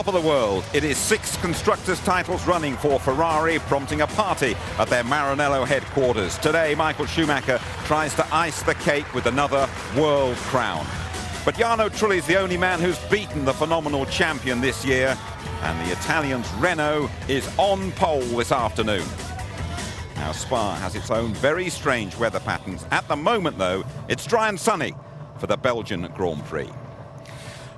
top of the world. It is 6 constructors' titles running for Ferrari, prompting a party at their Maranello headquarters. Today, Michael Schumacher tries to ice the cake with another world crown. But Jarno Trulli is the only man who's beaten the phenomenal champion this year, and the Italian's Renault is on pole this afternoon. Now, Spa has its own very strange weather patterns. At the moment, though, it's dry and sunny for the Belgian Grand Prix.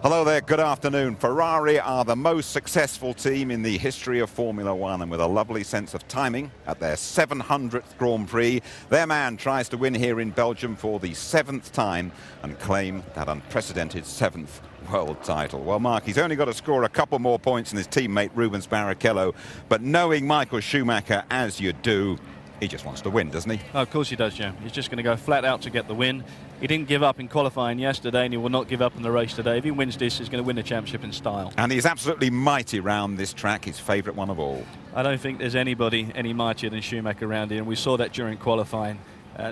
Hello there, good afternoon. Ferrari are the most successful team in the history of Formula One, and with a lovely sense of timing at their 700th Grand Prix, their man tries to win here in Belgium for the 7th time and claim that unprecedented 7th world title. Well, Mark, he's only got to score a couple more points than his teammate Rubens Barrichello, but knowing Michael Schumacher as you do, he just wants to win, doesn't he? Oh, of course he does, Jim. He's just going to go flat out to get the win. He didn't give up in qualifying yesterday, and he will not give up in the race today. If he wins this, he's going to win the championship in style. And he's absolutely mighty round this track, his favourite one of all. I don't think there's anybody any mightier than Schumacher around here, and we saw that during qualifying.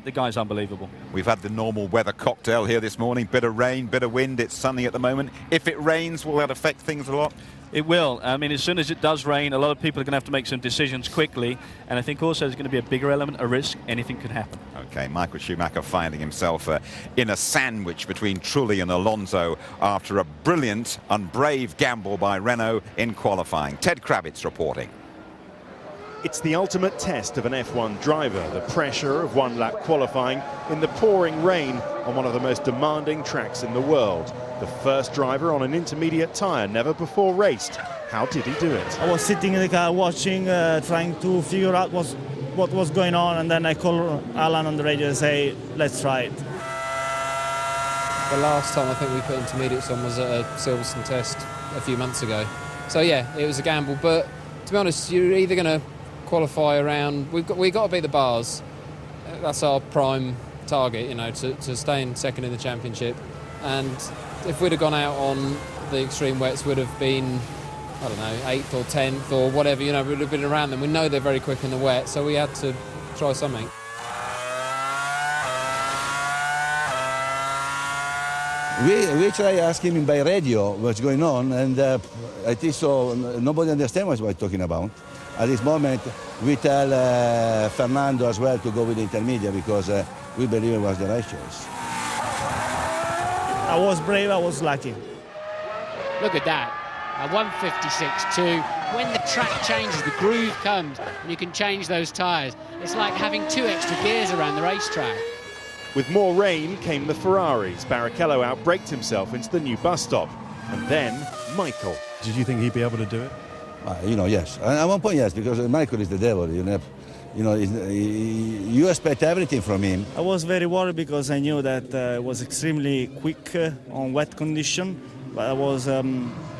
The guy's unbelievable. We've had the normal weather cocktail here this morning. Bit of rain, bit of wind. It's sunny at the moment. If it rains, will that affect things a lot? It will. I mean, as soon as it does rain, a lot of people are going to have to make some decisions quickly. And I think also there's going to be a bigger element of risk. Anything could happen. OK, Michael Schumacher finding himself in a sandwich between Trulli and Alonso after a brilliant and brave gamble by Renault in qualifying. Ted Kravitz reporting. It's the ultimate test of an F1 driver, the pressure of one-lap qualifying in the pouring rain on one of the most demanding tracks in the world. The first driver on an intermediate tyre, never before raced. How did he do it? I was sitting in the car watching, trying to figure out what was going on, and then I called Alan on the radio and say, let's try it. The last time I think we put intermediates on was at a Silverstone test a few months ago. So yeah, it was a gamble, but to be honest, you're either going to qualify around, we've got to beat the bars. That's our prime target, you know, to stay in second in the championship. And if we'd have gone out on the extreme wets, would have been, I don't know, 8th or 10th or whatever, you know, we would have been around them. We know they're very quick in the wet, so we had to try something. We try asking him by radio what's going on, and I think so nobody understands what we're talking about. At this moment, we tell Fernando as well to go with the intermediate because we believe it was the right choice. I was brave, I was lucky. Look at that, a 156.2. When the track changes, the groove comes, and you can change those tyres. It's like having 2 extra gears around the racetrack. With more rain came the Ferraris. Barrichello outbraked himself into the new bus stop. And then Michael. Did you think he'd be able to do it? You know, yes. At one point, yes, because Michael is the devil. You know, you expect everything from him. I was very worried because I knew that it was extremely quick on wet condition, but I was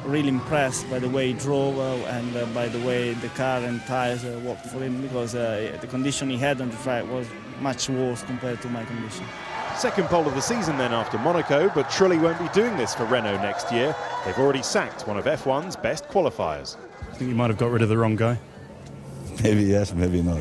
really impressed by the way he drove and by the way the car and tyres worked for him, because the condition he had on the track was much worse compared to my condition. Second pole of the season then after Monaco, but Trulli won't be doing this for Renault next year. They've already sacked one of F1's best qualifiers. I think you might have got rid of the wrong guy. Maybe yes, maybe not.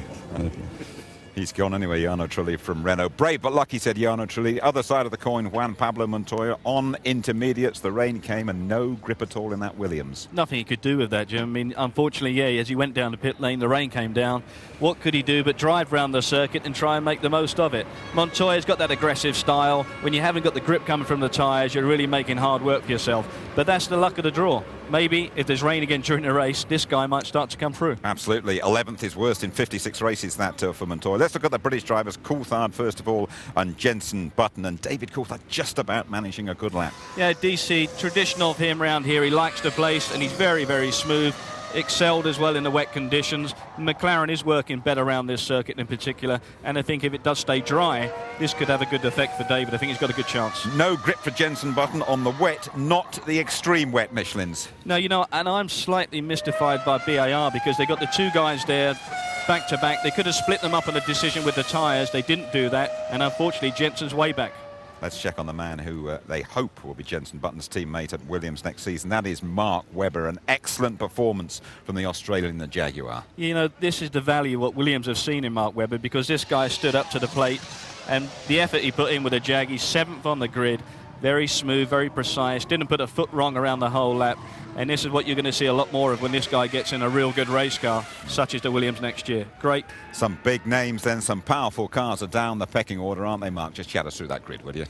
He's gone anyway, Jarno Trulli from Renault. Brave but lucky, said Jarno Trulli. Other side of the coin, Juan Pablo Montoya on intermediates. The rain came and no grip at all in that Williams. Nothing he could do with that, Jim. I mean, unfortunately, yeah, as he went down the pit lane, the rain came down. What could he do but drive round the circuit and try and make the most of it? Montoya's got that aggressive style. When you haven't got the grip coming from the tyres, you're really making hard work for yourself. But that's the luck of the draw. Maybe if there's rain again during the race, this guy might start to come through. Absolutely. 11th is worst in 56 races, that for Montoya. Let's look at the British drivers. Coulthard, first of all, and Jenson Button. And David Coulthard just about managing a good lap. Yeah, DC, traditional of him around here. He likes the place, and he's very, very smooth. Excelled as well in the wet conditions. McLaren is working better around this circuit in particular, and I think if it does stay dry, this could have a good effect for David. I think he's got a good chance. No grip for Jenson Button on the wet, not the extreme wet Michelins. No, you know, and I'm slightly mystified by BAR because they got the 2 guys there back to back. They could have split them up on a decision with the tyres. They didn't do that, and unfortunately Jenson's way back. Let's check on the man who they hope will be Jenson Button's teammate at Williams next season. That is Mark Webber. An excellent performance from the Australian in the Jaguar. You know, this is the value what Williams have seen in Mark Webber, because this guy stood up to the plate, and the effort he put in with the Jag, he's 7th on the grid. Very smooth, very precise, didn't put a foot wrong around the whole lap. And this is what you're going to see a lot more of when this guy gets in a real good race car, such as the Williams next year. Great. Some big names then, some powerful cars are down the pecking order, aren't they, Mark? Just chat us through that grid, will you?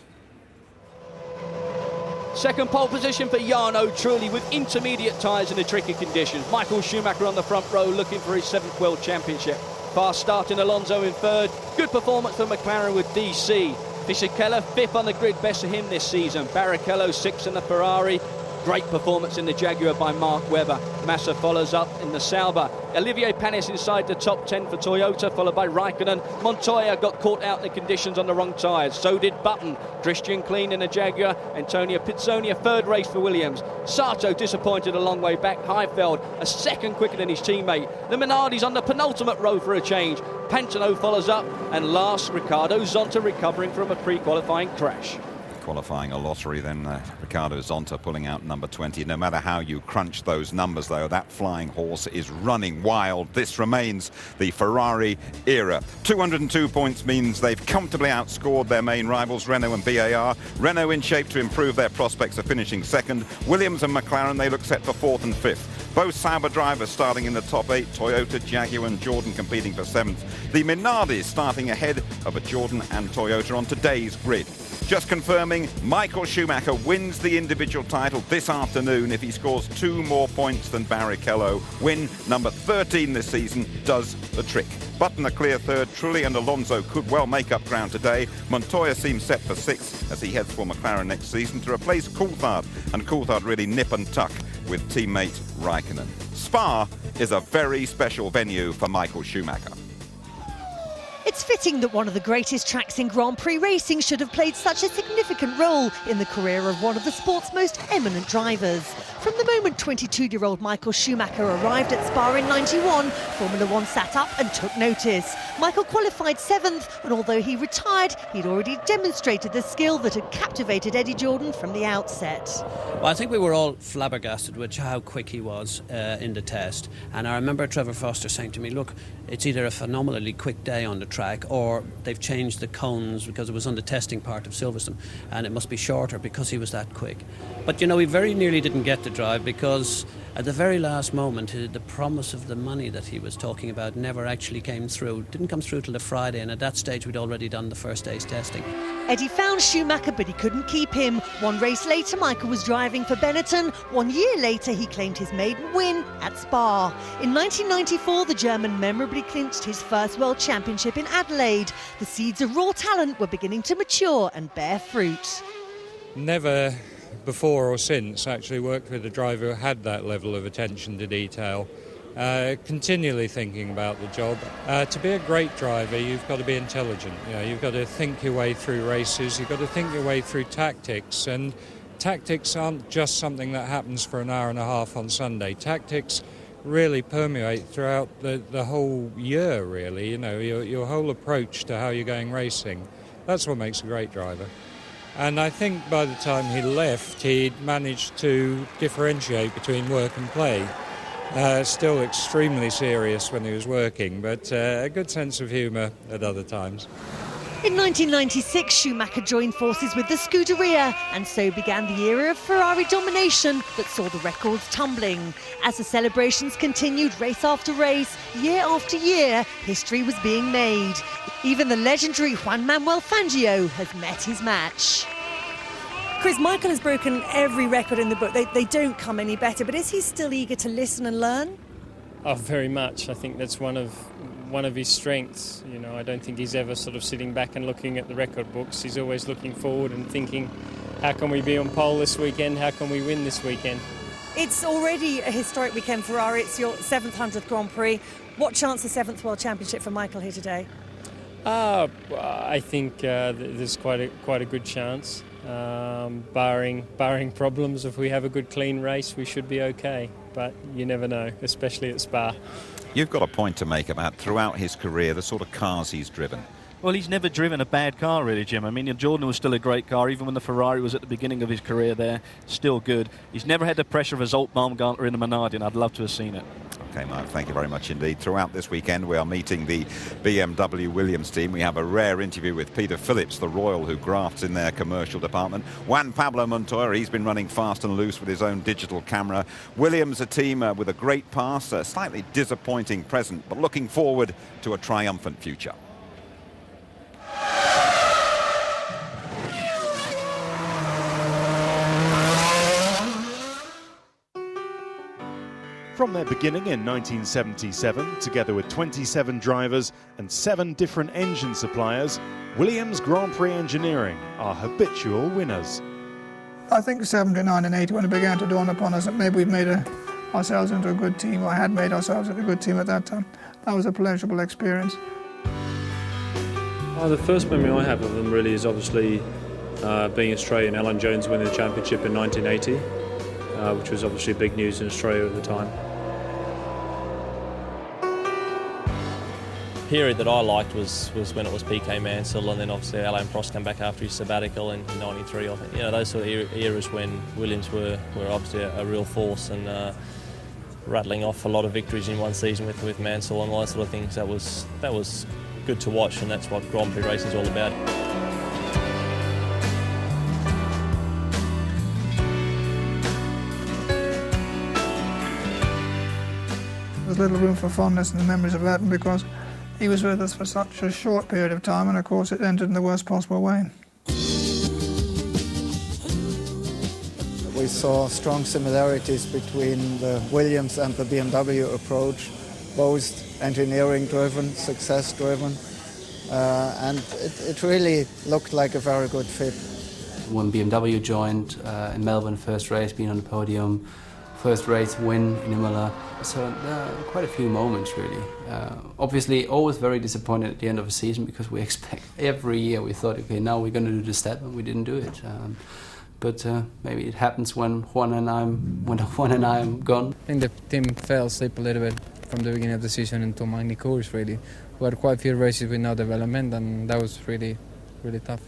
Second pole position for Jarno Trulli with intermediate tyres in the tricky conditions. Michael Schumacher on the front row looking for his 7th World Championship. Fast starting Alonso in 3rd. Good performance for McLaren with DC. Fisichella 5th on the grid, best of him this season. Barrichello 6th in the Ferrari. Great performance in the Jaguar by Mark Webber. Massa follows up in the Sauber. Olivier Panis inside the top 10 for Toyota, followed by Raikkonen. Montoya got caught out in the conditions on the wrong tyres. So did Button. Christian Klein in the Jaguar. Antonio Pizzoni, a 3rd race for Williams. Sato disappointed a long way back. Heifeld a 2nd quicker than his teammate. The Minardi's on the penultimate row for a change. Pantano follows up. And last, Ricardo Zonta recovering from a pre-qualifying crash. Qualifying a lottery then, Ricardo Zonta pulling out number 20. No matter how you crunch those numbers, though, that flying horse is running wild. This remains the Ferrari era. 202 points means they've comfortably outscored their main rivals, Renault and BAR. Renault in shape to improve their prospects of finishing 2nd. Williams and McLaren, they look set for 4th and 5th. Both Sauber drivers starting in the top 8. Toyota, Jaguar and Jordan competing for 7th. The Minardis starting ahead of a Jordan and Toyota on today's grid. Just confirming, Michael Schumacher wins the individual title this afternoon if he scores 2 more points than Barrichello. Win number 13 this season does the trick. Button a clear 3rd. Trulli and Alonso could well make up ground today. Montoya seems set for 6th as he heads for McLaren next season to replace Coulthard. And Coulthard really nip and tuck with teammate Raikkonen. Spa is a very special venue for Michael Schumacher. It's fitting that one of the greatest tracks in Grand Prix racing should have played such a significant role in the career of one of the sport's most eminent drivers. From the moment 22-year-old Michael Schumacher arrived at Spa in '91, Formula One sat up and took notice. Michael qualified 7th, and although he retired, he'd already demonstrated the skill that had captivated Eddie Jordan from the outset. Well, I think we were all flabbergasted with how quick he was in the test. And I remember Trevor Foster saying to me, look, it's either a phenomenally quick day on the track or they've changed the cones because it was on the testing part of Silverstone and it must be shorter because he was that quick. But, you know, he very nearly didn't get the drive because at the very last moment, the promise of the money that he was talking about never actually came through. Didn't come through till the Friday, and at that stage we'd already done the first day's testing. Eddie found Schumacher, but he couldn't keep him. One race later, Michael was driving for Benetton. 1 year later, he claimed his maiden win at Spa. In 1994, the German memorably clinched his first World Championship in Adelaide. The seeds of raw talent were beginning to mature and bear fruit. Never before or since actually worked with a driver who had that level of attention to detail, continually thinking about the job. To be a great driver, you've got to be intelligent. You know, you've got to think your way through races, you've got to think your way through tactics, and tactics aren't just something that happens for an hour and a half on Sunday. Tactics really permeate throughout the whole year, really. You know, your whole approach to how you're going racing. That's what makes a great driver. And I think by the time he left, he'd managed to differentiate between work and play. Still extremely serious when he was working, but a good sense of humour at other times. In 1996, Schumacher joined forces with the Scuderia, and so began the era of Ferrari domination that saw the records tumbling. As the celebrations continued race after race, year after year, history was being made. Even the legendary Juan Manuel Fangio has met his match. Chris, Michael has broken every record in the book. They don't come any better, but is he still eager to listen and learn? Oh, very much. I think that's one of his strengths. You know, I don't think he's ever sort of sitting back and looking at the record books. He's always looking forward and thinking, how can we be on pole this weekend? How can we win this weekend? It's already a historic weekend for Ferrari. It's your 700th Grand Prix. What chance of 7th World Championship for Michael here today? I think there's quite a good chance. Barring problems, if we have a good clean race, we should be okay. But you never know, especially at Spa. You've got a point to make about throughout his career, the sort of cars he's driven. Well, he's never driven a bad car, really, Jim. I mean, Jordan was still a great car, even when the Ferrari was at the beginning of his career there. Still good. He's never had the pressure of a Zolt Baumgartner in the Minardi, and I'd love to have seen it. Okay, Mark, thank you very much indeed. Throughout this weekend, we are meeting the BMW Williams team. We have a rare interview with Peter Phillips, the Royal, who grafts in their commercial department. Juan Pablo Montoya, he's been running fast and loose with his own digital camera. Williams, a team with a great past, a slightly disappointing present, but looking forward to a triumphant future. From their beginning in 1977, together with 27 drivers and 7 different engine suppliers, Williams Grand Prix Engineering are habitual winners. I think 79 and 80, when it began to dawn upon us that maybe we've made ourselves into a good team, or had made ourselves into a good team at that time, that was a pleasurable experience. The first memory I have of them really is obviously being Australian, Alan Jones winning the championship in 1980, which was obviously big news in Australia at the time. Period that I liked was when it was PK Mansell, and then obviously Alain Prost came back after his sabbatical in '93. I think, you know, those sort of eras when Williams were obviously a real force and rattling off a lot of victories in one season with Mansell and all those sort of things. That was good to watch, and that's what Grand Prix racing is all about. There's little room for fondness in the memories of that, because he was with us for such a short period of time, and of course it ended in the worst possible way. We saw strong similarities between the Williams and the BMW approach, both engineering-driven, success-driven, and it really looked like a very good fit. When BMW joined in Melbourne, first race, being on the podium, first race win in Imola. So quite a few moments really. Obviously always very disappointed at the end of the season, because we expect every year we thought, okay, now we're going to do the step, and we didn't do it. But maybe it happens when Juan and I am gone. I think the team fell asleep a little bit from the beginning of the season until Magny Cours really. We had quite a few races with no development, and that was really, really tough.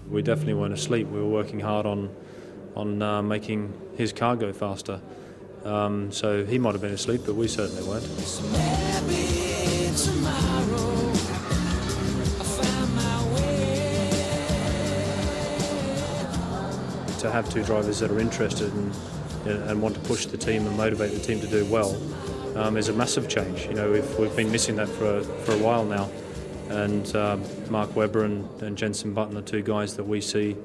We definitely weren't asleep. We were working hard on making his car go faster. So he might have been asleep, but we certainly weren't. To have two drivers that are interested and want to push the team and motivate the team to do well is a massive change. You know, we've been missing that for a while now, and Mark Webber and Jenson Button are two guys that we see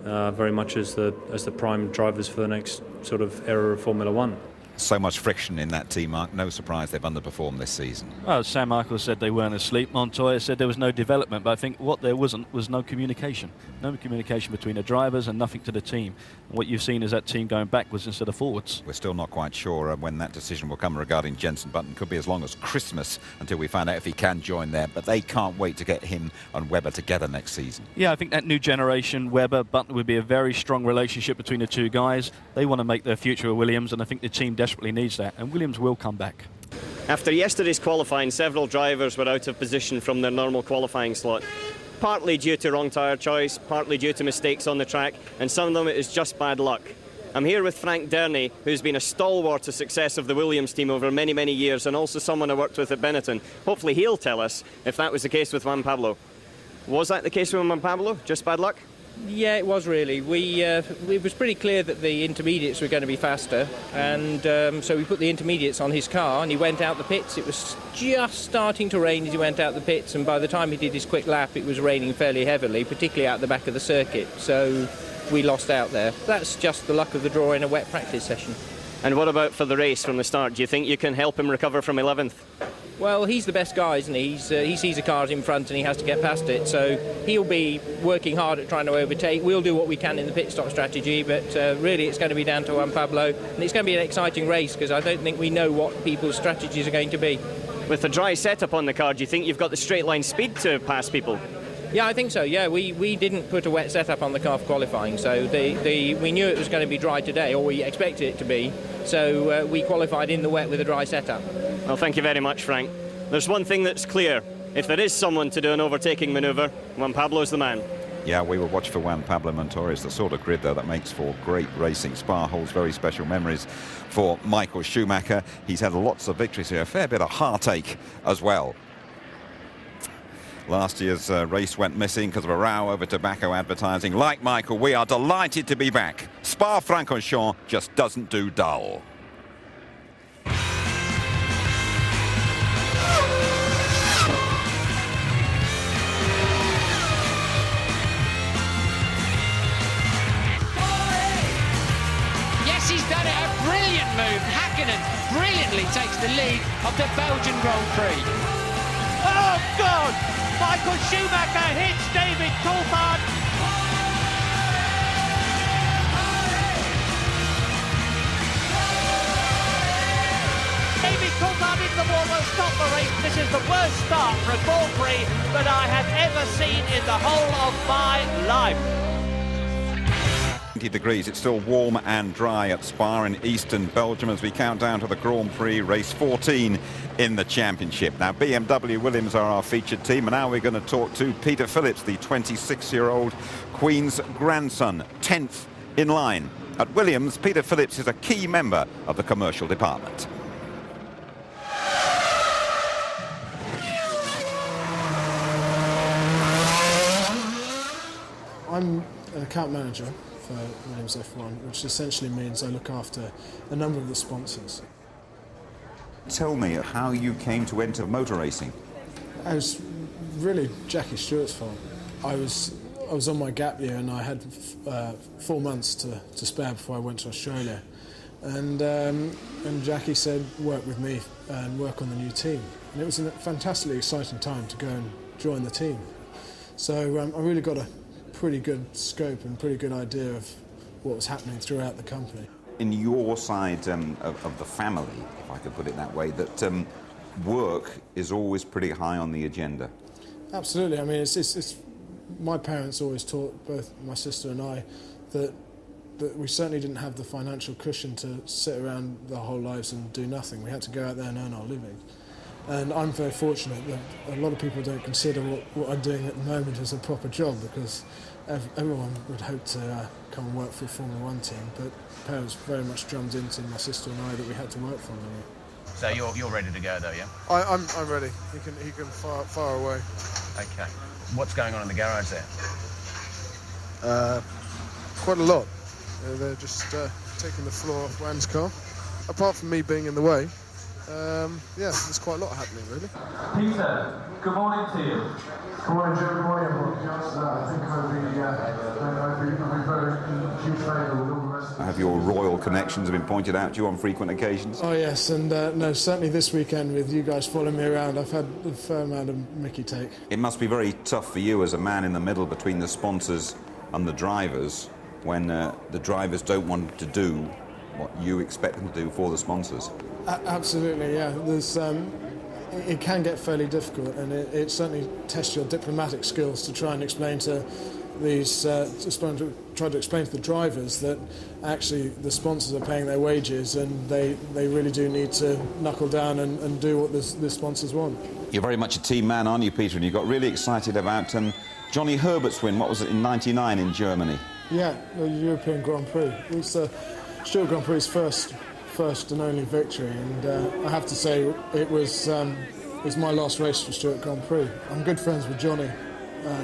very much as the prime drivers for the next sort of era of Formula One. So much friction in that team, Mark. No surprise they've underperformed this season. Well, Sam Michaels said they weren't asleep. Montoya said there was no development, but I think what there wasn't was no communication. No communication between the drivers and nothing to the team. And what you've seen is that team going backwards instead of forwards. We're still not quite sure when that decision will come regarding Jenson Button. Could be as long as Christmas until we find out if he can join there, but they can't wait to get him and Webber together next season. Yeah, I think that new generation, Webber, Button, would be a very strong relationship between the two guys. They want to make their future with Williams, and I think the team desperately needs that, and Williams will come back. After yesterday's qualifying, several drivers were out of position from their normal qualifying slot, partly due to wrong tyre choice, partly due to mistakes on the track, and some of them it is just bad luck. I'm here with Frank Derney, who's been a stalwart of success of the Williams team over many, many years, and also someone I worked with at Benetton. Hopefully he'll tell us if that was the case with Juan Pablo. Was that the case with Juan Pablo? Just bad luck? Yeah, it was really. It was pretty clear that the intermediates were going to be faster, and so we put the intermediates on his car, and he went out the pits. It was just starting to rain as he went out the pits, and by the time he did his quick lap, it was raining fairly heavily, particularly out the back of the circuit. So we lost out there. That's just the luck of the draw in a wet practice session. And what about for the race from the start? Do you think you can help him recover from 11th? Well, he's the best guy, isn't he? He sees a car in front and he has to get past it, so he'll be working hard at trying to overtake. We'll do what we can in the pit stop strategy, but really it's going to be down to Juan Pablo, and it's going to be an exciting race because I don't think we know what people's strategies are going to be. With the dry setup on the car, do you think you've got the straight line speed to pass people? Yeah, I think so. Yeah, we didn't put a wet setup on the car for qualifying, so we knew it was going to be dry today, or we expected it to be, so we qualified in the wet with a dry setup. Well, thank you very much, Frank. There's one thing that's clear. If there is someone to do an overtaking manoeuvre, Juan Pablo's the man. Yeah, we will watch for Juan Pablo Montoya. It's the sort of grid, though, that makes for great racing. Spa holds very special memories for Michael Schumacher. He's had lots of victories here, a fair bit of heartache as well. Last year's race went missing because of a row over tobacco advertising. Like Michael, we are delighted to be back. Spa-Francorchamps just doesn't do dull. Yes, he's done it. A brilliant move. Hakkinen brilliantly takes the lead of the Belgian Grand Prix. Oh, God! Michael Schumacher hits David Coulthard. David Coulthard in the wall will stop the race. This is the worst start for a Grand Prix that I have ever seen in the whole of my life. 20 degrees. It's still warm and dry at Spa in eastern Belgium as we count down to the Grand Prix race 14 in the championship. Now, BMW Williams are our featured team, and now we're going to talk to Peter Phillips, the 26-year-old Queen's grandson, 10th in line. At Williams, Peter Phillips is a key member of the commercial department. I'm an account manager for Williams F1, which essentially means I look after a number of the sponsors. Tell me how you came to enter motor racing. It was really Jackie Stewart's fault. I was on my gap year and I had 4 months to spare before I went to Australia. And Jackie said, work with me and work on the new team. And it was a fantastically exciting time to go and join the team. So I really got a pretty good scope and pretty good idea of what was happening throughout the company. In your side of the family, if I could put it that way, that work is always pretty high on the agenda. Absolutely. I mean, it's my parents always taught, both my sister and I, that we certainly didn't have the financial cushion to sit around our whole lives and do nothing. We had to go out there and earn our living. And I'm very fortunate that a lot of people don't consider what I'm doing at the moment as a proper job, because everyone would hope to come and work for a Formula One team, but parents very much drummed into my sister and I that we had to work for them. So you're ready to go though, yeah? I'm ready. He can fire away. Okay. What's going on in the garage there? Quite a lot. They're just taking the floor off Wham's car. Apart from me being in the way, yeah, there's quite a lot happening, really. Peter, good morning to you. Good morning, Joe. Good morning, everyone. I think I'll be very huge favour with all the rest of Have your royal connections been pointed out to you on frequent occasions? Oh, yes, and no, certainly this weekend with you guys following me around, I've had a fair amount of Mickey take. It must be very tough for you as a man in the middle between the sponsors and the drivers when the drivers don't want to do what you expect them to do for the sponsors. Absolutely, yeah. There's, it can get fairly difficult, and it certainly tests your diplomatic skills to try and explain to these, try to explain to the drivers that actually the sponsors are paying their wages, and they really do need to knuckle down and do what the sponsors want. You're very much a team man, aren't you, Peter? And you got really excited about Johnny Herbert's win. What was it, in '99 in Germany? Yeah, the European Grand Prix. It was Stuart Grand Prix's first and only victory, and I have to say it was my last race for Stuart Grand Prix. I'm good friends with Johnny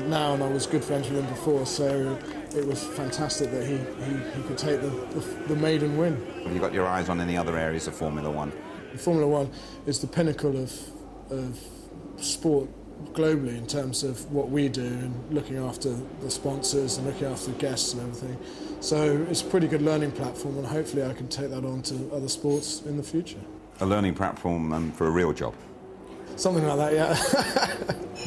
now, and I was good friends with him before, so it was fantastic that he could take the maiden win. Have you got your eyes on any other areas of Formula One? Formula One is the pinnacle of sport globally in terms of what we do and looking after the sponsors and looking after the guests and everything. So it's a pretty good learning platform, and hopefully I can take that on to other sports in the future. A learning platform for a real job? Something like that, yeah.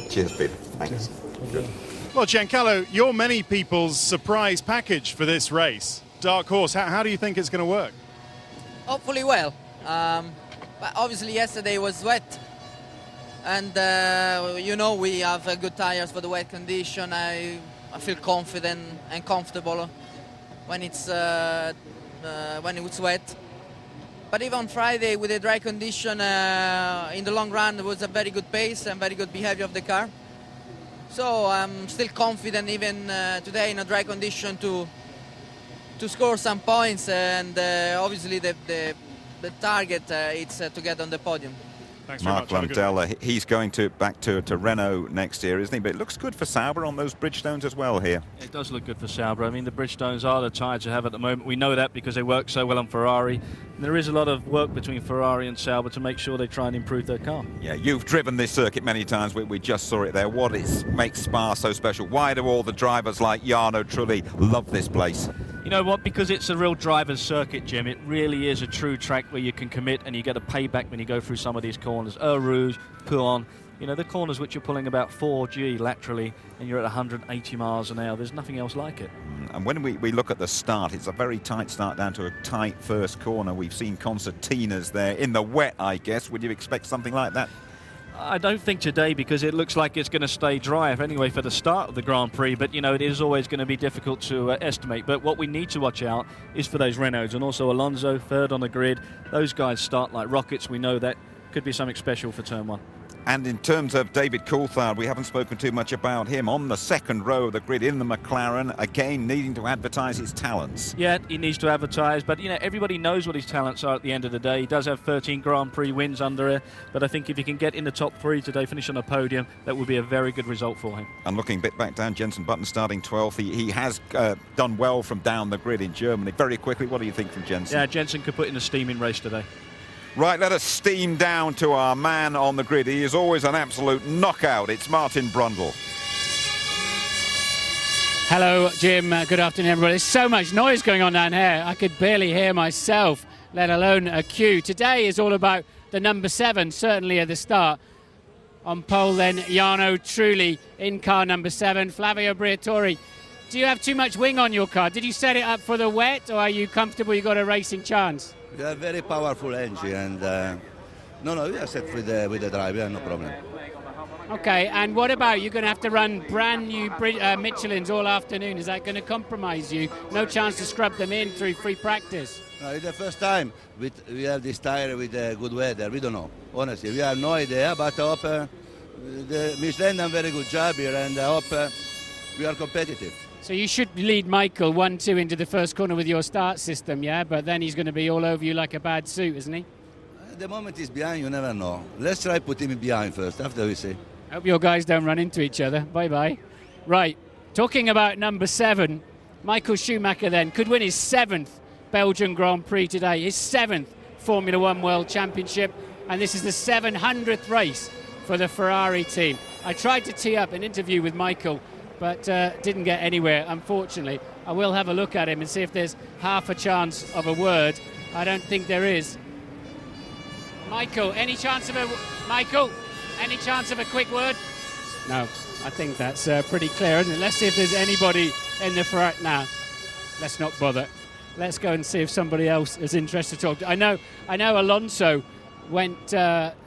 Cheers, Peter. Thanks. Good. Well, Giancarlo, you're many people's surprise package for this race. Dark horse, how do you think it's going to work? Hopefully well. But obviously yesterday was wet. And, we have good tyres for the wet condition. I feel confident and comfortable when it's wet. But even on Friday with the dry condition, in the long run, there was a very good pace and very good behavior of the car. So I'm still confident even today in a dry condition to score some points, and obviously the target is to get on the podium. Thanks very much. Mark Lundell, he's going back to Renault next year, isn't he? But it looks good for Sauber on those Bridgestones as well here. It does look good for Sauber. I mean, the Bridgestones are the tyres to have at the moment. We know that because they work so well on Ferrari. And there is a lot of work between Ferrari and Sauber to make sure they try and improve their car. Yeah, you've driven this circuit many times. We just saw it there. What makes Spa so special? Why do all the drivers like Jarno Trulli love this place? You know what? Because it's a real driver's circuit, Jim. It really is a true track where you can commit and you get a payback when you go through some of these corners. Eau Rouge, Pouhon, you know, the corners which you're pulling about 4G laterally and you're at 180 miles an hour. There's nothing else like it. And when we look at the start, it's a very tight start down to a tight first corner. We've seen concertinas there in the wet, I guess. Would you expect something like that? I don't think today, because it looks like it's going to stay dry anyway for the start of the Grand Prix, but you know, it is always going to be difficult to estimate. But what we need to watch out is for those Renaults, and also Alonso third on the grid. Those guys start like rockets. We know that could be something special for turn one. And in terms of David Coulthard, we haven't spoken too much about him. On the second row of the grid in the McLaren, again needing to advertise his talents. Yeah, he needs to advertise, but you know, everybody knows what his talents are at the end of the day. He does have 13 Grand Prix wins under it, but I think if he can get in the top 3 today, finish on a podium, that would be a very good result for him. And looking a bit back down, Jenson Button starting 12th. He has done well from down the grid in Germany. Very quickly, what do you think from Jenson? Yeah, Jenson could put in a steaming race today. Right, let us steam down to our man on the grid. He is always an absolute knockout. It's Martin Brundle. Hello, Jim. Good afternoon, everybody. There's so much noise going on down here. I could barely hear myself, let alone a cue. Today is all about the number 7, certainly at the start. On pole, then, Jarno Trulli in car number 7. Flavio Briatore, do you have too much wing on your car? Did you set it up for the wet, or are you comfortable you got a racing chance? We have a very powerful engine, and no, we are set with the drive. We have no problem. Okay, and what about you're going to have to run brand new Michelins all afternoon? Is that going to compromise you? No chance to scrub them in through free practice? No, it's the first time we have this tire with good weather. We don't know. Honestly, we have no idea, but I hope the Michelin done a very good job here, and I hope we are competitive. So you should lead Michael 1-2 into the first corner with your start system, yeah? But then he's going to be all over you like a bad suit, isn't he? At the moment he's behind, you never know. Let's try put him behind first, after we see. Hope your guys don't run into each other. Bye-bye. Right, talking about number 7, Michael Schumacher then could win his 7th Belgian Grand Prix today, his 7th Formula One World Championship, and this is the 700th race for the Ferrari team. I tried to tee up an interview with Michael, but didn't get anywhere, unfortunately. I will have a look at him and see if there's half a chance of a word. I don't think there is. Michael, any chance of a quick word? No, I think that's pretty clear, isn't it? Let's see if there's anybody in the Ferrari. Now, let's not bother. Let's go and see if somebody else is interested to talk. I know Alonso went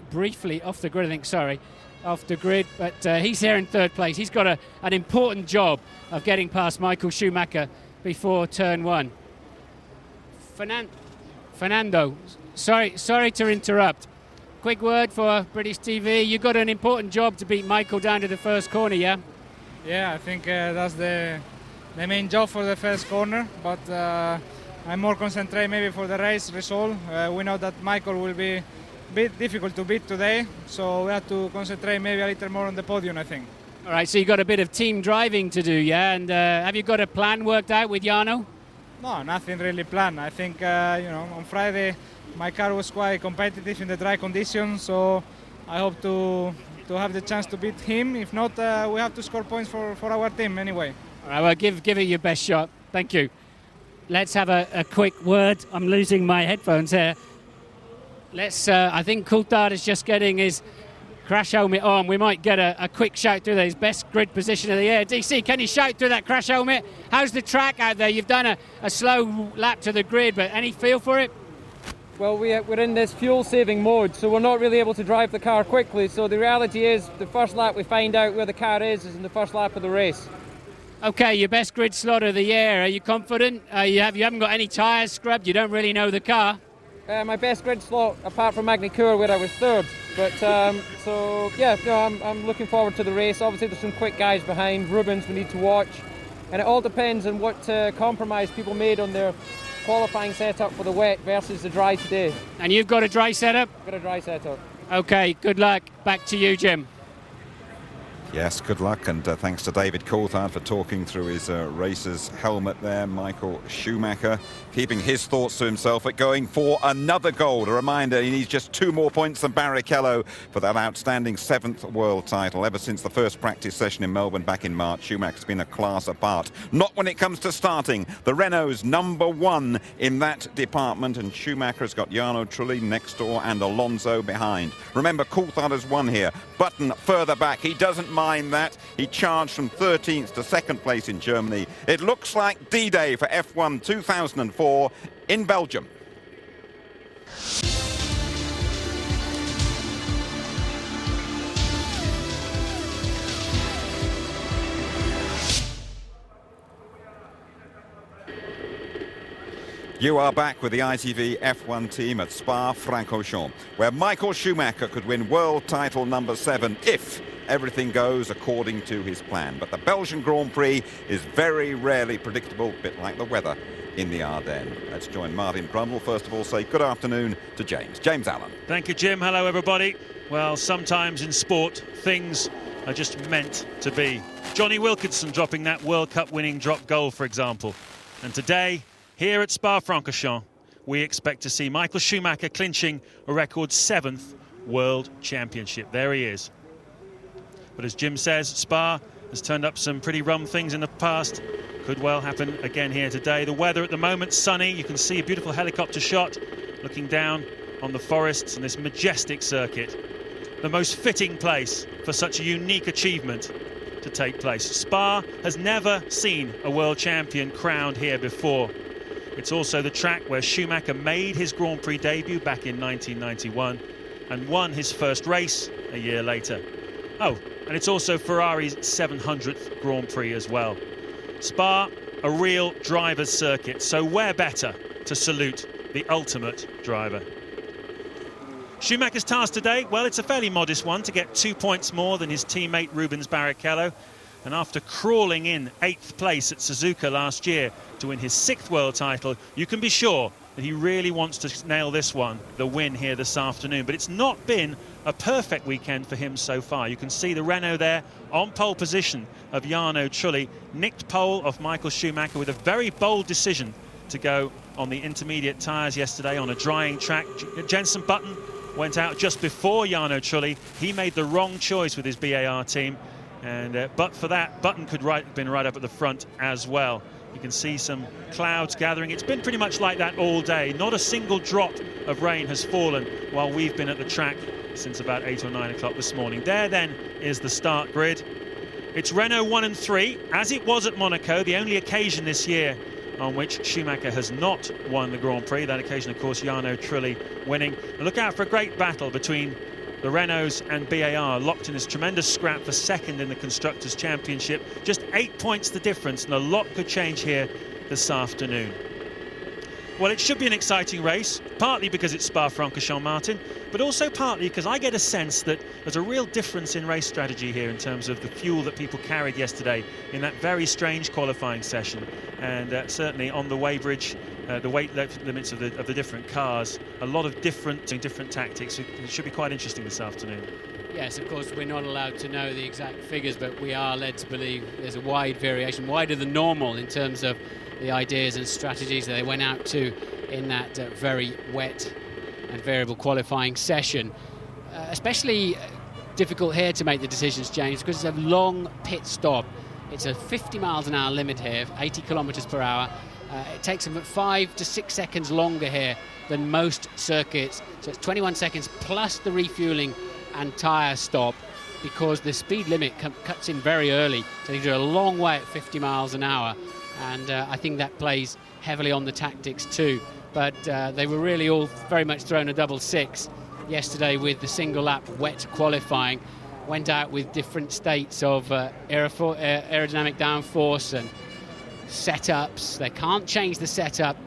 briefly off the grid, off the grid, but he's here in 3rd place. He's got an important job of getting past Michael Schumacher before turn 1. Fernando, sorry to interrupt. Quick word for British TV. You got an important job to beat Michael down to the first corner, yeah? Yeah, I think that's the main job for the first corner, but I'm more concentrated maybe for the race result. We know that Michael will be bit difficult to beat today, so we have to concentrate maybe a little more on the podium, I think. All right, so you got a bit of team driving to do, yeah? And have you got a plan worked out with Jarno? No, nothing really planned. I think on Friday my car was quite competitive in the dry conditions, so I hope to have the chance to beat him. If not, we have to score points for our team anyway. All right, well, give it your best shot. Thank you. Let's have a quick word. I'm losing my headphones here. I think Coulthard is just getting his crash helmet on. We might get a quick shout through his best grid position of the year. DC, can you shout through that crash helmet? How's the track out there? You've done a slow lap to the grid, but any feel for it? Well, we're in this fuel-saving mode, so we're not really able to drive the car quickly. So the reality is, the first lap we find out where the car is in the first lap of the race. Okay, your best grid slot of the year. Are you confident? You haven't got any tyres scrubbed. You don't really know the car. My best grid slot, apart from Magny Cours, where I was 3rd. But so yeah, no, I'm looking forward to the race. Obviously, there's some quick guys behind. Rubens we need to watch, and it all depends on what compromise people made on their qualifying setup for the wet versus the dry today. And you've got a dry setup? Got a dry setup. Okay, good luck. Back to you, Jim. Yes, good luck, and thanks to David Coulthard for talking through his racer's helmet there. Michael Schumacher keeping his thoughts to himself, but going for another gold. A reminder, he needs just 2 more points than Barrichello for that outstanding 7th world title. Ever since the first practice session in Melbourne back in March, Schumacher's been a class apart. Not when it comes to starting. The Renault's #1 in that department, and Schumacher's got Jarno Trulli next door and Alonso behind. Remember, Coulthard has won here. Button further back. He doesn't mind that. He charged from 13th to 2nd place in Germany. It looks like D-Day for F1 2004 in Belgium. You are back with the ITV F1 team at Spa-Francorchamps, where Michael Schumacher could win world title #7 if everything goes according to his plan. But the Belgian Grand Prix is very rarely predictable, a bit like the weather in the Ardennes. Let's join Martin Brundle. First of all, say good afternoon to James. James Allen. Thank you, Jim. Hello, everybody. Well, sometimes in sport, things are just meant to be. Johnny Wilkinson dropping that World Cup winning drop goal, for example. And today, here at Spa-Francorchamps, we expect to see Michael Schumacher clinching a record 7th World Championship. There he is. But as Jim says, Spa has turned up some pretty rum things in the past. Could well happen again here today. The weather at the moment, sunny. You can see a beautiful helicopter shot looking down on the forests and this majestic circuit. The most fitting place for such a unique achievement to take place. Spa has never seen a world champion crowned here before. It's also the track where Schumacher made his Grand Prix debut back in 1991 and won his first race a year later. Oh, and it's also Ferrari's 700th Grand Prix as well. Spa, a real driver's circuit, so where better to salute the ultimate driver. Schumacher's task today, well, it's a fairly modest one, to get 2 points more than his teammate Rubens Barrichello. And after crawling in 8th place at Suzuka last year to win his 6th world title, you can be sure that he really wants to nail this one, the win here this afternoon. But it's not been a perfect weekend for him so far. You can see the Renault there on pole position of Jarno Trulli, nicked pole of Michael Schumacher with a very bold decision to go on the intermediate tyres yesterday on a drying track. Jenson Button went out just before Jarno Trulli. He made the wrong choice with his BAR team, and but for that, Button could have been right up at the front as well. You can see some clouds gathering. It's been pretty much like that all day. Not a single drop of rain has fallen while we've been at the track since about 8 or 9 o'clock this morning. There then is the start grid. It's Renault 1 and 3, as it was at Monaco, the only occasion this year on which Schumacher has not won the Grand Prix. That occasion, of course, Jarno Trulli winning. And look out for a great battle between the Renaults and BAR, locked in this tremendous scrap for 2nd in the Constructors' Championship. Just 8 points the difference, and a lot could change here this afternoon. Well, it should be an exciting race, partly because it's Spa-Francorchamps, Martin, but also partly because I get a sense that there's a real difference in race strategy here in terms of the fuel that people carried yesterday in that very strange qualifying session. And certainly on the weighbridge, the weight limits of the different cars, a lot of different tactics. It should be quite interesting this afternoon. Yes, of course, we're not allowed to know the exact figures, but we are led to believe there's a wide variation, wider than normal in terms of the ideas and strategies that they went out to in that very wet and variable qualifying session. Especially difficult here to make the decisions, James, because it's a long pit stop. It's a 50 miles an hour limit here, 80 kilometers per hour. It takes them 5 to 6 seconds longer here than most circuits. So it's 21 seconds plus the refueling and tyre stop, because the speed limit cuts in very early. So they do a long way at 50 miles an hour. And I think that plays heavily on the tactics too. But they were really all very much thrown a double six yesterday with the single lap wet qualifying. Went out with different states of aerodynamic downforce and setups. They can't change the setup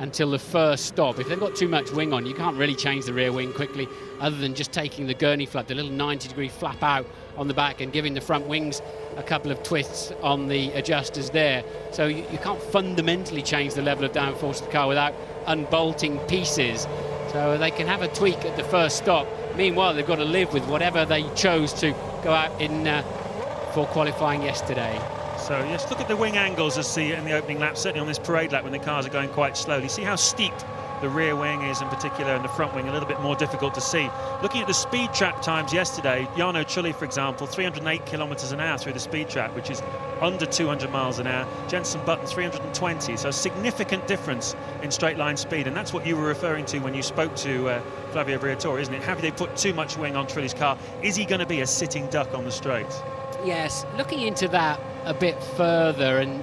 until the first stop. If they've got too much wing on, you can't really change the rear wing quickly other than just taking the gurney flap, the little 90-degree flap out on the back, and giving the front wings a couple of twists on the adjusters there. So you can't fundamentally change the level of downforce of the car without unbolting pieces. So they can have a tweak at the first stop. Meanwhile, they've got to live with whatever they chose to go out in for qualifying yesterday. So yes, look at the wing angles as see in the opening lap, certainly on this parade lap when the cars are going quite slowly. See how steep the rear wing is in particular, and the front wing a little bit more difficult to see. Looking at the speed trap times yesterday, Jarno Trulli, for example, 308 kilometers an hour through the speed trap, which is under 200 miles an hour. Jenson Button 320, so a significant difference in straight line speed, and that's what you were referring to when you spoke to Flavio Briatore, isn't it? Have they put too much wing on Trulli's car? Is he going to be a sitting duck on the straights? Yes, looking into that a bit further, and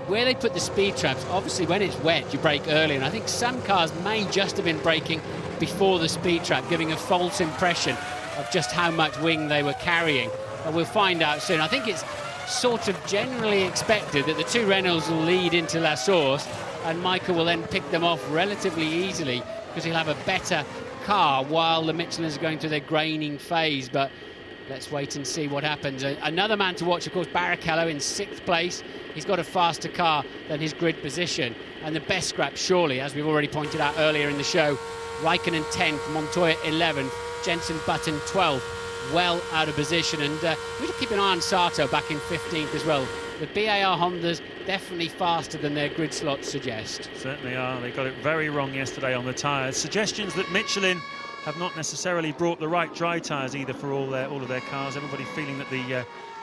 where they put the speed traps, obviously when it's wet you brake early, and I think some cars may just have been braking before the speed trap, giving a false impression of just how much wing they were carrying. But we'll find out soon. I think it's sort of generally expected that the two Renaults will lead into La Source, and Michael will then pick them off relatively easily because he'll have a better car while the Michelins are going through their graining phase. But let's wait and see what happens. Another man to watch, of course, Barrichello in 6th place. He's got a faster car than his grid position. And the best scrap, surely, as we've already pointed out earlier in the show, Raikkonen 10th, Montoya 11th, Jenson Button 12th, well out of position. And we should keep an eye on Sato back in 15th as well. The BAR Hondas definitely faster than their grid slots suggest. Certainly are. They got it very wrong yesterday on the tyres. Suggestions that Michelin have not necessarily brought the right dry tyres either for all of their cars. Everybody feeling that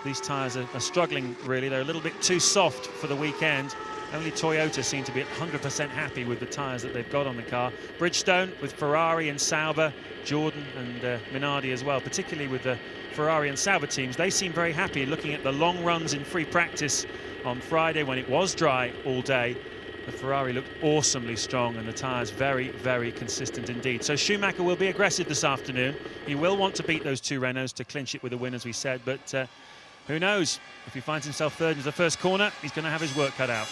these tyres are struggling, really. They're a little bit too soft for the weekend. Only Toyota seem to be at 100% happy with the tyres that they've got on the car. Bridgestone with Ferrari and Sauber, Jordan and Minardi as well, particularly with the Ferrari and Sauber teams. They seem very happy looking at the long runs in free practice on Friday when it was dry all day. The Ferrari looked awesomely strong and the tyres very, very consistent indeed. So Schumacher will be aggressive this afternoon. He will want to beat those two Renaults to clinch it with a win, as we said, but who knows? If he finds himself third in the first corner, he's going to have his work cut out.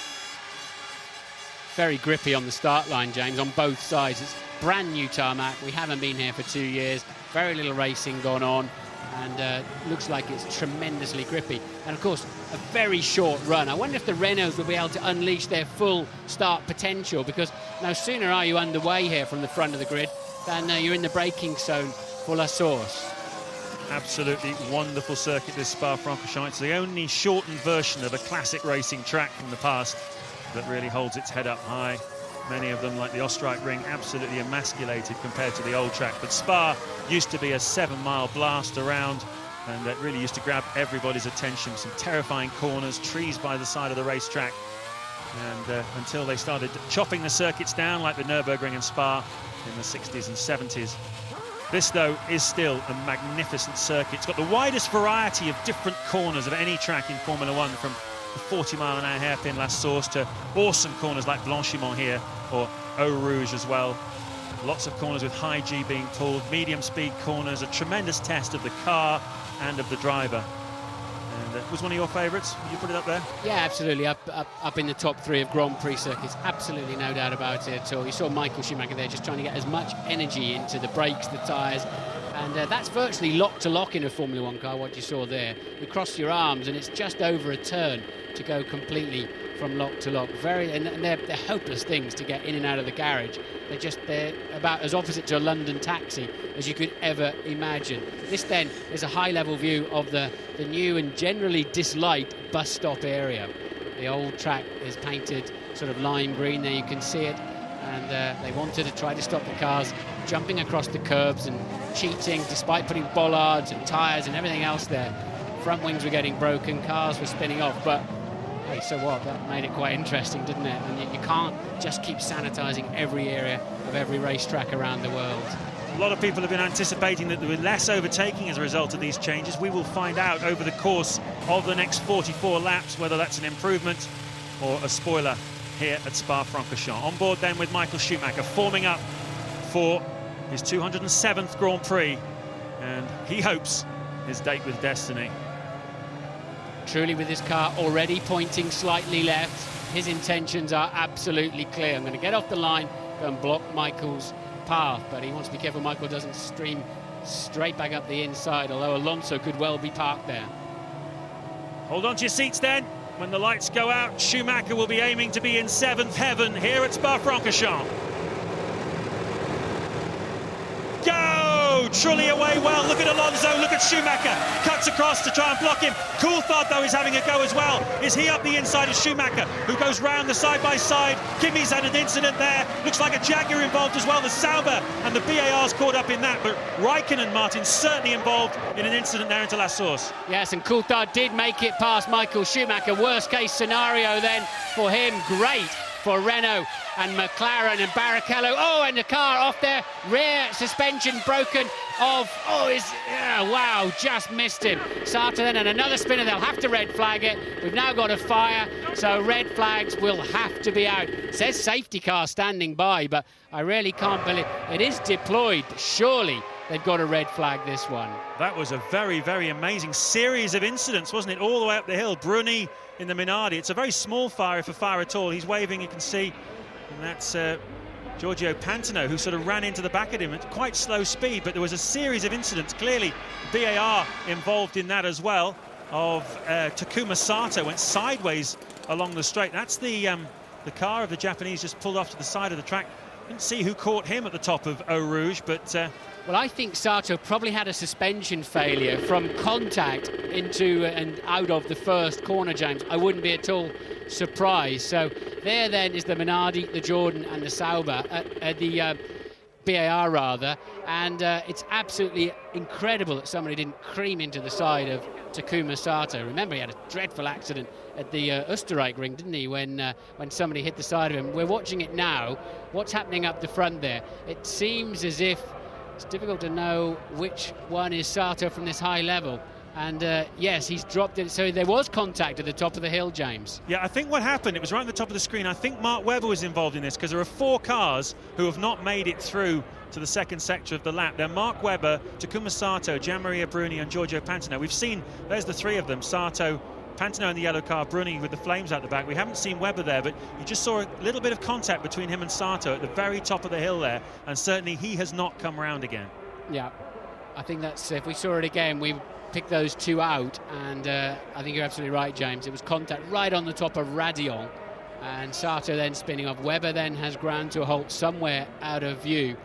Very grippy on the start line, James, on both sides. It's brand new tarmac. We haven't been here for 2 years. Very little racing gone on, and looks like it's tremendously grippy. And of course, a very short run. I wonder if the Renaults will be able to unleash their full start potential, because no sooner are you underway here from the front of the grid than you're in the braking zone for La Source. Absolutely wonderful circuit, this Spa-Francorchamps. It's the only shortened version of a classic racing track from the past that really holds its head up high. Many of them, like the Oostenrijk Ring, absolutely emasculated compared to the old track. But Spa used to be a 7-mile blast around, and that really used to grab everybody's attention. Some terrifying corners, trees by the side of the racetrack. And until they started chopping the circuits down, like the Nürburgring and Spa in the 60s and 70s. This, though, is still a magnificent circuit. It's got the widest variety of different corners of any track in Formula One, from the 40-mile-an-hour hairpin La Source to awesome corners like Blanchimont here, or Eau Rouge as well. Lots of corners with high G being pulled, medium-speed corners, a tremendous test of the car and of the driver. And was one of your favourites? Would you put it up there? Yeah, absolutely. Up in the top 3 of Grand Prix circuits. Absolutely no doubt about it at all. You saw Michael Schumacher there just trying to get as much energy into the brakes, the tyres. And that's virtually lock-to-lock in a Formula One car, what you saw there. You cross your arms and it's just over a turn to go completely from lock to lock. And they're hopeless things to get in and out of the garage. They're about as opposite to a London taxi as you could ever imagine. This then is a high-level view of the new and generally disliked bus stop area. The old track is painted sort of lime green there, you can see it. And they wanted to try to stop the cars jumping across the curbs and cheating, despite putting bollards and tyres and everything else there. Front wings were getting broken, cars were spinning off, but hey, so what? That made it quite interesting, didn't it? And you can't just keep sanitising every area of every racetrack around the world. A lot of people have been anticipating that there will be less overtaking as a result of these changes. We will find out over the course of the next 44 laps whether that's an improvement or a spoiler here at Spa-Francorchamps. On board then with Michael Schumacher, forming up for his 207th Grand Prix, and he hopes his date with destiny. Trulli with his car already pointing slightly left. his intentions are absolutely clear. I'm going to get off the line and block Michael's path, but he wants to be careful Michael doesn't stream straight back up the inside, although Alonso could well be parked there. Hold on to your seats then. When the lights go out, Schumacher will be aiming to be in 7th heaven here at Spa-Francorchamps. Go! Trulli away well. Look at Alonso. Look at Schumacher. Cuts across to try and block him. Coulthard, though, is having a go as well. Is he up the inside of Schumacher, who goes round the side-by-side? Kimi's had an incident there. Looks like a Jaguar involved as well. The Sauber and the BAR's caught up in that. But Raikkonen, Martin, certainly involved in an incident there into La Source. Yes, and Coulthard did make it past Michael Schumacher. Worst-case scenario then for him. Great for Renault and McLaren and Barrichello. Oh, and the car off there, rear suspension broken off. Oh, wow, just missed him. Sartor then, and another spinner. They'll have to red flag it. We've now got a fire, so red flags will have to be out. It says safety car standing by, but I really can't believe it is deployed. Surely they've got a red flag this one. That was a very, very amazing series of incidents, wasn't it? All the way up the hill. Bruni in the Minardi. It's a very small fire, if a fire at all. He's waving, you can see. And that's Giorgio Pantano, who sort of ran into the back of him at quite slow speed. But there was a series of incidents, clearly BAR involved in that as well, of Takuma Sato went sideways along the straight. That's the car of the Japanese just pulled off to the side of the track. Didn't see who caught him at the top of Eau Rouge, but... Well, I think Sato probably had a suspension failure from contact into and out of the first corner, James. I wouldn't be at all surprised. So there then is the Minardi, the Jordan and the Sauber, the BAR rather, and it's absolutely incredible that somebody didn't cream into the side of Takuma Sato. Remember, he had a dreadful accident at the Österreich ring, didn't he, when somebody hit the side of him. We're watching it now. What's happening up the front there? It seems as if it's difficult to know which one is Sato from this high level. And yes, he's dropped it. So there was contact at the top of the hill, James. Yeah, I think what happened, it was right at the top of the screen. I think Mark Webber was involved in this because there are 4 cars who have not made it through to the second sector of the lap. They're Mark Webber, Takuma Sato, Gianmaria Bruni and Giorgio Pantano. We've seen, there's the 3 of them, Sato, Pantano in the yellow car, Bruni with the flames out the back. We haven't seen Webber there, but you just saw a little bit of contact between him and Sato at the very top of the hill there, and certainly he has not come round again. Yeah, I think that's, if we saw it again, we pick those 2 out, and I think you're absolutely right, James. It was contact right on the top of Radion, and Sato then spinning off. Webber then has ground to a halt somewhere out of view.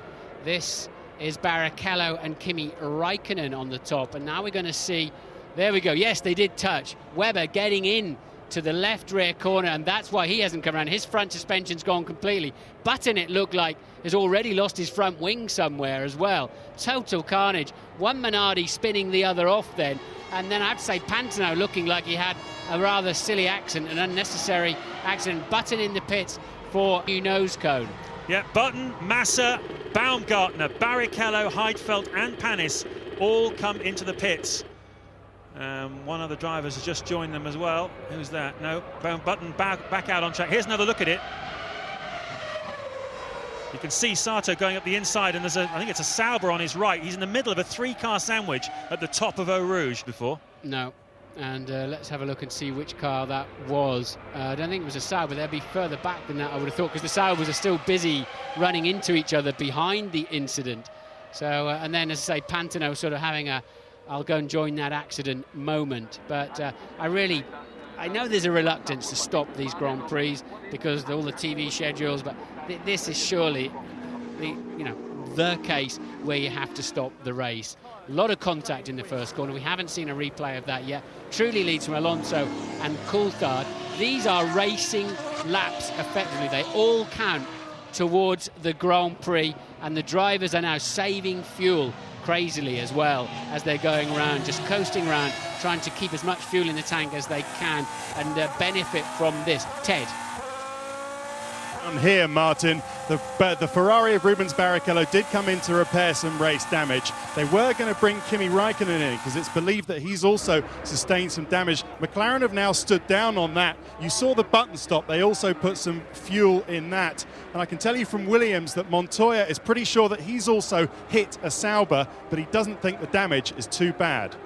This is Barrichello and Kimi Raikkonen on the top, and now we're going to see, there we go, yes, they did touch. Webber getting in to the left rear corner, and that's why he hasn't come around. His front suspension's gone completely. Button, it looked like, has already lost his front wing somewhere as well. Total carnage. One Minardi spinning the other off then, and then I have to say Pantano looking like he had a rather silly accident, an unnecessary accident. Button in the pits for new nose cone. Yeah, Button, Massa, Baumgartner, Barrichello, Heidfeld and Panis all come into the pits. One of the drivers has just joined them as well. Who's that? No, Button back out on track. Here's another look at it. You can see Sato going up the inside, and there's I think it's a Sauber on his right. He's in the middle of a 3-car sandwich at the top of Eau Rouge before. No, and let's have a look and see which car that was. I don't think it was a Sauber. They'll be further back than that, I would have thought, because the Saubers are still busy running into each other behind the incident. So, and then, as I say, Pantano sort of having a I'll go and join that accident moment. But I know there's a reluctance to stop these Grand Prix because of all the TV schedules, but this is surely the case where you have to stop the race. A lot of contact in the first corner. We haven't seen a replay of that yet. Truly leads from Alonso and Coulthard. These are racing laps effectively. They all count towards the Grand Prix, and the drivers are now saving fuel crazily as well as they're going around, just coasting around, trying to keep as much fuel in the tank as they can and benefit from this. Ted. On here, Martin, the Ferrari of Rubens Barrichello did come in to repair some race damage. They were going to bring Kimi Raikkonen in because it's believed that he's also sustained some damage. McLaren have now stood down on that. You saw the button stop. They also put some fuel in that. And I can tell you from Williams that Montoya is pretty sure that he's also hit a Sauber, but he doesn't think the damage is too bad.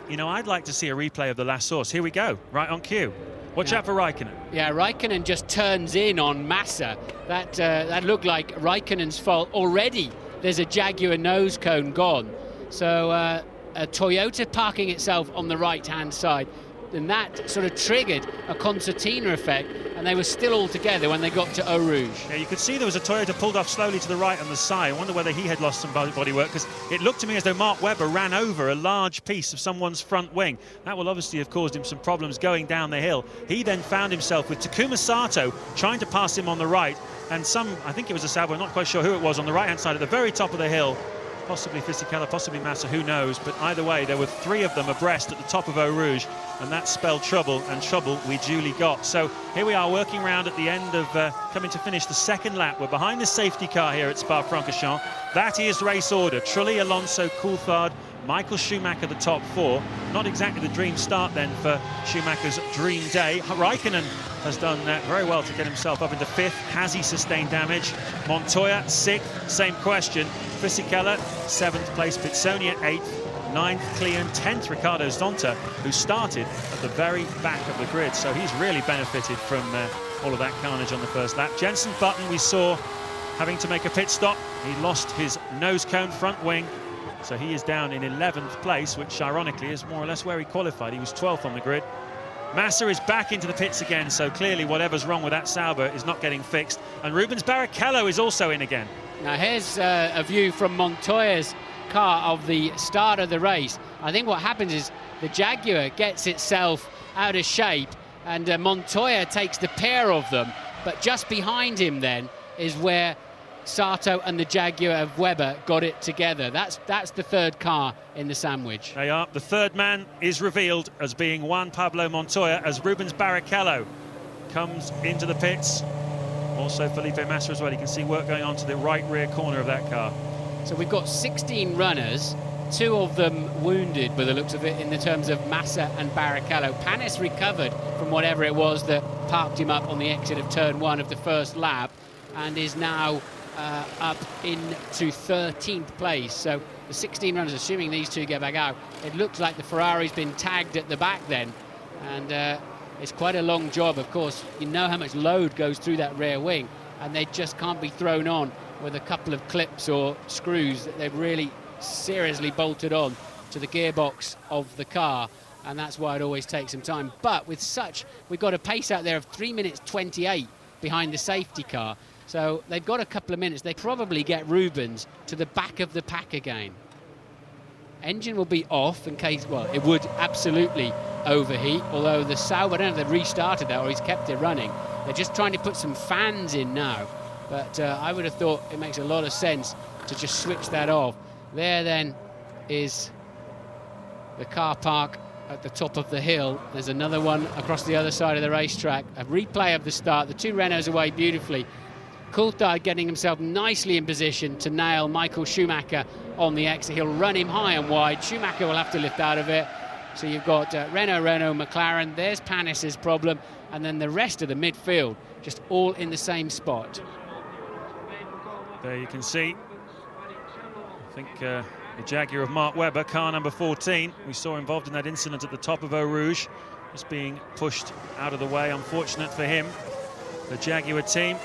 You know, I'd like to see a replay of the La Source. Here we go, right on cue. Watch out for Raikkonen. Yeah, Raikkonen just turns in on Massa. That looked like Raikkonen's fault already. There's a Jaguar nose cone gone. So a Toyota parking itself on the right-hand side. And that sort of triggered a concertina effect, and they were still all together when they got to Eau Rouge. Yeah, you could see there was a Toyota pulled off slowly to the right on the side. I wonder whether he had lost some bodywork, because it looked to me as though Mark Webber ran over a large piece of someone's front wing. That will obviously have caused him some problems going down the hill. He then found himself with Takuma Sato trying to pass him on the right, and I think it was a Sauber, I'm not quite sure who it was, on the right-hand side at the very top of the hill. Possibly Fisichella, possibly Massa, who knows, but either way there were 3 of them abreast at the top of Eau Rouge, and that spelled trouble, and trouble we duly got. So here we are working round at the end of coming to finish the second lap. We're behind the safety car here at Spa-Francorchamps. That is race order: Trulli, Alonso, Coulthard, Michael Schumacher, the top 4. Not exactly the dream start then for Schumacher's dream day. Raikkonen has done very well to get himself up into 5th. Has he sustained damage? Montoya 6th, same question. Fisichella 7th place, Pitsonia 8th, 9th Klein, 10th Ricardo Zonta, who started at the very back of the grid. So he's really benefited from all of that carnage on the first lap. Jenson Button we saw having to make a pit stop. He lost his nose cone front wing. So he is down in 11th place, which ironically is more or less where he qualified. He was 12th on the grid. Massa is back into the pits again, so clearly whatever's wrong with that Sauber is not getting fixed. And Rubens Barrichello is also in again. Now here's a view from Montoya's car of the start of the race. I think what happens is the Jaguar gets itself out of shape, and Montoya takes the pair of them, but just behind him then is where Sato and the Jaguar of Webber got it together. That's the third car in the sandwich. They are. The third man is revealed as being Juan Pablo Montoya, as Rubens Barrichello comes into the pits. Also Felipe Massa as well. You can see work going on to the right rear corner of that car. So we've got 16 runners, 2 of them wounded by the looks of it in the terms of Massa and Barrichello. Panis recovered from whatever it was that parked him up on the exit of turn 1 of the first lap, and is now up into 13th place. So the 16 runners, assuming these 2 get back out, it looks like the Ferrari's been tagged at the back then, and it's quite a long job. Of course, you know how much load goes through that rear wing, and they just can't be thrown on with a couple of clips or screws that they've really seriously bolted on to the gearbox of the car, and that's why it always takes some time. But with such, we've got a pace out there of 3 minutes 28 behind the safety car. So they've got a couple of minutes. They probably get Rubens to the back of the pack again. Engine will be off in case, well, it would absolutely overheat, although the Sauber, I don't know if they've restarted that or he's kept it running. They're just trying to put some fans in now. But I would have thought it makes a lot of sense to just switch that off. There then is the car park at the top of the hill. There's another one across the other side of the racetrack. A replay of the start. The 2 Renaults away beautifully. Coulthard getting himself nicely in position to nail Michael Schumacher on the exit. He'll run him high and wide. Schumacher will have to lift out of it. So you've got Renault, McLaren. There's Panis's problem. And then the rest of the midfield just all in the same spot. There you can see, I think the Jaguar of Mark Webber, car number 14, we saw involved in that incident at the top of Eau Rouge, just being pushed out of the way. Unfortunate for him. The Jaguar team,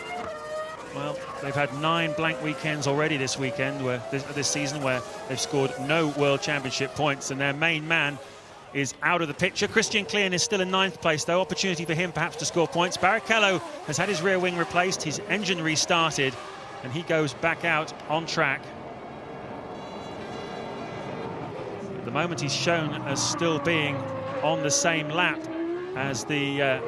well, they've had 9 blank weekends already this weekend, this season, where they've scored no World Championship points, and their main man is out of the picture. Christian Klein is still in 9th place, though. Opportunity for him perhaps to score points. Barrichello has had his rear wing replaced, his engine restarted, and he goes back out on track. At the moment he's shown as still being on the same lap as the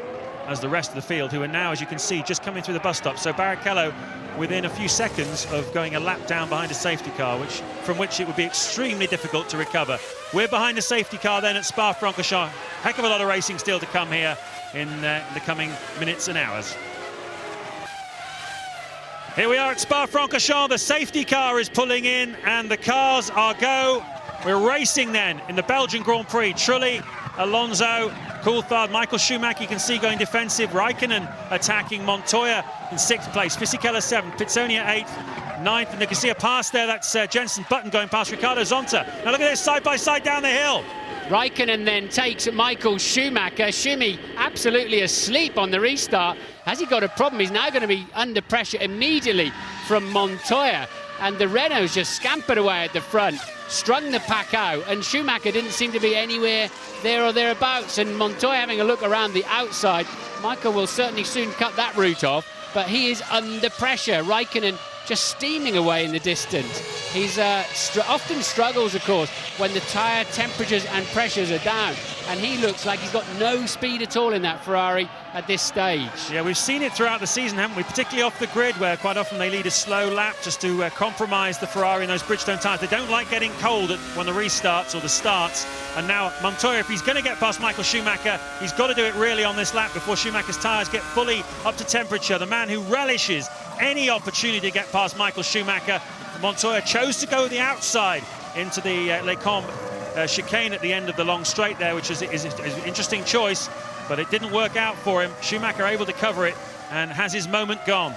rest of the field, who are now, as you can see, just coming through the bus stop. So Barrichello within a few seconds of going a lap down behind a safety car, from which it would be extremely difficult to recover. We're behind the safety car then at Spa-Francorchamps. Heck of a lot of racing still to come here in the coming minutes and hours. Here we are at Spa-Francorchamps. The safety car is pulling in and the cars are go. We're racing then in the Belgian Grand Prix. Trulli, Alonso, Coulthard, Michael Schumacher, you can see going defensive. Raikkonen attacking. Montoya in 6th place. Fisichella 7th. Pitsonia 8th. 9th. And you can see a pass there. That's Jenson Button going past Ricardo Zonta. Now look at this, side by side down the hill. Raikkonen then takes Michael Schumacher. Schumi absolutely asleep on the restart. Has he got a problem? He's now going to be under pressure immediately from Montoya. And the Renault's just scampered away at the front, strung the pack out, and Schumacher didn't seem to be anywhere there or thereabouts. And Montoya having a look around the outside. Michael will certainly soon cut that route off, but he is under pressure. Raikkonen just steaming away in the distance. He's often struggles, of course, when the tyre temperatures and pressures are down. And he looks like he's got no speed at all in that Ferrari at this stage. Yeah, we've seen it throughout the season, haven't we? Particularly off the grid, where quite often they lead a slow lap just to compromise the Ferrari in those Bridgestone tyres. They don't like getting cold when the restarts or the starts. And now Montoya, if he's going to get past Michael Schumacher, he's got to do it really on this lap before Schumacher's tyres get fully up to temperature. The man who relishes any opportunity to get past Michael Schumacher. Montoya chose to go the outside into the Les Combes chicane at the end of the long straight there, which is an interesting choice, but it didn't work out for him. Schumacher able to cover it and has his moment gone.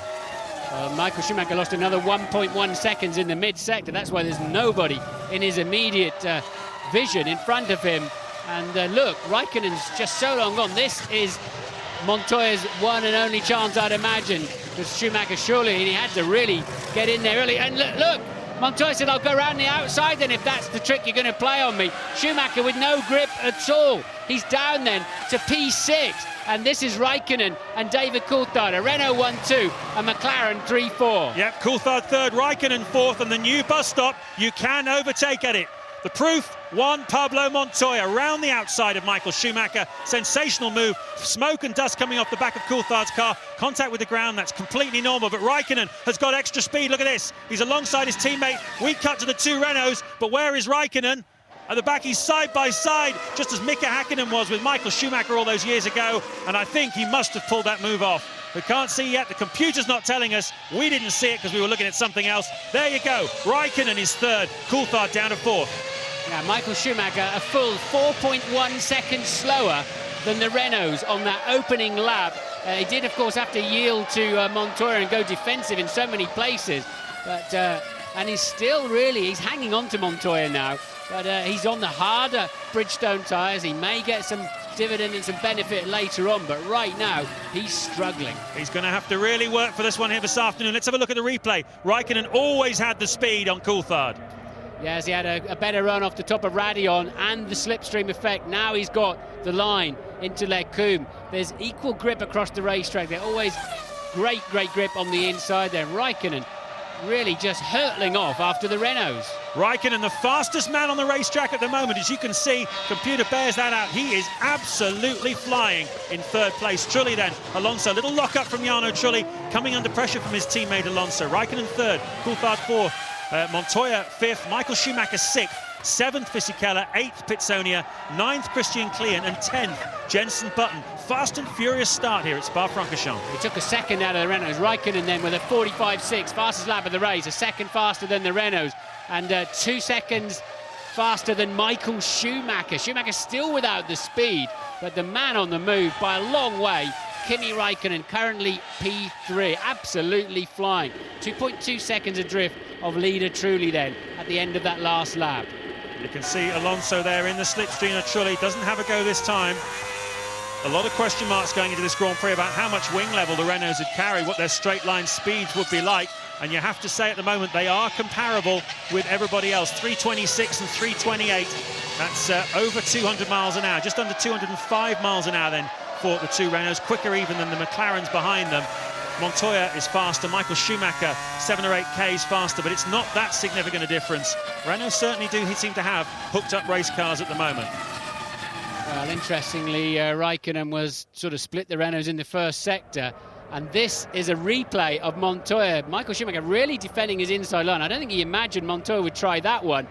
Michael Schumacher lost another 1.1 seconds in the mid-sector. That's why there's nobody in his immediate vision in front of him. And look, Raikkonen's just so long gone. This is Montoya's one and only chance, I'd imagine, because Schumacher surely, he had to really get in there early. And look, Montoya said, I'll go around the outside then if that's the trick you're going to play on me. Schumacher with no grip at all. He's down then to P6. And this is Raikkonen and David Coulthard. A Renault 1-2, a McLaren 3-4. Yep, Coulthard third, Raikkonen fourth, and the new bus stop, you can overtake at it. The proof, one Pablo Montoya round the outside of Michael Schumacher. Sensational move. Smoke and dust coming off the back of Coulthard's car. Contact with the ground, that's completely normal. But Raikkonen has got extra speed. Look at this. He's alongside his teammate. We cut to the two Renaults. But where is Raikkonen? At the back, he's side by side, just as Mika Hakkinen was with Michael Schumacher all those years ago. And I think he must have pulled that move off. We can't see yet. The computer's not telling us. We didn't see it because we were looking at something else. There you go. Raikkonen is third. Coulthard down to fourth. Yeah, Michael Schumacher a full 4.1 seconds slower than the Renaults on that opening lap. He did, of course, have to yield to Montoya and go defensive in so many places. But and he's still really, he's hanging on to Montoya now. But he's on the harder Bridgestone tyres. He may get some dividend and some benefit later on, but right now he's struggling. He's going to have to really work for this one here this afternoon. Let's have a look at the replay. Raikkonen always had the speed on Coulthard. Yes, he had a better run off the top of Radion and the slipstream effect. Now he's got the line into Les Combes. There's equal grip across the racetrack. They're always great grip on the inside there. Raikkonen really just hurtling off after the Renaults. Raikkonen, the fastest man on the racetrack at the moment. As you can see, computer bears that out. He is absolutely flying in third place. Trulli then, Alonso, little lock-up from Jarno Trulli, coming under pressure from his teammate Alonso. Raikkonen third, Coulthard fourth, Montoya fifth, Michael Schumacher sixth, seventh Fisichella, eighth Pitsonia, ninth Christian Klein, and 10th Jenson Button. Fast and furious start here at Spa-Francorchamps. He took a second out of the Renaults. Raikkonen then with a 45.6, fastest lap of the race, a second faster than the Renaults, and 2 seconds faster than Michael Schumacher. Schumacher still without the speed, but the man on the move by a long way. Kimi Raikkonen currently P3, absolutely flying. 2.2 seconds adrift of leader Trulli then at the end of that last lap. You can see Alonso there in the slipstream of Trulli, doesn't have a go this time. A lot of question marks going into this Grand Prix about how much wing level the Renaults would carry, what their straight line speeds would be like. And you have to say at the moment they are comparable with everybody else. 326 and 328. That's over 200 miles an hour, just under 205 miles an hour then for the two Renaults, quicker even than the McLarens behind them. Montoya is faster, Michael Schumacher 7 or 8 Ks faster, but it's not that significant a difference. Renault certainly do seem to have hooked up race cars at the moment. Well, interestingly, Raikkonen was sort of split the Renaults in the first sector, and this is a replay of Montoya. Michael Schumacher really defending his inside line. I don't think he imagined Montoya would try that one.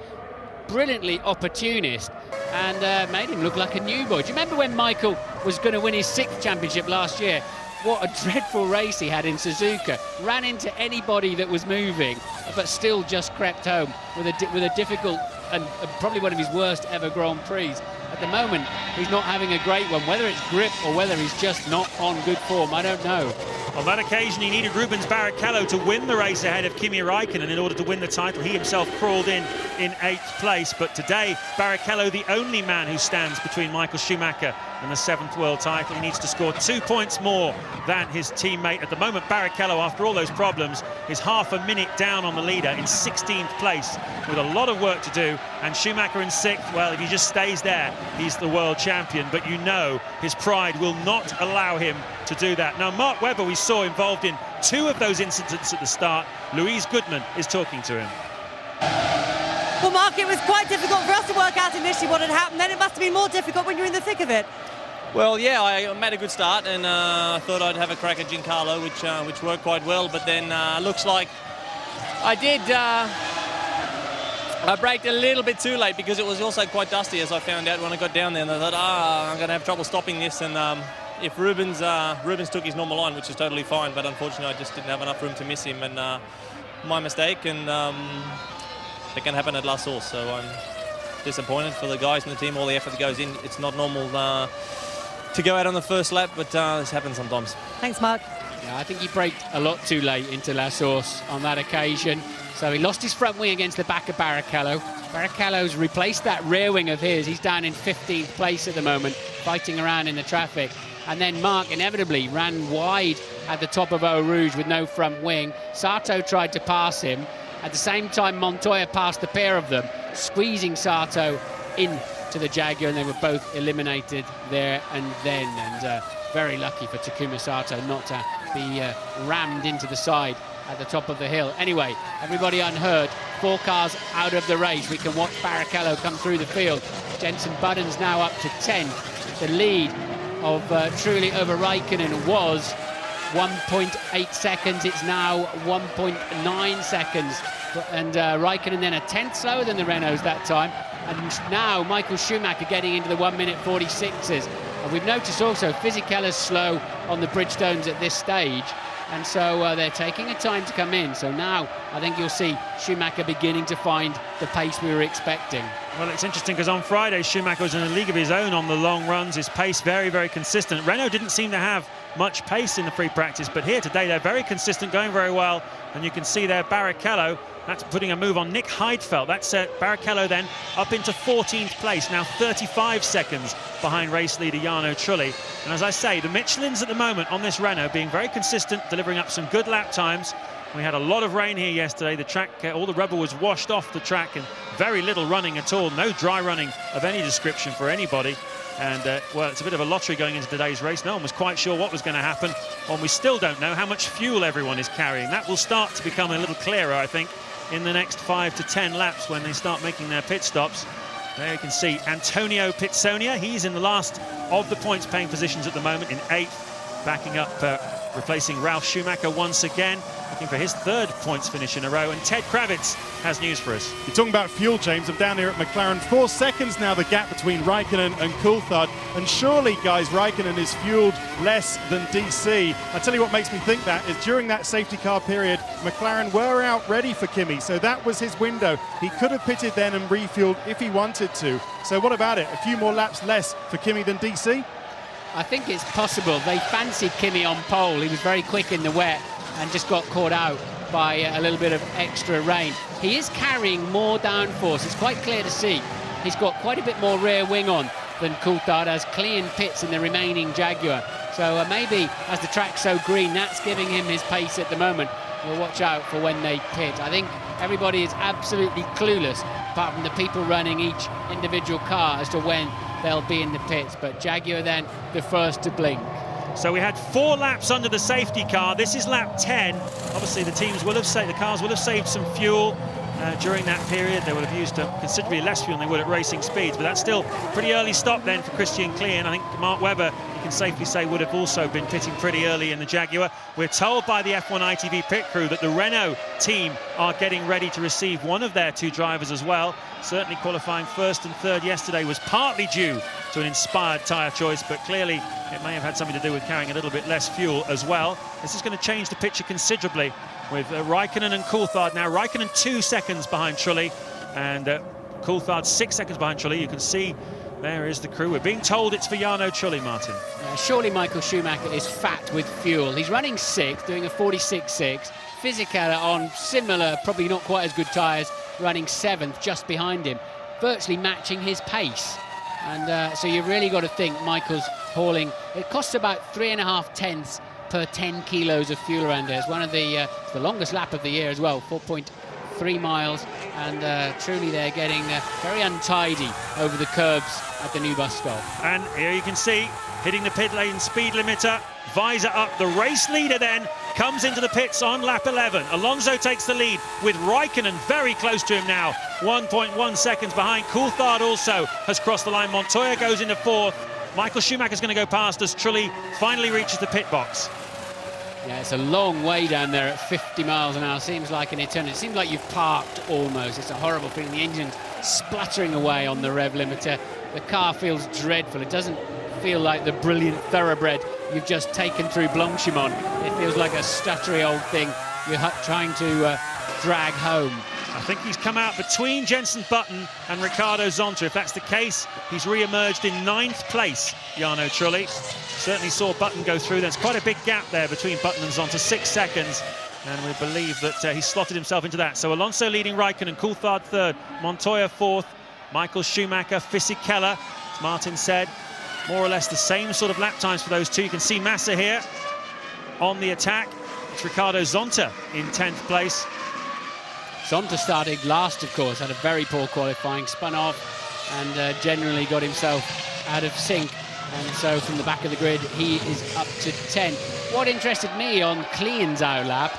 Brilliantly opportunist, and made him look like a new boy. Do you remember when Michael was going to win his 6th championship last year? What a dreadful race he had in Suzuka. Ran into anybody that was moving, but still just crept home with a difficult and probably one of his worst ever Grand Prix. At the moment, he's not having a great one. Whether it's grip or whether he's just not on good form, I don't know. On that occasion, he needed Rubens Barrichello to win the race ahead of Kimi Räikkönen in order to win the title. He himself crawled in 8th place. But today, Barrichello, the only man who stands between Michael Schumacher and the 7th world title. He needs to score 2 points more than his teammate. At the moment, Barrichello, after all those problems, is half a minute down on the leader in 16th place with a lot of work to do. And Schumacher in 6th, well, if he just stays there, he's the world champion. But you know his pride will not allow him to do that. Now, Mark Webber, we saw involved in 2 of those incidents at the start. Louise Goodman is talking to him. Well, Mark, it was quite difficult for us to work out initially what had happened. Then it must have been more difficult when you're in the thick of it. Well, yeah, I made a good start, and I thought I'd have a crack at Giancarlo, which worked quite well. But then looks like I did. I braked a little bit too late because it was also quite dusty, as I found out when I got down there. And I thought, I'm going to have trouble stopping this. And if Rubens took his normal line, which is totally fine, but unfortunately I just didn't have enough room to miss him, and my mistake. And it can happen at La Source, so I'm disappointed for the guys in the team, all the effort that goes in. It's not normal to go out on the first lap, but this happens sometimes. Thanks, Mark. Yeah, I think he braked a lot too late into La Source on that occasion. So he lost his front wing against the back of Barrichello. Barrichello's replaced that rear wing of his. He's down in 15th place at the moment, fighting around in the traffic. And then Mark inevitably ran wide at the top of Eau Rouge with no front wing. Sato tried to pass him. At the same time, Montoya passed the pair of them, squeezing Sato into the Jaguar, and they were both eliminated there and then. And very lucky for Takuma Sato not to be rammed into the side at the top of the hill. Anyway, everybody unheard. 4 cars out of the race. We can watch Barrichello come through the field. Jenson Button's now up to 10. The lead of Trulli over Räikkönen was 1.8 seconds. It's now 1.9 seconds. And Räikkönen then a tenth slower than the Renaults that time. And now Michael Schumacher getting into the 1 minute 46s. And we've noticed also Fisichella's slow on the Bridgestones at this stage. And so they're taking a time to come in. So now I think you'll see Schumacher beginning to find the pace we were expecting. Well, it's interesting because on Friday, Schumacher was in a league of his own on the long runs. His pace very, very consistent. Renault didn't seem to have much pace in the free practice, but here today they're very consistent, going very well. And you can see there Barrichello, that's putting a move on Nick Heidfeld. That's Barrichello then up into 14th place, now 35 seconds behind race leader Jarno Trulli. And as I say, the Michelins at the moment on this Renault being very consistent, delivering up some good lap times. We had a lot of rain here yesterday. The track, all the rubber was washed off the track and very little running at all. No dry running of any description for anybody. And, well, it's a bit of a lottery going into today's race. No one was quite sure what was going to happen. And we still don't know how much fuel everyone is carrying. That will start to become a little clearer, I think, in the next 5 to 10 laps when they start making their pit stops. There you can see Antonio Pizzonia. He's in the last of the points-paying positions at the moment in 8th, backing up, replacing Ralf Schumacher once again, looking for his 3rd points finish in a row. And Ted Kravitz has news for us. You're talking about fuel, James. I'm down here at McLaren. 4 seconds now, the gap between Räikkönen and Coulthard. And surely, guys, Räikkönen is fueled less than DC. I tell you what makes me think that is during that safety car period, McLaren were out ready for Kimi. So that was his window. He could have pitted then and refueled if he wanted to. So what about it? A few more laps less for Kimi than DC? I think it's possible. They fancied Kimi on pole. He was very quick in the wet and just got caught out by a little bit of extra rain. He is carrying more downforce. It's quite clear to see. He's got quite a bit more rear wing on than Coulthard has clean pits in the remaining Jaguar. So maybe as the track's so green, that's giving him his pace at the moment. We'll watch out for when they pit. I think everybody is absolutely clueless, apart from the people running each individual car, as to when they'll be in the pits. But Jaguar then the first to blink. So we had 4 laps under the safety car. This is lap 10. Obviously, the cars will have saved some fuel during that period. They would have used considerably less fuel than they would at racing speeds, but that's still a pretty early stop then for Christian Klien. I think Mark Webber, you can safely say, would have also been pitting pretty early in the Jaguar. We're told by the F1 ITV pit crew that the Renault team are getting ready to receive one of their 2 drivers as well. Certainly qualifying 1st and 3rd yesterday was partly due to an inspired tyre choice, but clearly it may have had something to do with carrying a little bit less fuel as well. This is going to change the picture considerably with Räikkönen and Coulthard now. Räikkönen 2 seconds behind Trulli and Coulthard 6 seconds behind Trulli. You can see there is the crew. We're being told it's for Jarno Trulli, Martin. Surely Michael Schumacher is fat with fuel. He's running 6th, doing a 46.6. Fisichella on similar, probably not quite as good tyres, running 7th, just behind him, virtually matching his pace. And so you've really got to think Michael's hauling. It costs about 3.5 tenths per 10 kilos of fuel around here. It's one of the longest lap of the year as well, 4.3 miles. And truly they're getting very untidy over the curbs at the new bus stop. And here you can see, hitting the pit lane speed limiter, visor up. The race leader then comes into the pits on lap 11. Alonso takes the lead with Raikkonen very close to him now, 1.1 seconds behind. Coulthard also has crossed the line. Montoya goes into 4th. Michael Schumacher's going to go past as Trulli finally reaches the pit box. Yeah, it's a long way down there at 50 miles an hour. Seems like an eternity. It seems like you've parked almost. It's a horrible feeling. The engine's splattering away on the rev limiter. The car feels dreadful. It doesn't feel like the brilliant thoroughbred you've just taken through Blanchimont. It feels like a stuttery old thing you're trying to drag home. I think he's come out between Jenson Button and Ricardo Zonta. If that's the case, he's re-emerged in 9th place, Jarno Trulli. Certainly saw Button go through. There's quite a big gap there between Button and Zonta, 6 seconds. And we believe that he slotted himself into that. So Alonso leading Raikkonen, Coulthard 3rd, Montoya 4th, Michael Schumacher, Fisichella, as Martin said, more or less the same sort of lap times for those two. You can see Massa here on the attack. It's Ricardo Zonta in 10th place. Zonta started last, of course, had a very poor qualifying, spun off and generally got himself out of sync. And so from the back of the grid, he is up to 10. What interested me on Klean's lap,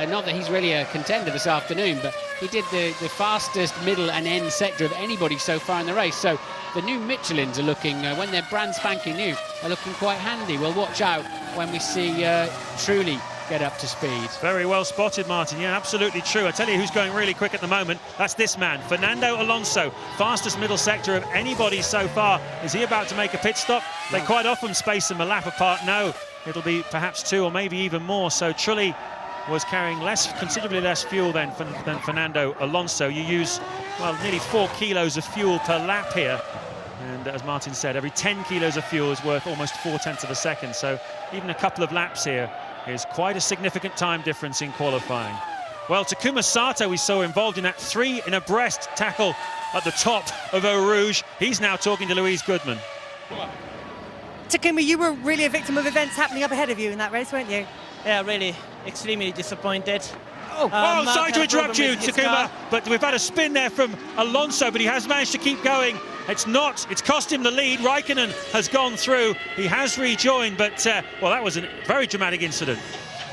not that he's really a contender this afternoon, but he did the fastest middle and end sector of anybody so far in the race. So the new Michelins are looking, when they're brand spanking new, are looking quite handy. We'll watch out when we see Trulli get up to speed. Very well spotted, Martin. Yeah, absolutely true. I tell you who's going really quick at the moment. That's this man, Fernando Alonso. Fastest middle sector of anybody so far. Is he about to make a pit stop? They quite often space them a lap apart. No, it'll be perhaps 2 or maybe even more. So Trulli was carrying considerably less fuel than Fernando Alonso. You use, well, nearly 4 kilos of fuel per lap here. And as Martin said, every 10 kilos of fuel is worth almost 4/10 of a second. So even a couple of laps here is quite a significant time difference in qualifying. Well, Takuma Sato we saw involved in that 3 in a breast tackle at the top of Eau Rouge. He's now talking to Louise Goodman. Takuma, you were really a victim of events happening up ahead of you in that race, weren't you? Yeah, really extremely disappointed. Sorry to interrupt you, Takuma, but we've had a spin there from Alonso, but he has managed to keep going. It's cost him the lead. Raikkonen has gone through. He has rejoined, but, well, that was a very dramatic incident.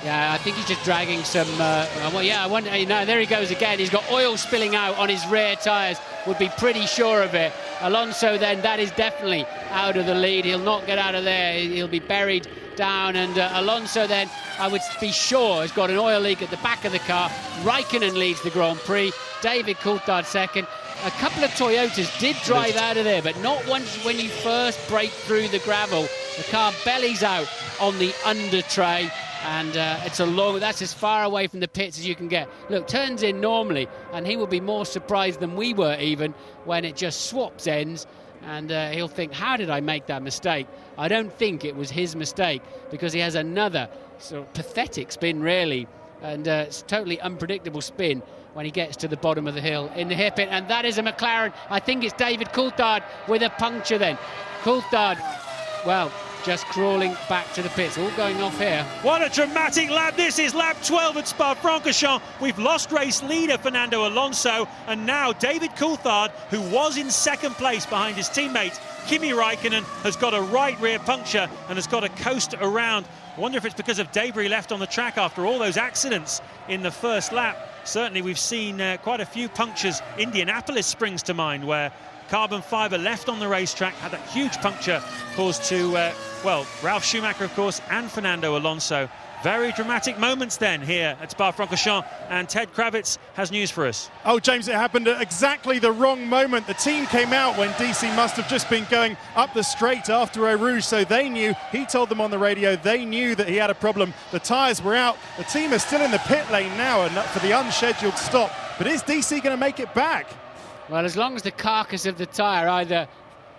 Yeah, I think he's just dragging some, I wonder, there he goes again. He's got oil spilling out on his rear tyres, would be pretty sure of it. Alonso then, that is definitely out of the lead. He'll not get out of there. He'll be buried down, and Alonso then, I would be sure, has got an oil leak at the back of the car. Raikkonen leads the Grand Prix. David Coulthard second. A couple of Toyotas did drive out of there, but not once when you first break through the gravel. The car bellies out on the under tray, and that's as far away from the pits as you can get. Look, turns in normally, and he will be more surprised than we were even when it just swaps ends, and he'll think, how did I make that mistake? I don't think it was his mistake, because he has another sort of pathetic spin, really, and it's a totally unpredictable spin when he gets to the bottom of the hill in the hairpin, and that is a McLaren. I think it's David Coulthard with a puncture then. Coulthard, well, just crawling back to the pits, all going off here. What a dramatic lap. This is lap 12 at Spa-Francorchamps. We've lost race leader Fernando Alonso, and now David Coulthard, who was in 2nd place behind his teammate Kimi Raikkonen, has got a right rear puncture and has got to coast around. I wonder if it's because of debris left on the track after all those accidents in the first lap. Certainly we've seen quite a few punctures. Indianapolis springs to mind, where carbon fibre left on the racetrack had that huge puncture caused to, Ralf Schumacher, of course, and Fernando Alonso. Very dramatic moments then here at Spa-Francorchamps, and Ted Kravitz has news for us. Oh, James, it happened at exactly the wrong moment. The team came out when DC must have just been going up the straight after Eau Rouge, so they knew, he told them on the radio, they knew that he had a problem. The tyres were out. The team is still in the pit lane now and for the unscheduled stop. But is DC going to make it back? Well, as long as the carcass of the tyre either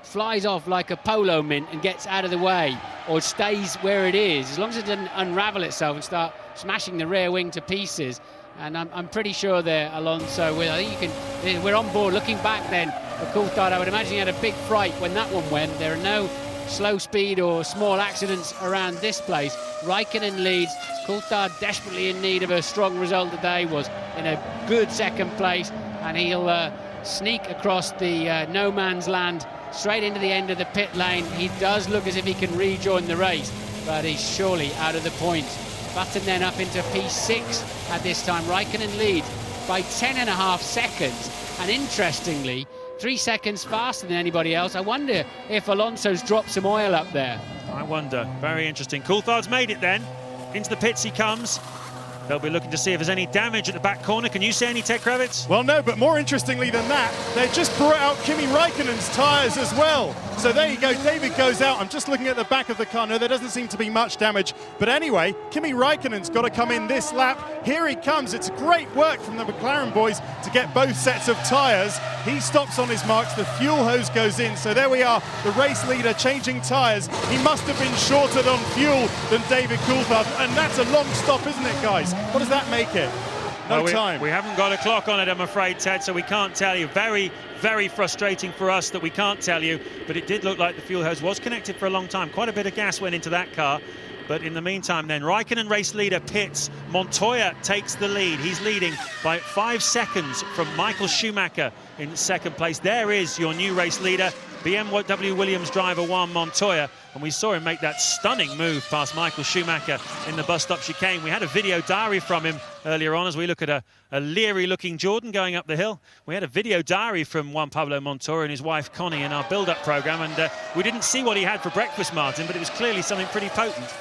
flies off like a polo mint and gets out of the way, or stays where it is, as long as it doesn't unravel itself and start smashing the rear wing to pieces. And I'm pretty sure there, Alonso, I think you can, we're on board. Looking back then, for Coulthard, I would imagine he had a big fright when that one went. There are no slow speed or small accidents around this place. Raikkonen leads. Coulthard, desperately in need of a strong result today, was in a good second place, and he'll sneak across the no man's land straight into the end of the pit lane. He does look as if he can rejoin the race, but he's surely out of the points. Button then up into P6 at this time. Raikkonen leads by 10.5 seconds, and interestingly, 3 seconds faster than anybody else. I wonder if Alonso's dropped some oil up there. I wonder. Very interesting. Coulthard's made it then. Into the pits he comes. They'll be looking to see if there's any damage at the back corner. Can you see any, Ted Kravitz? Well, no, but more interestingly than that, they just brought out Kimi Raikkonen's tyres as well. So there you go, David goes out. I'm just looking at the back of the car. No, there doesn't seem to be much damage. But anyway, Kimi Raikkonen's got to come in this lap. Here he comes. It's great work from the McLaren boys to get both sets of tyres. He stops on his marks. The fuel hose goes in. So there we are, the race leader changing tyres. He must have been shorter on fuel than David Coulthard. And that's a long stop, isn't it, guys? What does that make it? No time. We haven't got a clock on it, I'm afraid, Ted, so we can't tell you. Very, very frustrating for us that we can't tell you, but it did look like the fuel hose was connected for a long time. Quite a bit of gas went into that car. But in the meantime then, Raikkonen, race leader, pits. Montoya takes the lead. He's leading by 5 seconds from Michael Schumacher in second place. There is your new race leader, BMW Williams driver Juan Montoya. And we saw him make that stunning move past Michael Schumacher in the bus stop chicane. We had a video diary from him earlier on as we look at a leery-looking Jordan going up the hill. We had a video diary from Juan Pablo Montoya and his wife Connie in our build-up programme, and we didn't see what he had for breakfast, Martin, but it was clearly something pretty potent.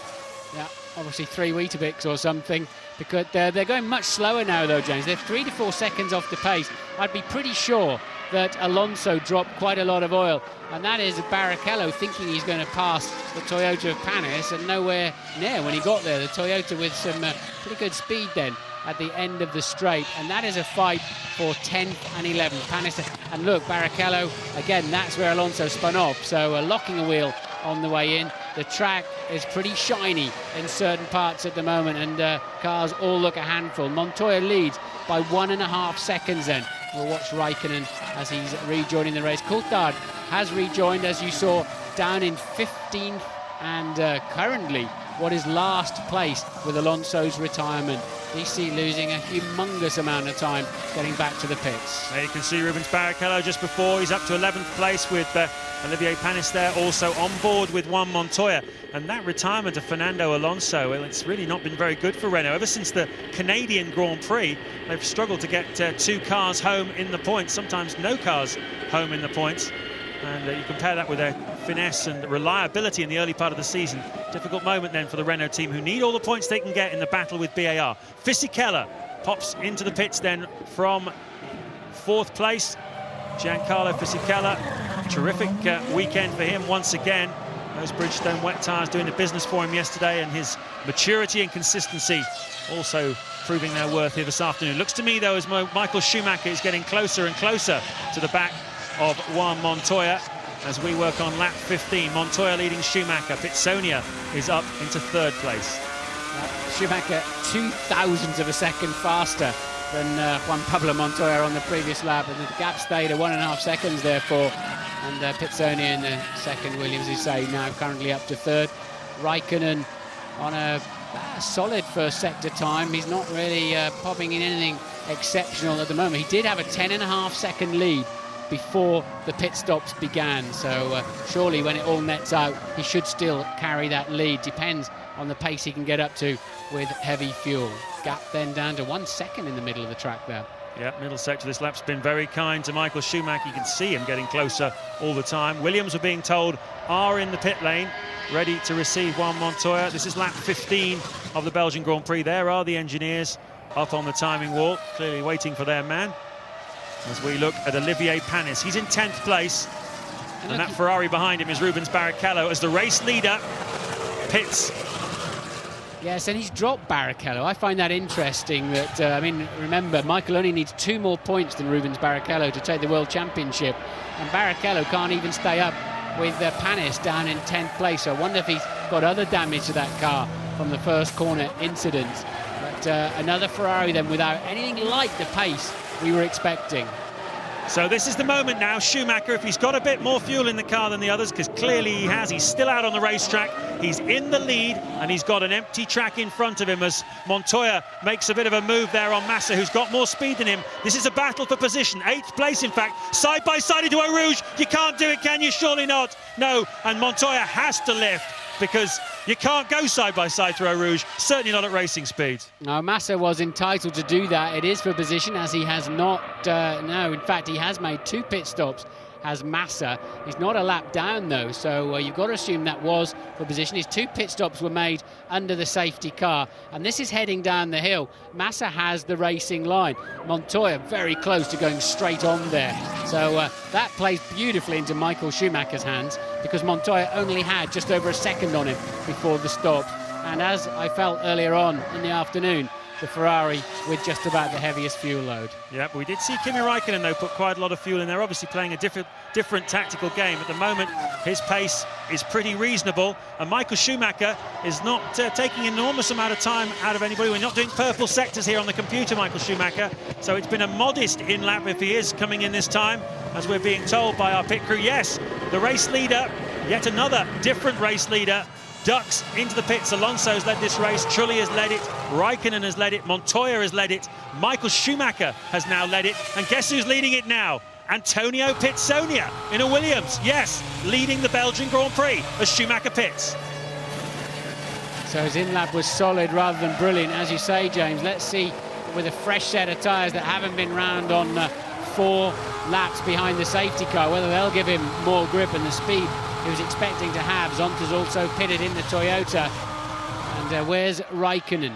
Yeah, obviously 3 Weetabix or something, because they're going much slower now, though, James. They're 3 to 4 seconds off the pace. I'd be pretty sure that Alonso dropped quite a lot of oil, and that is Barrichello thinking he's going to pass the Toyota of Panis, and nowhere near when he got there. The Toyota with some pretty good speed then at the end of the straight, and that is a fight for 10th and 11th. Panis, and look, Barrichello, again, that's where Alonso spun off, so locking a wheel on the way in. The track is pretty shiny in certain parts at the moment, and cars all look a handful. Montoya leads by 1.5 seconds then. We'll watch Raikkonen as he's rejoining the race. Coulthard has rejoined, as you saw, down in 15th, and currently what is last place with Alonso's retirement. DC losing a humongous amount of time getting back to the pits. There you can see Rubens Barrichello just before. He's up to 11th place with Olivier Panis there, also on board with Juan Montoya. And that retirement of Fernando Alonso, well, it's really not been very good for Renault. Ever since the Canadian Grand Prix, they've struggled to get 2 cars home in the points, sometimes no cars home in the points. And you compare that with their finesse and reliability in the early part of the season. Difficult moment then for the Renault team, who need all the points they can get in the battle with BAR. Fisichella pops into the pits then from 4th place. Giancarlo Fisichella, terrific weekend for him once again. Those Bridgestone wet tyres doing the business for him yesterday, and his maturity and consistency also proving their worth here this afternoon. Looks to me, though, as Michael Schumacher is getting closer and closer to the back of Juan Montoya as we work on lap 15. Montoya leading Schumacher. Pitsonia is up into 3rd place. Schumacher 0.002 of a second faster than Juan Pablo Montoya on the previous lap, and the gap stayed at 1.5 seconds therefore. And Pitsonia in the second, Williams, you say, now currently up to 3rd. Raikkonen on a solid first sector time. He's not really popping in anything exceptional at the moment. He did have a 10.5 second lead before the pit stops began, so surely when it all nets out he should still carry that lead. Depends on the pace he can get up to with heavy fuel. Gap then down to 1 second in the middle of the track there. Yeah, middle sector this lap's been very kind to Michael Schumacher. You can see him getting closer all the time. Williams, we're being told, are in the pit lane, ready to receive Juan Montoya. This is lap 15 of the Belgian Grand Prix. There are the engineers up on the timing wall, clearly waiting for their man. As we look at Olivier Panis, he's in 10th place, and that Ferrari behind him is Rubens Barrichello as the race leader pits. Yes, and he's dropped Barrichello. I find that interesting that, I mean, remember, Michael only needs 2 more points than Rubens Barrichello to take the World Championship, and Barrichello can't even stay up with Panis down in 10th place. So I wonder if he's got other damage to that car from the first corner incident. But another Ferrari then without anything like the pace we were expecting. So this is the moment now. Schumacher, if he's got a bit more fuel in the car than the others, because clearly he has, he's still out on the racetrack. He's in the lead, and he's got an empty track in front of him as Montoya makes a bit of a move there on Massa, who's got more speed than him. This is a battle for position. 8th place, in fact, side by side into Eau Rouge. You can't do it, can you? Surely not. No, and Montoya has to lift, because you can't go side by side through Eau Rouge, certainly not at racing speed. Now, Massa was entitled to do that. It is for position, as he has not, no, in fact, he has made 2 pit stops as Massa. He's not a lap down, though, so you've got to assume that was for position. His 2 pit stops were made under the safety car, and this is heading down the hill. Massa has the racing line. Montoya very close to going straight on there. So that plays beautifully into Michael Schumacher's hands, because Montoya only had just over a second on him before the stop. And as I felt earlier on in the afternoon, the Ferrari with just about the heaviest fuel load. Yeah, but we did see Kimi Raikkonen, though, put quite a lot of fuel in there, obviously playing a different tactical game. At the moment, his pace is pretty reasonable, and Michael Schumacher is not taking an enormous amount of time out of anybody. We're not doing purple sectors here on the computer, Michael Schumacher, so it's been a modest in-lap if he is coming in this time, as we're being told by our pit crew. Yes, the race leader, yet another different race leader, ducks into the pits. Alonso's led this race, Trulli has led it, Raikkonen has led it, Montoya has led it, Michael Schumacher has now led it, and guess who's leading it now? Antonio Pizzonia in a Williams, yes, leading the Belgian Grand Prix as Schumacher pits. So his in-lap was solid rather than brilliant, as you say, James. Let's see, with a fresh set of tyres that haven't been round on 4 laps behind the safety car, whether they'll give him more grip and the speed he was expecting to have. Zonta's also pitted in the Toyota. And where's Raikkonen?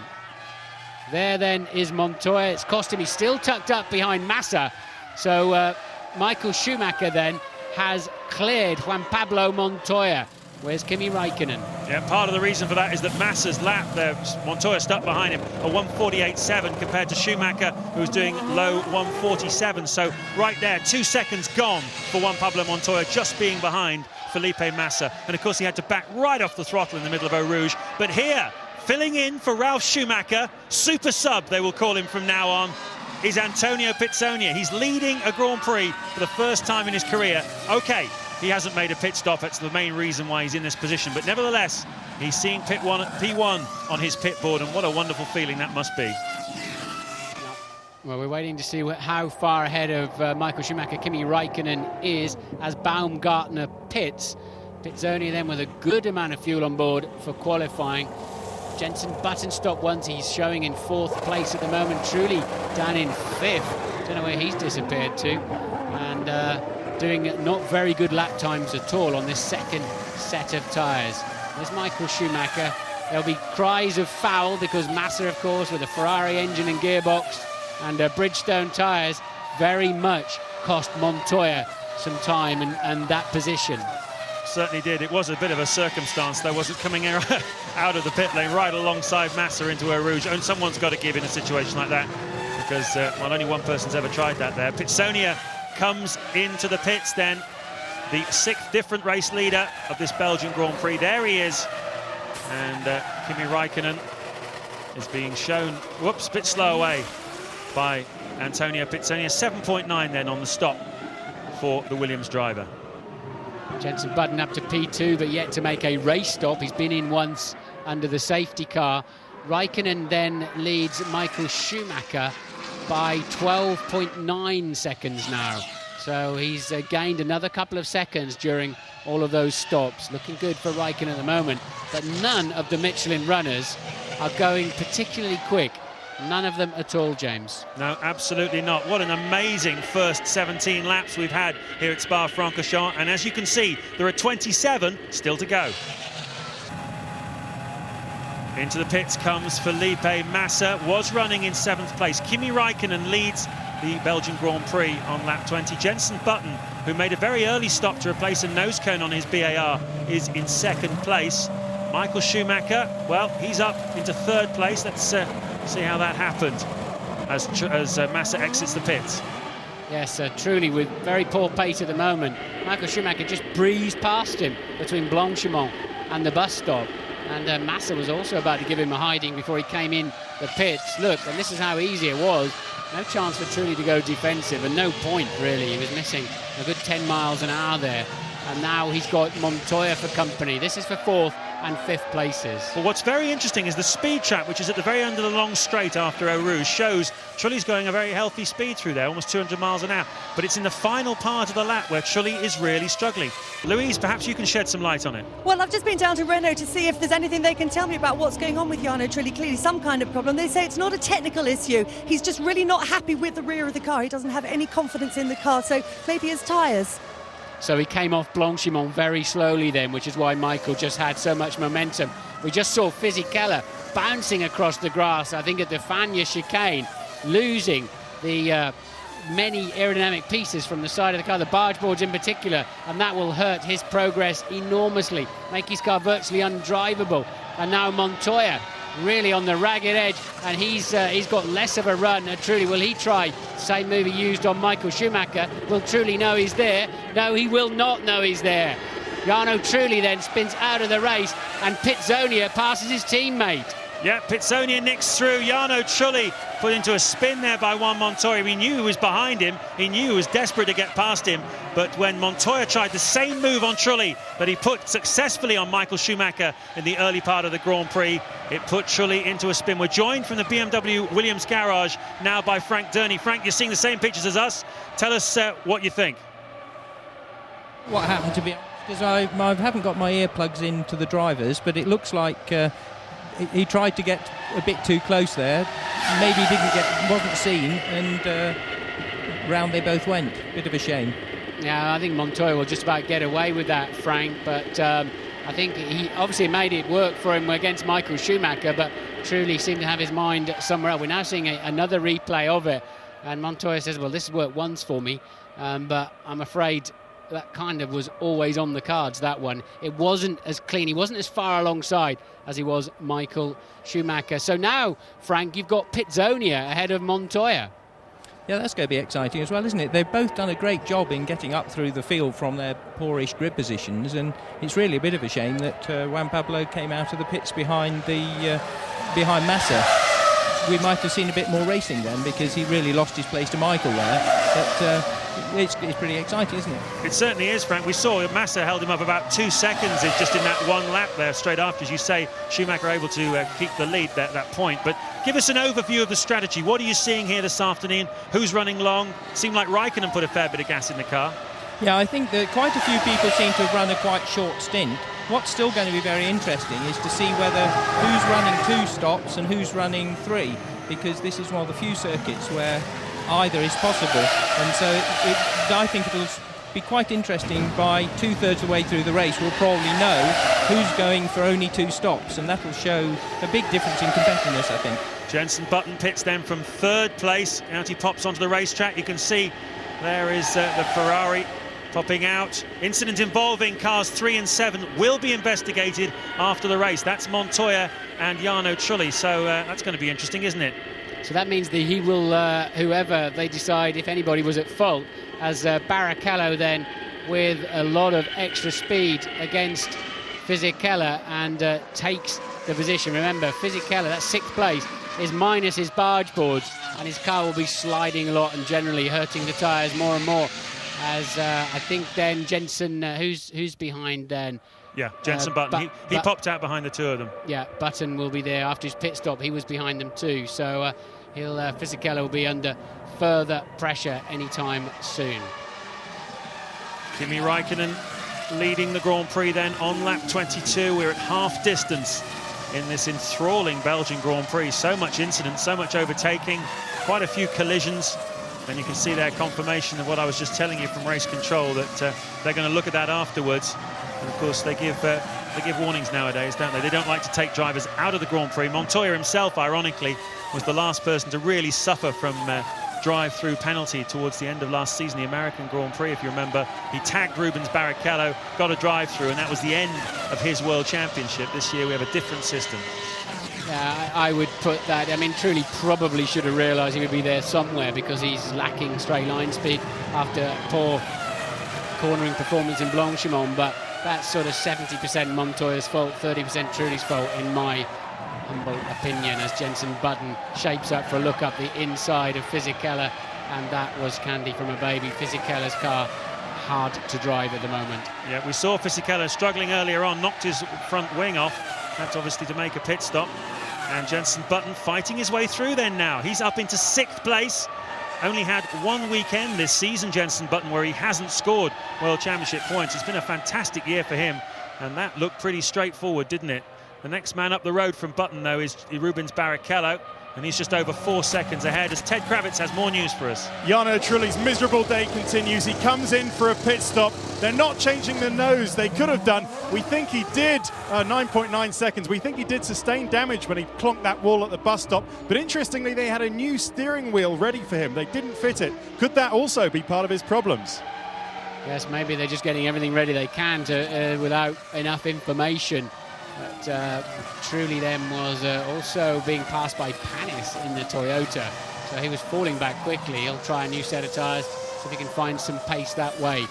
There then is Montoya. It's cost him. He's still tucked up behind Massa. So Michael Schumacher then has cleared Juan Pablo Montoya. Where's Kimi Raikkonen? Yeah, part of the reason for that is that Massa's lap there, Montoya stuck behind him, a 1:48.7 compared to Schumacher, who's doing low 1:47. So right there, 2 seconds gone for Juan Pablo Montoya, just being behind Felipe Massa. And of course he had to back right off the throttle in the middle of Eau Rouge. But here, filling in for Ralf Schumacher, super sub they will call him from now on, is Antonio Pizzonia. He's leading a Grand Prix for the first time in his career. Okay, he hasn't made a pit stop. That's the main reason why he's in this position. But nevertheless, he's seeing P1 on his pit board, and what a wonderful feeling that must be. Well, we're waiting to see how far ahead of Michael Schumacher Kimi Raikkonen is as Baumgartner pits. Pizzonia then with a good amount of fuel on board for qualifying. Jenson Button stopped once. He's showing in 4th place at the moment. Trulli down in 5th. Don't know where he's disappeared to. And doing not very good lap times at all on this second set of tyres. There's Michael Schumacher. There'll be cries of foul because Massa, of course, with a Ferrari engine and gearbox and Bridgestone tyres, very much cost Montoya some time and that position. Certainly did. It was a bit of a circumstance, though, wasn't coming out of the pit lane right alongside Massa into Eau Rouge. And someone's got to give in a situation like that, because well, only one person's ever tried that there. Pizzonia comes into the pits then, the 6th different race leader of this Belgian Grand Prix. There he is, and Kimi Raikkonen is being shown, whoops, a bit slow away by Antonio Pizzonia. 7.9 then on the stop for the Williams driver. Jenson Button up to P2, but yet to make a race stop. He's been in once under the safety car. Raikkonen then leads Michael Schumacher by 12.9 seconds now. So he's gained another couple of seconds during all of those stops. Looking good for Raikkonen at the moment, but none of the Michelin runners are going particularly quick. None of them at all, James. No, absolutely not. What an amazing first 17 laps we've had here at Spa-Francorchamps. And as you can see, there are 27 still to go. Into the pits comes Felipe Massa, was running in 7th place. Kimi Raikkonen leads the Belgian Grand Prix on lap 20. Jenson Button, who made a very early stop to replace a nose cone on his BAR, is in 2nd place. Michael Schumacher, well, he's up into 3rd place. Let's see how that happened as Massa exits the pits. Yes, truly with very poor pace at the moment. Michael Schumacher just breezed past him between Blanchimont and the bus stop. And Massa was also about to give him a hiding before he came in the pits. Look, and this is how easy it was. No chance for Trulli to go defensive, and no point, really. He was missing a good 10 miles an hour there. And now he's got Montoya for company. This is for 4th and 5th places. Well, what's very interesting is the speed trap, which is at the very end of the long straight after Eau Rouge, shows Trulli's going a very healthy speed through there, almost 200 miles an hour. But it's in the final part of the lap where Trulli is really struggling. Louise, perhaps you can shed some light on it. Well, I've just been down to Renault to see if there's anything they can tell me about what's going on with Jarno Trulli. Clearly some kind of problem. They say it's not a technical issue. He's just really not happy with the rear of the car. He doesn't have any confidence in the car, so maybe his tyres. So he came off Blanchimont very slowly then, which is why Michael just had so much momentum. We just saw Fisichella bouncing across the grass, I think at the Fagnes chicane, losing the many aerodynamic pieces from the side of the car, the barge boards in particular, and that will hurt his progress enormously, make his car virtually undrivable. And now Montoya really on the ragged edge, and he's got less of a run. Trulli, will he try the same move he used on Michael Schumacher? Will Trulli know he's there? No, he will not know he's there. Jarno Trulli then spins out of the race, and Pitzonia passes his teammate. Yeah, Pitzonia nicks through. Jarno Trulli put into a spin there by Juan Montoya. He knew he was behind him. He knew he was desperate to get past him. But when Montoya tried the same move on Trulli that he put successfully on Michael Schumacher in the early part of the Grand Prix, it put Trulli into a spin. We're joined from the BMW Williams garage now by Frank Durney. Frank, you're seeing the same pictures as us. Tell us what you think. What happened, to be honest, because I haven't got my earplugs into the drivers, but it looks like he tried to get a bit too close there. Maybe wasn't seen, and round they both went. Bit of a shame. Yeah, I think Montoya will just about get away with that, Frank, but I think he obviously made it work for him against Michael Schumacher, but Trulli seemed to have his mind somewhere else. We're now seeing another replay of it, and Montoya says, well, this has worked once for me, but I'm afraid that kind of was always on the cards, that one. It wasn't as clean. He wasn't as far alongside as he was Michael Schumacher. So now, Frank, you've got Pitzonia ahead of Montoya. Yeah, that's going to be exciting as well, isn't it? They've both done a great job in getting up through the field from their poorish grid positions, and it's really a bit of a shame that Juan Pablo came out of the pits behind Massa. We might have seen a bit more racing then, because he really lost his place to Michael there. But it's pretty exciting, isn't it? It certainly is, Frank. We saw Massa held him up about 2 seconds just in that one lap there, straight after, as you say, Schumacher able to keep the lead at that point. But give us an overview of the strategy. What are you seeing here this afternoon? Who's running long? Seemed like Raikkonen put a fair bit of gas in the car. Yeah, I think that quite a few people seem to have run a quite short stint. What's still going to be very interesting is to see whether who's running 2 stops and who's running 3, because this is one of the few circuits where either is possible, and so I think it'll be quite interesting. By 2/3 of the way through the race, we'll probably know who's going for only 2 stops, and that will show a big difference in competitiveness, I think. Jenson Button pits then from 3rd place. Out he pops onto the racetrack. You can see there is the Ferrari popping out. Incident involving cars 3 and 7 will be investigated after the race. That's Montoya and Jarno Trulli, so that's going to be interesting, isn't it? So that means that he will, whoever they decide, if anybody was at fault, as Barrichello then with a lot of extra speed against Fisichella and takes the position. Remember, Fisichella, that's 6th place, is minus his barge boards, and his car will be sliding a lot and generally hurting the tyres more and more. As I think then Jenson, who's behind then? Yeah, Jenson Button. He popped out behind the 2 of them. Yeah, Button will be there after his pit stop. He was behind them too. So Fisichella will be under further pressure anytime soon. Kimi Raikkonen leading the Grand Prix then on lap 22. We're at half distance in this enthralling Belgian Grand Prix. So much incident, so much overtaking, quite a few collisions. And you can see their confirmation of what I was just telling you from race control, that they're going to look at that afterwards. And of course, they give warnings nowadays, don't they? They don't like to take drivers out of the Grand Prix. Montoya himself, ironically, was the last person to really suffer from drive-through penalty towards the end of last season, the American Grand Prix. If you remember, he tagged Rubens Barrichello, got a drive-through, and that was the end of his World Championship. This year, we have a different system. Yeah, I would put that. I mean, Trulli probably should have realised he would be there somewhere, because he's lacking straight line speed after poor cornering performance in Blanchimont, but that's sort of 70% Montoya's fault, 30% Trulli's fault, in my humble opinion, as Jenson Button shapes up for a look up the inside of Fisichella, and that was candy from a baby. Fisichella's car hard to drive at the moment. Yeah, we saw Fisichella struggling earlier on, knocked his front wing off. That's obviously to make a pit stop. And Jenson Button fighting his way through then now. He's up into 6th place. Only had one weekend this season, Jenson Button, where he hasn't scored World Championship points. It's been a fantastic year for him, and that looked pretty straightforward, didn't it? The next man up the road from Button, though, is Rubens Barrichello, and he's just over 4 seconds ahead, as Ted Kravitz has more news for us. Jarno Trulli's miserable day continues. He comes in for a pit stop. They're not changing the nose. They could have done. We think he did 9.9 seconds. We think he did sustain damage when he clonked that wall at the bus stop. But interestingly, they had a new steering wheel ready for him. They didn't fit it. Could that also be part of his problems? Yes, maybe they're just getting everything ready they can to without enough information. But Trulli then was also being passed by Panis in the Toyota, so he was falling back quickly. He'll try a new set of tyres, see if he can find some pace that way.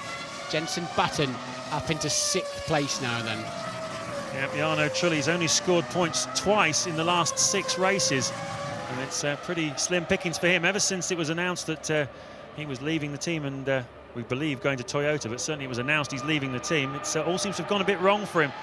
Jenson Button up into 6th place now then. Yeah, Jarno Trulli's only scored points twice in the last 6 races, and it's pretty slim pickings for him ever since it was announced that he was leaving the team, and we believe going to Toyota, but certainly it was announced he's leaving the team. It all seems to have gone a bit wrong for him.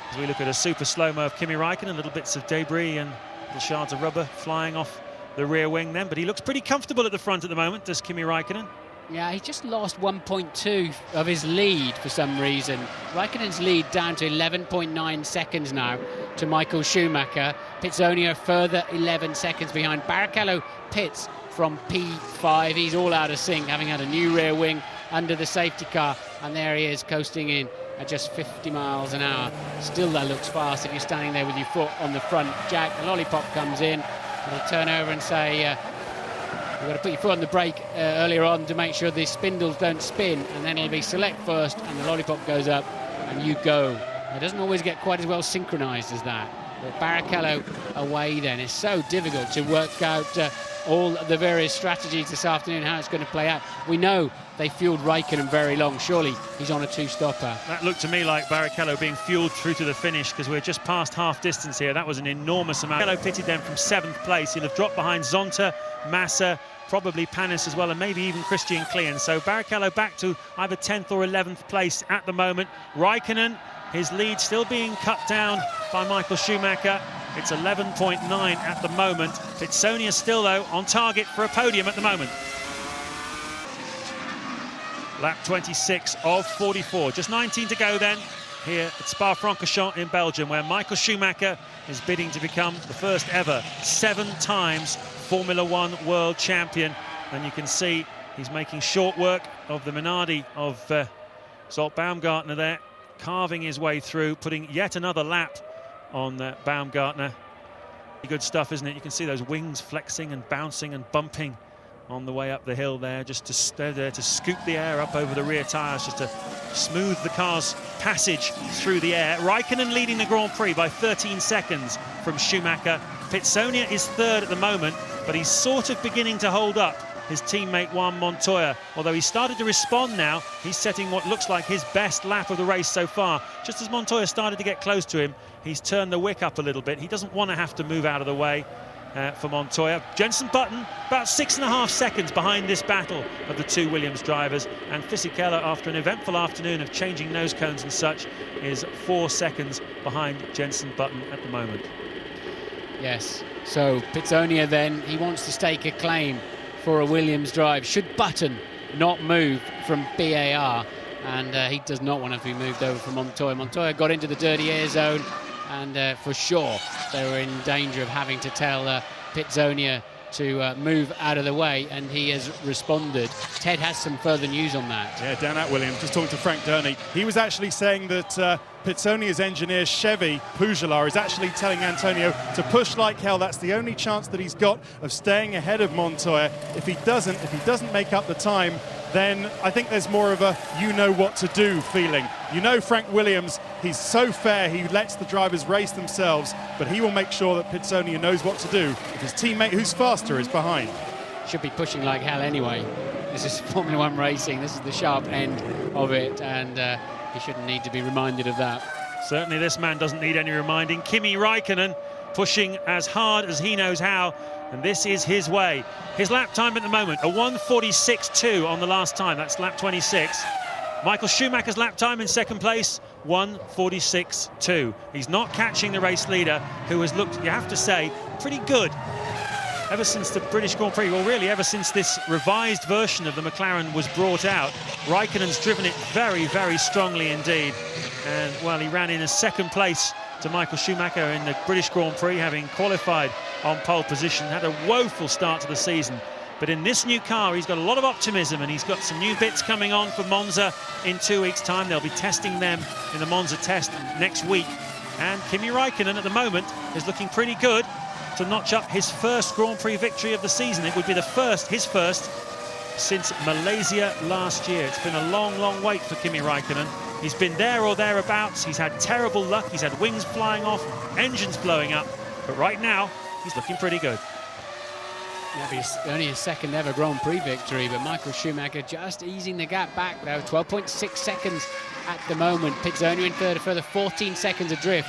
As we look at a super slow-mo of Kimi Räikkönen, little bits of debris and little shards of rubber flying off the rear wing then, but he looks pretty comfortable at the front at the moment, does Kimi Räikkönen. Yeah, he just lost 1.2 of his lead for some reason. Räikkönen's lead down to 11.9 seconds now to Michael Schumacher. Pitsonia a further 11 seconds behind. Barrichello pits from P5. He's all out of sync, having had a new rear wing under the safety car, and there he is coasting in at just 50 miles an hour. Still, that looks fast if you're standing there with your foot on the front jack. The lollipop comes in, and he'll turn over and say, you've got to put your foot on the brake earlier on to make sure the spindles don't spin, and then it'll be select first, and the lollipop goes up, and you go. It doesn't always get quite as well synchronised as that. But Barrichello away then. It's so difficult to work out all the various strategies this afternoon, how it's going to play out. We know they fueled Räikkönen very long. Surely he's on a 2-stopper. That looked to me like Barrichello being fueled through to the finish, because we're just past half distance here. That was an enormous amount. Barrichello pitted them from 7th place. He'll have dropped behind Zonta, Massa, probably Panis as well, and maybe even Christian Klien. So Barrichello back to either 10th or 11th place at the moment. Räikkönen, his lead still being cut down by Michael Schumacher. It's 11.9 at the moment. Pitsonia still, though, on target for a podium at the moment. Lap 26 of 44. Just 19 to go then here at Spa-Francorchamps in Belgium, where Michael Schumacher is bidding to become the first ever 7 times Formula One world champion. And you can see he's making short work of the Minardi of Zolt Baumgartner there, carving his way through, putting yet another lap on Baumgartner. Good stuff, isn't it? You can see those wings flexing and bouncing and bumping on the way up the hill there, just to stay there to scoop the air up over the rear tyres, just to smooth the car's passage through the air. Räikkönen leading the Grand Prix by 13 seconds from Schumacher. Pitsonia is 3rd at the moment, but he's sort of beginning to hold up his teammate Juan Montoya. Although he started to respond now, he's setting what looks like his best lap of the race so far. Just as Montoya started to get close to him, he's turned the wick up a little bit. He doesn't want to have to move out of the way for Montoya. Jenson Button about 6.5 seconds behind this battle of the 2 Williams drivers, and Fisichella, after an eventful afternoon of changing nose cones and such, is 4 seconds behind Jenson Button at the moment. Yes, so Pitsonia then, he wants to stake a claim for a Williams drive. Should Button not move from BAR, and he does not want to be moved over from Montoya. Montoya got into the dirty air zone, and for sure they were in danger of having to tell Pitsonia to move out of the way, and he has responded. Ted has some further news on that. Yeah, down at Williams, just talking to Frank Durney. He was actually saying that Pitsonia's engineer, Chevy Pujolar, is actually telling Antonio to push like hell. That's the only chance that he's got of staying ahead of Montoya. If he doesn't make up the time, then I think there's more of a you-know-what-to-do feeling. You know Frank Williams, he's so fair, he lets the drivers race themselves, but he will make sure that Pitsonia knows what to do if his teammate who's faster is behind. Should be pushing like hell anyway This is Formula One racing. This is the sharp end of it, and he shouldn't need to be reminded of that. Certainly this man doesn't need any reminding. Kimi Raikkonen pushing as hard as he knows how, and this is his way. His lap time at the moment, a 1:46.2 on the last time. That's lap 26. Michael Schumacher's lap time in second place, 1:46.2. He's not catching the race leader, who has looked, you have to say, pretty good ever since the British Grand Prix. Well, really, ever since this revised version of the McLaren was brought out. Raikkonen's driven it very, very strongly indeed. And, well, he ran in a second place to Michael Schumacher in the British Grand Prix, having qualified on pole position. Had a woeful start to the season. But in this new car, he's got a lot of optimism, and he's got some new bits coming on for Monza in 2 weeks' time. They'll be testing them in the Monza test next week. And Kimi Raikkonen, at the moment, is looking pretty good to notch up his first Grand Prix victory of the season. It would be his first since Malaysia last year. It's been a long, long wait for Kimi Raikkonen. He's been there or thereabouts. He's had terrible luck. He's had wings flying off, engines blowing up. But right now, he's looking pretty good. Yeah, only his second ever Grand Prix victory, but Michael Schumacher just easing the gap back, though. 12.6 seconds at the moment. Pizzoni in third, a further 14 seconds adrift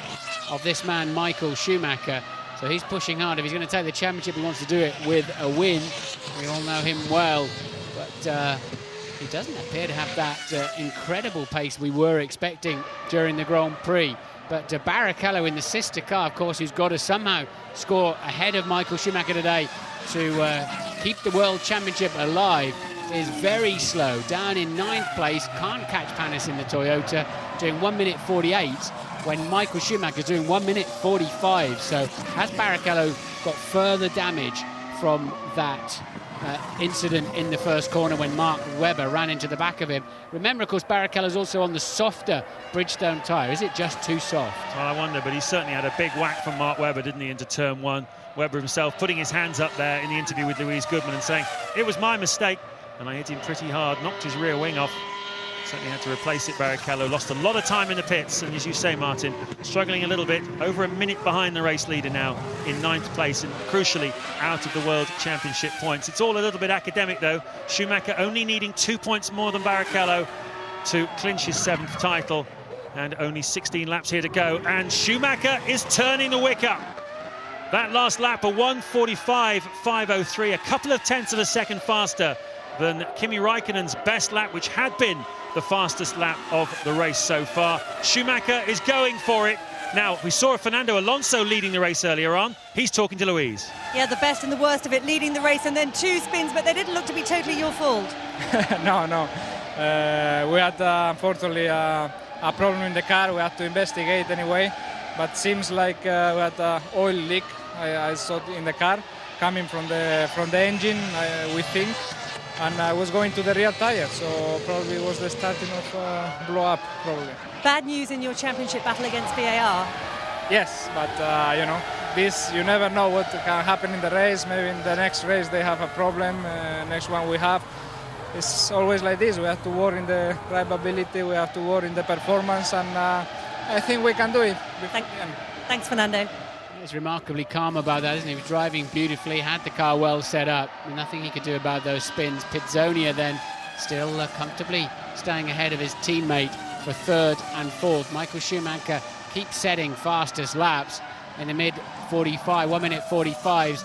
of this man, Michael Schumacher. So he's pushing hard. If he's going to take the championship, he wants to do it with a win. We all know him well, but he doesn't appear to have that incredible pace we were expecting during the Grand Prix. But Barrichello in the sister car, of course, who's got to somehow score ahead of Michael Schumacher today to keep the World Championship alive, is very slow. Down in 9th place, can't catch Panis in the Toyota, doing 1:48, when Michael Schumacher's doing 1:45. So has Barrichello got further damage from that incident in the first corner when Mark Webber ran into the back of him? Remember, of course, Barrichello's also on the softer Bridgestone tyre. Is it just too soft? Well, I wonder, but he certainly had a big whack from Mark Webber, didn't he, into turn one. Webber himself putting his hands up there in the interview with Louise Goodman and saying, it was my mistake, and I hit him pretty hard, knocked his rear wing off. Certainly had to replace it. Barrichello lost a lot of time in the pits, and as you say, Martin, struggling a little bit, over a minute behind the race leader now in 9th place, and crucially out of the World Championship points. It's all a little bit academic, though. Schumacher only needing 2 points more than Barrichello to clinch his 7th title, and only 16 laps here to go, and Schumacher is turning the wick up. That last lap, a 1:45.503, a couple of tenths of a second faster than Kimi Raikkonen's best lap, which had been the fastest lap of the race so far. Schumacher is going for it. Now, we saw Fernando Alonso leading the race earlier on. He's talking to Louise. Yeah, the best and the worst of it, leading the race and then 2 spins, but they didn't look to be totally your fault. No. We had, unfortunately, a problem in the car. We had to investigate anyway. But seems like we had an oil leak, I saw in the car, coming from the engine, we think. And I was going to the rear tire, so probably it was the starting of blow up, probably. Bad news in your championship battle against VAR. Yes, but you know, this, you never know what can happen in the race. Maybe in the next race they have a problem, next one we have. It's always like this. We have to work in the drivability, we have to work in the performance, and I think we can do it. Thanks, Fernando. He's remarkably calm about that, isn't he? He was driving beautifully, had the car well set up. Nothing he could do about those spins. Pizzonia then still comfortably staying ahead of his teammate for 3rd and 4th. Michael Schumacher keeps setting fastest laps in the mid-45, 1:45s.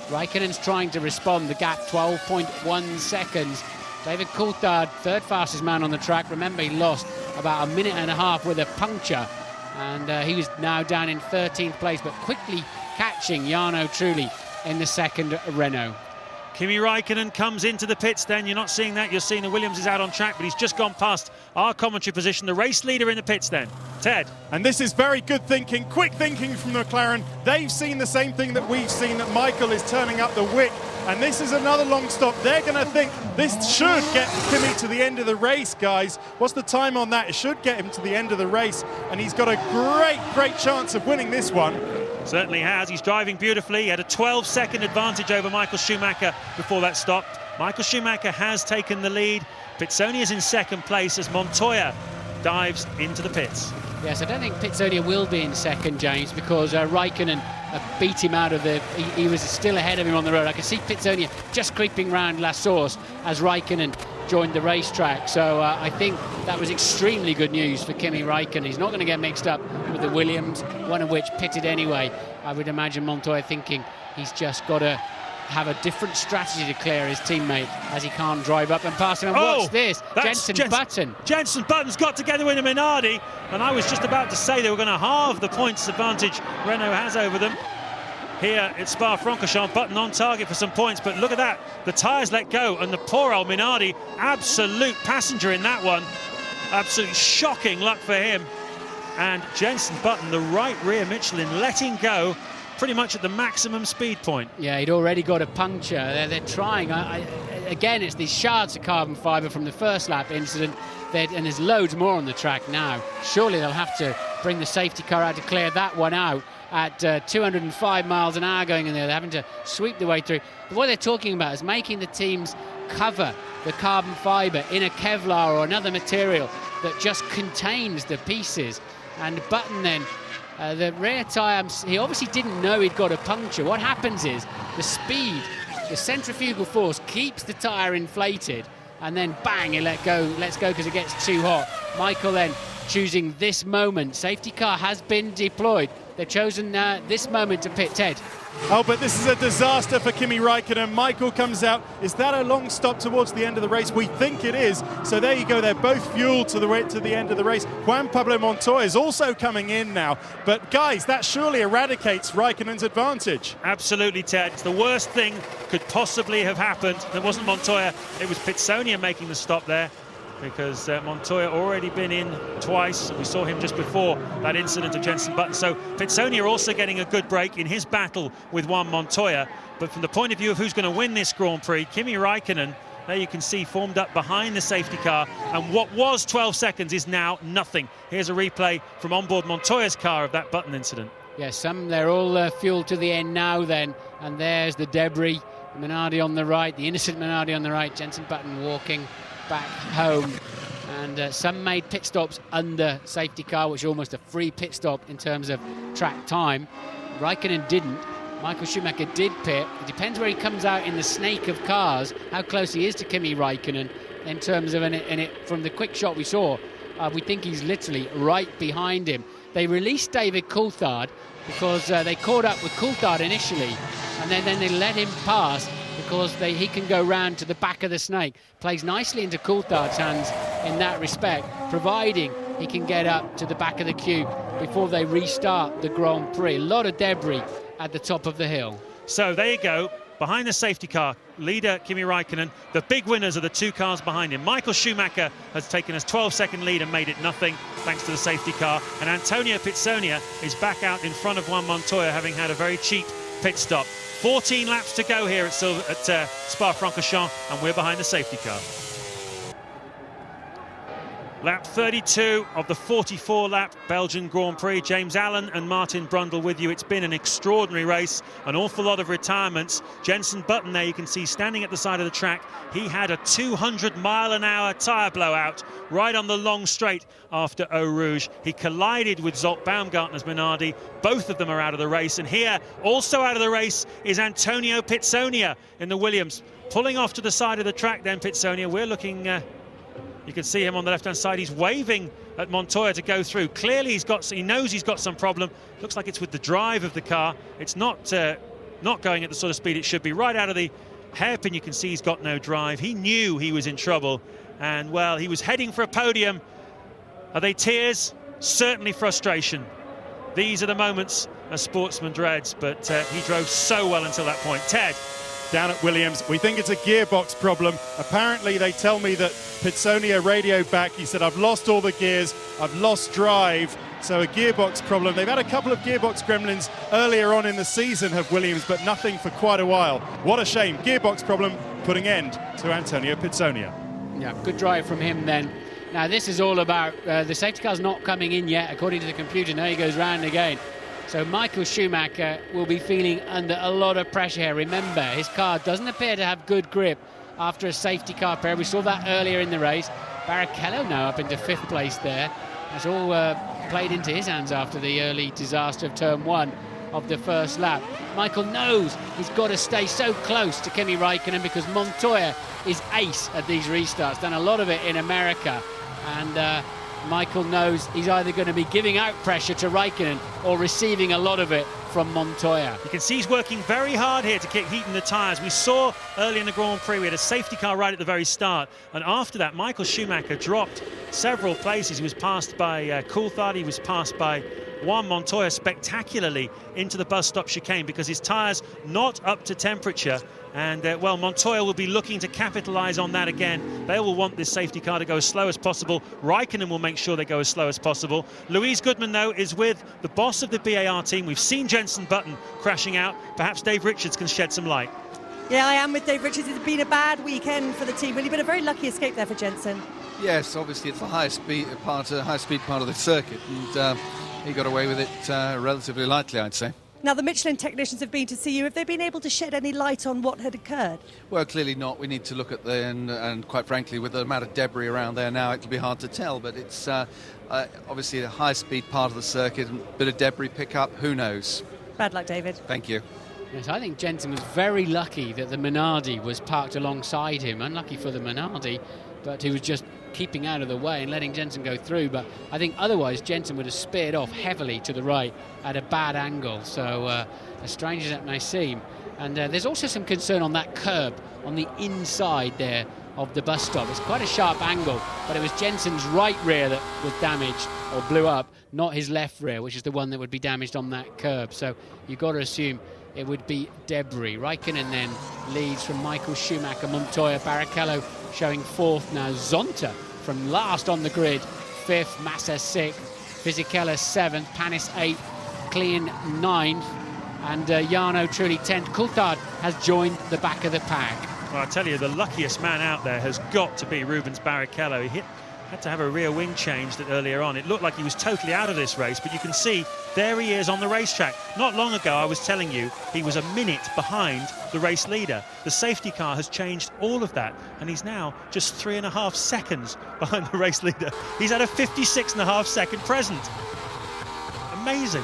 Raikkonen's trying to respond. The gap, 12.1 seconds. David Coulthard, 3rd fastest man on the track. Remember, he lost about 1.5 minutes with a puncture. And he was now down in 13th place, but quickly catching Jarno Trulli in the 2nd Renault. Kimi Raikkonen comes into the pits then. You're not seeing that. You're seeing the Williams is out on track, but he's just gone past our commentary position. The race leader in the pits then. Ted. And this is very good thinking, quick thinking from McLaren. They've seen the same thing that we've seen, that Michael is turning up the wick. And this is another long stop. They're going to think this should get Kimi to the end of the race, guys. What's the time on that? It should get him to the end of the race. And he's got a great chance of winning this one. Certainly has. He's driving beautifully. He had a 12-second advantage over Michael Schumacher before that stopped. Michael Schumacher has taken the lead. Pizzoni is in 2nd place as Montoya dives into the pits. Yes, I don't think Pizzonia will be in 2nd, James, because Raikkonen beat him out of the... He was still ahead of him on the road. I could see Pitsonia just creeping round La Source as Raikkonen joined the racetrack. So I think that was extremely good news for Kimi Raikkonen. He's not going to get mixed up with the Williams, one of which pitted anyway. I would imagine Montoya thinking he's just got to have a different strategy to clear his teammate, as he can't drive up and pass him. And what's this? Jenson Button. Jenson Button's got together with a Minardi, and I was just about to say they were going to halve the points advantage Renault has over them. Here at Spa-Francorchamps, Button on target for some points, but look at that. The tyres let go, and the poor old Minardi, absolute passenger in that one. Absolutely shocking luck for him. And Jenson Button, the right rear Michelin, letting go pretty much at the maximum speed point. Yeah, he'd already got a puncture. They're trying. Again, it's these shards of carbon fibre from the first lap incident, and there's loads more on the track now. Surely they'll have to bring the safety car out to clear that one out at 205 miles an hour going in there. They're having to sweep the way through. But what they're talking about is making the teams cover the carbon fibre in a Kevlar or another material that just contains the pieces. And Button then, the rear tyre, he obviously didn't know he'd got a puncture. What happens is the speed, the centrifugal force keeps the tyre inflated, and then bang, it lets go because it gets too hot. Michael then choosing this moment. Safety car has been deployed. They've chosen this moment to pit. Ted. Oh, but this is a disaster for Kimi Raikkonen. Michael comes out. Is that a long stop towards the end of the race? We think it is. So there you go. They're both fueled to the end of the race. Juan Pablo Montoya is also coming in now. But guys, that surely eradicates Raikkonen's advantage. Absolutely, Ted. It's the worst thing could possibly have happened. It wasn't Montoya. It was Pitsonia making the stop there, because Montoya already been in twice. We saw him just before that incident of Jenson Button. So Pitsonia also getting a good break in his battle with Juan Montoya. But from the point of view of who's going to win this Grand Prix, Kimi Raikkonen, there you can see formed up behind the safety car. And what was 12 seconds is now nothing. Here's a replay from onboard Montoya's car of that Button incident. Yes, they're all fueled to the end now then. And there's the debris. Minardi on the right, the innocent Minardi on the right. Jenson Button walking back home, and some made pit stops under safety car, which is almost a free pit stop in terms of track time. Raikkonen didn't. Michael Schumacher did pit. It depends where he comes out in the snake of cars, how close he is to Kimi Raikkonen in terms of from the quick shot we saw. We think he's literally right behind him. They released David Coulthard because they caught up with Coulthard initially, and then they let him pass because he can go round to the back of the snake. Plays nicely into Coulthard's hands in that respect, providing he can get up to the back of the queue before they restart the Grand Prix. A lot of debris at the top of the hill. So there you go. Behind the safety car, leader Kimi Raikkonen. The big winners are the two cars behind him. Michael Schumacher has taken a 12-second lead and made it nothing thanks to the safety car. And Antonio Pitsonia is back out in front of Juan Montoya, having had a very cheap pit stop. 14 laps to go here at Spa-Francorchamps, and we're behind the safety car. Lap 32 of the 44-lap Belgian Grand Prix. James Allen and Martin Brundle with you. It's been an extraordinary race, an awful lot of retirements. Jenson Button there, you can see standing at the side of the track. He had a 200-mile-an-hour tyre blowout right on the long straight after Eau Rouge. He collided with Zolt Baumgartner's Minardi. Both of them are out of the race. And here, also out of the race, is Antonio Pitsonia in the Williams. Pulling off to the side of the track then, Pitsonia. We're looking... You can see him on the left-hand side. He's waving at Montoya to go through. Clearly, he knows he's got some problem. Looks like it's with the drive of the car. It's not going at the sort of speed it should be. Right out of the hairpin, you can see he's got no drive. He knew he was in trouble. And, well, he was heading for a podium. Are they tears? Certainly frustration. These are the moments a sportsman dreads. But he drove so well until that point. Ted. Down at Williams, we think it's a gearbox problem. Apparently, they tell me that Pitsonia radioed back. He said, I've lost all the gears, I've lost drive. So a gearbox problem. They've had a couple of gearbox gremlins earlier on in the season, have Williams, but nothing for quite a while. What a shame. Gearbox problem putting end to Antonio Pitsonia. Yeah, good drive from him then. Now, this is all about the safety car's not coming in yet, according to the computer. Now he goes round again. So Michael Schumacher will be feeling under a lot of pressure here. Remember, his car doesn't appear to have good grip after a safety car pair. We saw that earlier in the race. Barrichello now up into 5th place there. That's all played into his hands after the early disaster of turn 1. of the first lap. Michael knows he's got to stay so close to Kimi Raikkonen because Montoya is ace at these restarts, done a lot of it in America, and Michael knows he's either going to be giving out pressure to Raikkonen or receiving a lot of it from Montoya. You can see he's working very hard here to keep heating the tyres. We saw early in the Grand Prix we had a safety car right at the very start, and after that Michael Schumacher dropped several places. He was passed by Coulthard, he was passed by Juan Montoya spectacularly into the bus stop chicane because his tyres not up to temperature. And, well, Montoya will be looking to capitalise on that again. They will want this safety car to go as slow as possible. Raikkonen will make sure they go as slow as possible. Louise Goodman, though, is with the boss of the BAR team. We've seen Jenson Button crashing out. Perhaps Dave Richards can shed some light. Yeah, I am with Dave Richards. It's been a bad weekend for the team, really, but a very lucky escape there for Jenson. Yes, obviously it's the high-speed part of the circuit, and he got away with it relatively lightly, I'd say. Now, the Michelin technicians have been to see you. Have they been able to shed any light on what had occurred? Well, clearly not. We need to look at and quite frankly, with the amount of debris around there now, it'll be hard to tell. But it's obviously a high-speed part of the circuit, a bit of debris pickup, who knows? Bad luck, David. Thank you. Yes, I think Jenson was very lucky that the Minardi was parked alongside him. Unlucky for the Minardi, but he was just keeping out of the way and letting Jenson go through. But I think otherwise Jenson would have speared off heavily to the right at a bad angle. So as strange as that may seem. And there's also some concern on that curb on the inside there of the bus stop. It's quite a sharp angle, but it was Jenson's right rear that was damaged or blew up, not his left rear, which is the one that would be damaged on that curb. So you've got to assume it would be debris. Raikkonen then leads from Michael Schumacher, Montoya, Barrichello showing fourth now. Zonta from last on the grid, fifth, Massa sixth, Fisichella seventh, Panis eighth, Klein ninth, and Jarno Trulli 10th. Coulthard has joined the back of the pack. Well, I tell you, the luckiest man out there has got to be Rubens Barrichello. He had to have a rear wing changed earlier on. It looked like he was totally out of this race, but you can see there he is on the racetrack. Not long ago, I was telling you, he was a minute behind the race leader. The safety car has changed all of that, and he's now just 3.5 seconds behind the race leader. He's at a 56.5 second present. Amazing.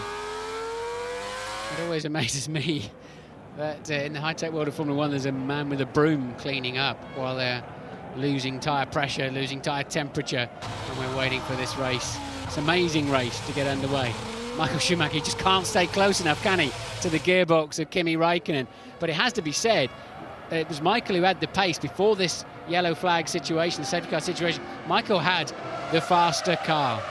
It always amazes me that in the high-tech world of Formula One, there's a man with a broom cleaning up while they're losing tyre pressure, losing tyre temperature, and we're waiting for this race. It's an amazing race to get underway. Michael Schumacher just can't stay close enough, can he, to the gearbox of Kimi Raikkonen. But it has to be said, it was Michael who had the pace before this yellow flag situation, the safety car situation. Michael had the faster car.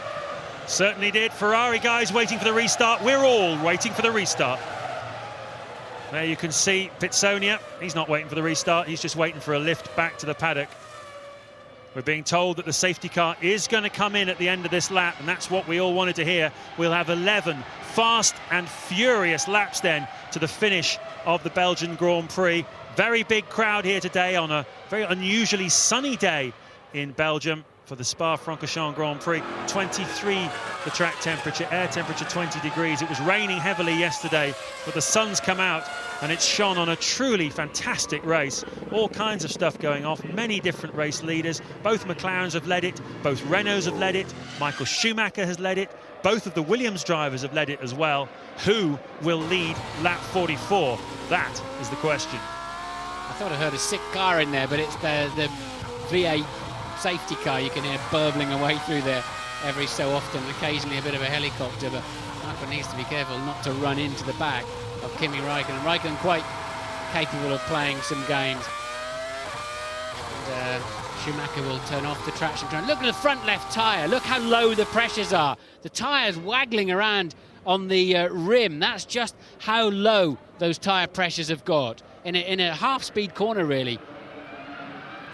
Certainly did. Ferrari guys waiting for the restart. We're all waiting for the restart. There you can see Pitsonia. He's not waiting for the restart. He's just waiting for a lift back to the paddock. We're being told that the safety car is going to come in at the end of this lap, and that's what we all wanted to hear. We'll have 11 fast and furious laps then to the finish of the Belgian Grand Prix. Very big crowd here today on a very unusually sunny day in Belgium for the Spa-Francorchamps Grand Prix. 23 the track temperature, air temperature 20 degrees. It was raining heavily yesterday, but the sun's come out and it's shone on a truly fantastic race. All kinds of stuff going off, many different race leaders. Both McLarens have led it, both Renaults have led it, Michael Schumacher has led it, both of the Williams drivers have led it as well. Who will lead lap 44? That is the question. I thought I heard a sick car in there, but it's the V8 safety car. You can hear burbling away through there every so often, occasionally a bit of a helicopter, but Michael needs to be careful not to run into the back of Kimi Raikkonen. Raikkonen quite capable of playing some games. And Schumacher will turn off the traction control. Look at the front left tyre. Look how low the pressures are. The tyre's waggling around on the rim. That's just how low those tyre pressures have got. In a half-speed corner, really.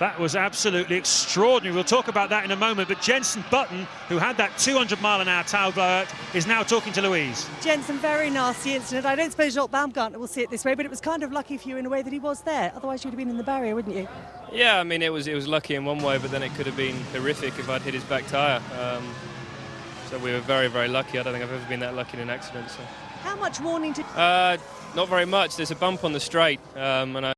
That was absolutely extraordinary. We'll talk about that in a moment. But Jenson Button, who had that 200-mile-an-hour tail blowout, is now talking to Louise. Jenson, very nasty incident. I don't suppose Jock Baumgartner will see it this way, but it was kind of lucky for you in a way that he was there. Otherwise, you'd have been in the barrier, wouldn't you? Yeah, I mean, it was lucky in one way, but then it could have been horrific if I'd hit his back tyre. So we were very, very lucky. I don't think I've ever been that lucky in an accident. So. How much warning did... Not very much. There's a bump on the straight, and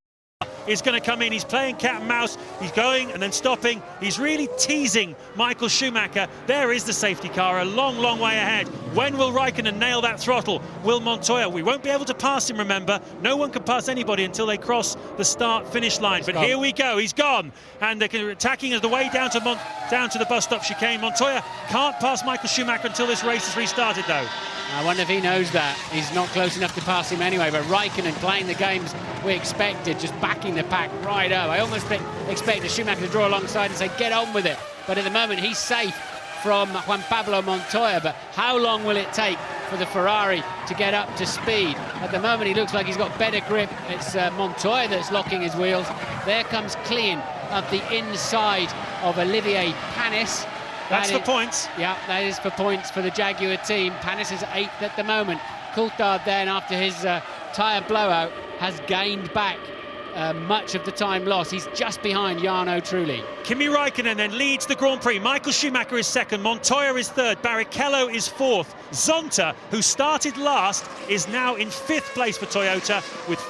is going to come in. He's playing cat and mouse. He's going and then stopping. He's really teasing Michael Schumacher. There is the safety car, a long, long way ahead. When will Raikkonen nail that throttle? Will Montoya? We won't be able to pass him, remember. No one can pass anybody until they cross the start-finish line. But here we go. He's gone. And they're attacking as the way down to the bus stop chicane. Montoya can't pass Michael Schumacher until this race has restarted, though. I wonder if he knows that. He's not close enough to pass him anyway, but Raikkonen playing the games we expected, just backing the pack right up. I almost expected Schumacher to draw alongside and say, get on with it. But at the moment, he's safe from Juan Pablo Montoya. But how long will it take for the Ferrari to get up to speed? At the moment, he looks like he's got better grip. It's Montoya that's locking his wheels. There comes Klein up the inside of Olivier Panis. That's for points. Yeah, that is for points for the Jaguar team. Panis is 8th at the moment. Coulthard then, after his tyre blowout, has gained back much of the time lost. He's just behind Jarno Trulli. Kimi Raikkonen then leads the Grand Prix. Michael Schumacher is 2nd. Montoya is 3rd. Barrichello is 4th. Zonta, who started last, is now in 5th place for Toyota, with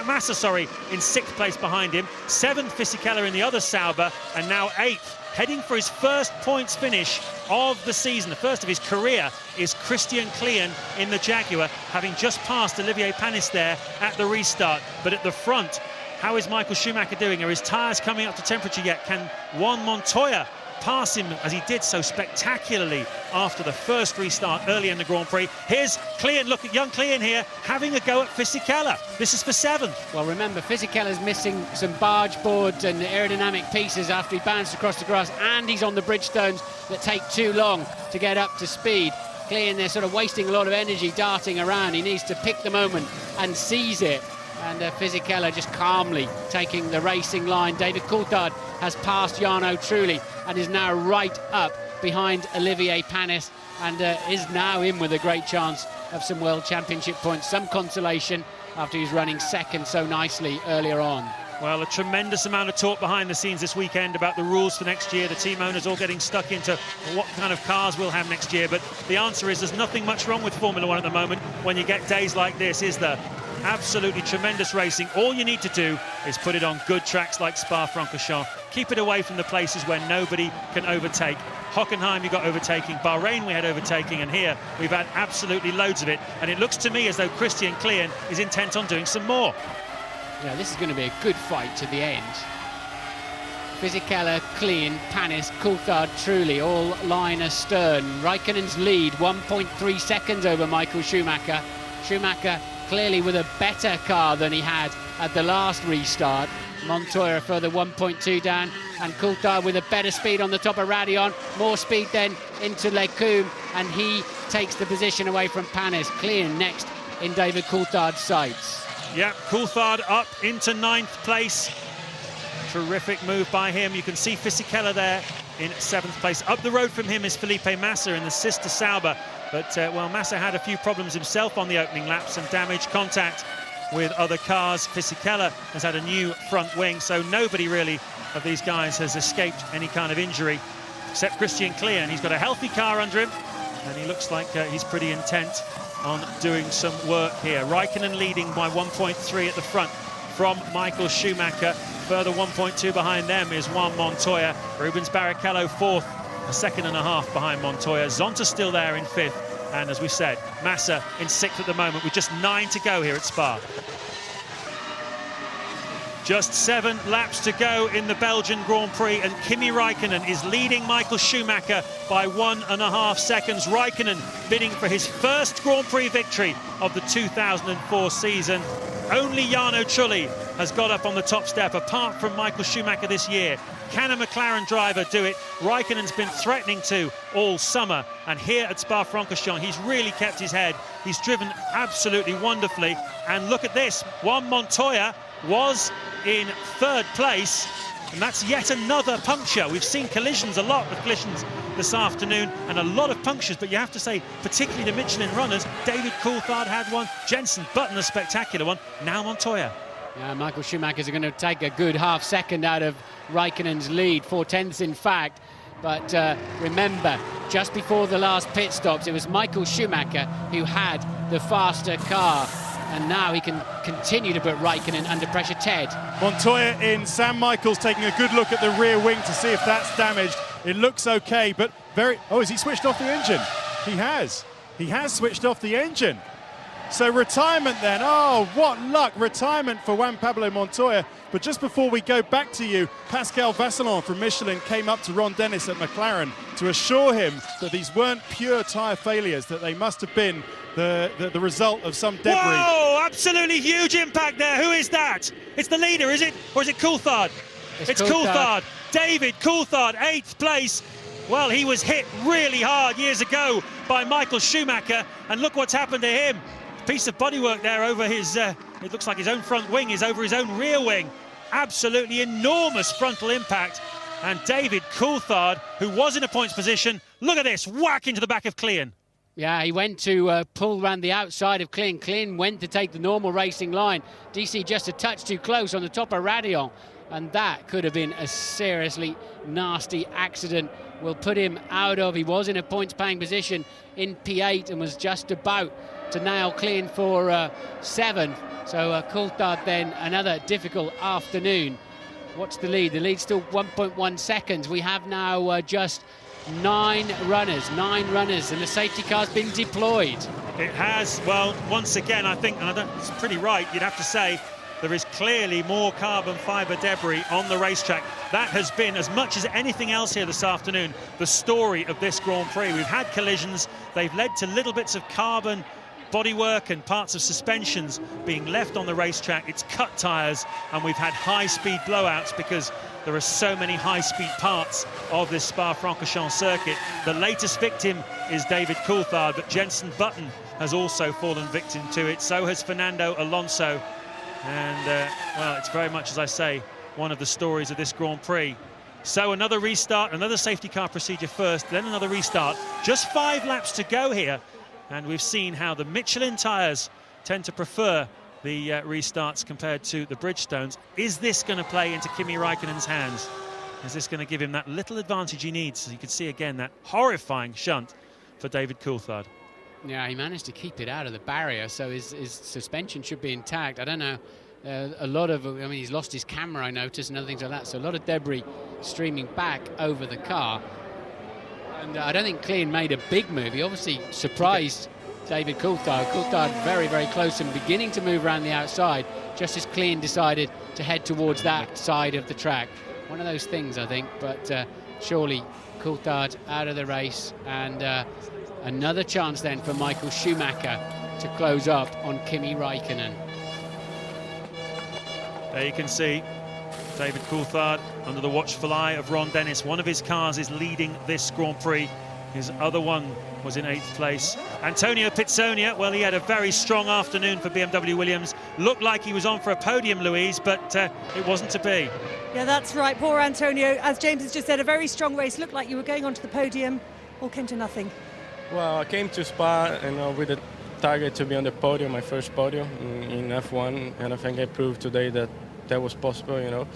Massa in 6th place behind him. 7th Fisichella in the other Sauber, and now 8th. Heading for his first points finish of the season, the first of his career, is Christian Klein in the Jaguar, having just passed Olivier Panis there at the restart. But at the front, how is Michael Schumacher doing? Are his tyres coming up to temperature yet? Can Juan Montoya pass him as he did so spectacularly after the first restart early in the Grand Prix? Here's Klein, look at young Klein here, having a go at Fisichella. This is for 7th. Well, remember, Fisichella's missing some barge boards and aerodynamic pieces after he bounced across the grass, and he's on the bridgestones that take too long to get up to speed. Klein, they're sort of wasting a lot of energy darting around. He needs to pick the moment and seize it. And Fisichella just calmly taking the racing line. David Coulthard has passed Jarno Trulli and is now right up behind Olivier Panis, and is now in with a great chance of some World Championship points. Some consolation after he's running 2nd so nicely earlier on. Well, a tremendous amount of talk behind the scenes this weekend about the rules for next year. The team owners all getting stuck into what kind of cars we'll have next year. But the answer is there's nothing much wrong with Formula One at the moment when you get days like this, is there? Absolutely tremendous racing. All you need to do is put it on good tracks like Spa-Francorchamps. Keep it away from the places where nobody can overtake. Hockenheim, you got overtaking. Bahrain, we had overtaking. And here, we've had absolutely loads of it. And it looks to me as though Christian Klein is intent on doing some more. Yeah, this is going to be a good fight to the end. Fisichella, Klein, Panis, Coulthard, Trulli, all line astern. Raikkonen's lead, 1.3 seconds over Michael Schumacher. Schumacher clearly with a better car than he had at the last restart. Montoya a further 1.2 down, and Coulthard with a better speed on the top of Radion. More speed then into Lecombe, and he takes the position away from Panis. Klein next in David Coulthard's sights. Yeah, Coulthard up into 9th place. Terrific move by him. You can see Fisichella there in 7th place. Up the road from him is Felipe Massa in the sister Sauber. But, well, Massa had a few problems himself on the opening lap, some damage, contact with other cars. Fisichella has had a new front wing, so nobody really of these guys has escaped any kind of injury, except Christian Klein. He's got a healthy car under him, and he looks like he's pretty intent on doing some work here. Raikkonen leading by 1.3 at the front from Michael Schumacher. Further 1.2 behind them is Juan Montoya. Rubens Barrichello 4th, a second and a half behind Montoya. Zonta still there in 5th. And as we said, Massa in 6th at the moment with just 9 to go here at Spa. Just 7 laps to go in the Belgian Grand Prix, and Kimi Raikkonen is leading Michael Schumacher by 1.5 seconds. Raikkonen bidding for his first Grand Prix victory of the 2004 season. Only Jarno Trulli has got up on the top step, apart from Michael Schumacher this year. Can a McLaren driver do it? Raikkonen's been threatening to all summer, and here at Spa-Francorchamps, he's really kept his head. He's driven absolutely wonderfully, and look at this. Juan Montoya was in 3rd place, and that's yet another puncture. We've seen collisions, a lot of collisions this afternoon, and a lot of punctures, but you have to say, particularly the Michelin runners, David Coulthard had one, Jenson Button a spectacular one, now Montoya. Yeah, Michael Schumacher's going to take a good half second out of Raikkonen's lead, 4/10 in fact. But remember, just before the last pit stops, it was Michael Schumacher who had the faster car. and now he can continue to put Raikkonen under pressure. Ted. Montoya in, Sam Michaels taking a good look at the rear wing to see if that's damaged. It looks okay, but has he switched off the engine? He has switched off the engine. So retirement then. Oh, what luck. Retirement for Juan Pablo Montoya. But just before we go back to you, Pascal Vasselon from Michelin came up to Ron Dennis at McLaren to assure him that these weren't pure tyre failures, that they must have been the result of some debris. Whoa, absolutely huge impact there. Who is that? It's the leader, is it? Or is it Coulthard? It's Coulthard. David Coulthard, 8th place. Well, he was hit really hard years ago by Michael Schumacher, and look what's happened to him. Piece of bodywork there over his, it looks like his own front wing is over his own rear wing. Absolutely enormous frontal impact. And David Coulthard, who was in a points position, look at this, whack into the back of Klein. Yeah, he went to pull around the outside of Klein. Klein went to take the normal racing line. DC just a touch too close on the top of Radillon. And that could have been a seriously nasty accident. Will put him out of, he was in a points-paying position in P8 and was just about to nail Klein for 7th. So Coulthard then, another difficult afternoon. What's the lead? The lead's still 1.1 seconds. We have now just 9 runners, and the safety car's been deployed. It has. Well, once again, I think, and it's pretty right, you'd have to say, there is clearly more carbon fibre debris on the racetrack. That has been, as much as anything else here this afternoon, the story of this Grand Prix. We've had collisions. They've led to little bits of carbon bodywork and parts of suspensions being left on the racetrack. It's cut tyres, and we've had high-speed blowouts because there are so many high-speed parts of this Spa-Francorchamps circuit. The latest victim is David Coulthard, but Jenson Button has also fallen victim to it. So has Fernando Alonso. And, well, it's very much, as I say, one of the stories of this Grand Prix. So another restart, another safety car procedure first, then another restart. Just 5 laps to go here. And we've seen how the Michelin tyres tend to prefer the restarts compared to the Bridgestones. Is this going to play into Kimi Raikkonen's hands? Is this going to give him that little advantage he needs? So you can see again that horrifying shunt for David Coulthard. Yeah, he managed to keep it out of the barrier, so his suspension should be intact. I don't know, a lot of, I mean, he's lost his camera, I noticed, and other things like that, so a lot of debris streaming back over the car. And I don't think Klein made a big move. He obviously surprised David Coulthard. Coulthard very, very close and beginning to move around the outside, just as Klein decided to head towards that side of the track. One of those things, I think, but surely Coulthard out of the race, and another chance then for Michael Schumacher to close up on Kimi Raikkonen. There you can see David Coulthard under the watchful eye of Ron Dennis. One of his cars is leading this Grand Prix. His other one was in 8th place. Antonio Pizzonia, well, he had a very strong afternoon for BMW Williams. Looked like he was on for a podium, Louise, but it wasn't to be. Yeah, that's right. Poor Antonio. As James has just said, a very strong race. Looked like you were going onto the podium. All came to nothing. Well, I came to Spa with a target to be on the podium, my first podium in F1, and I think I proved today that that was possible, you know.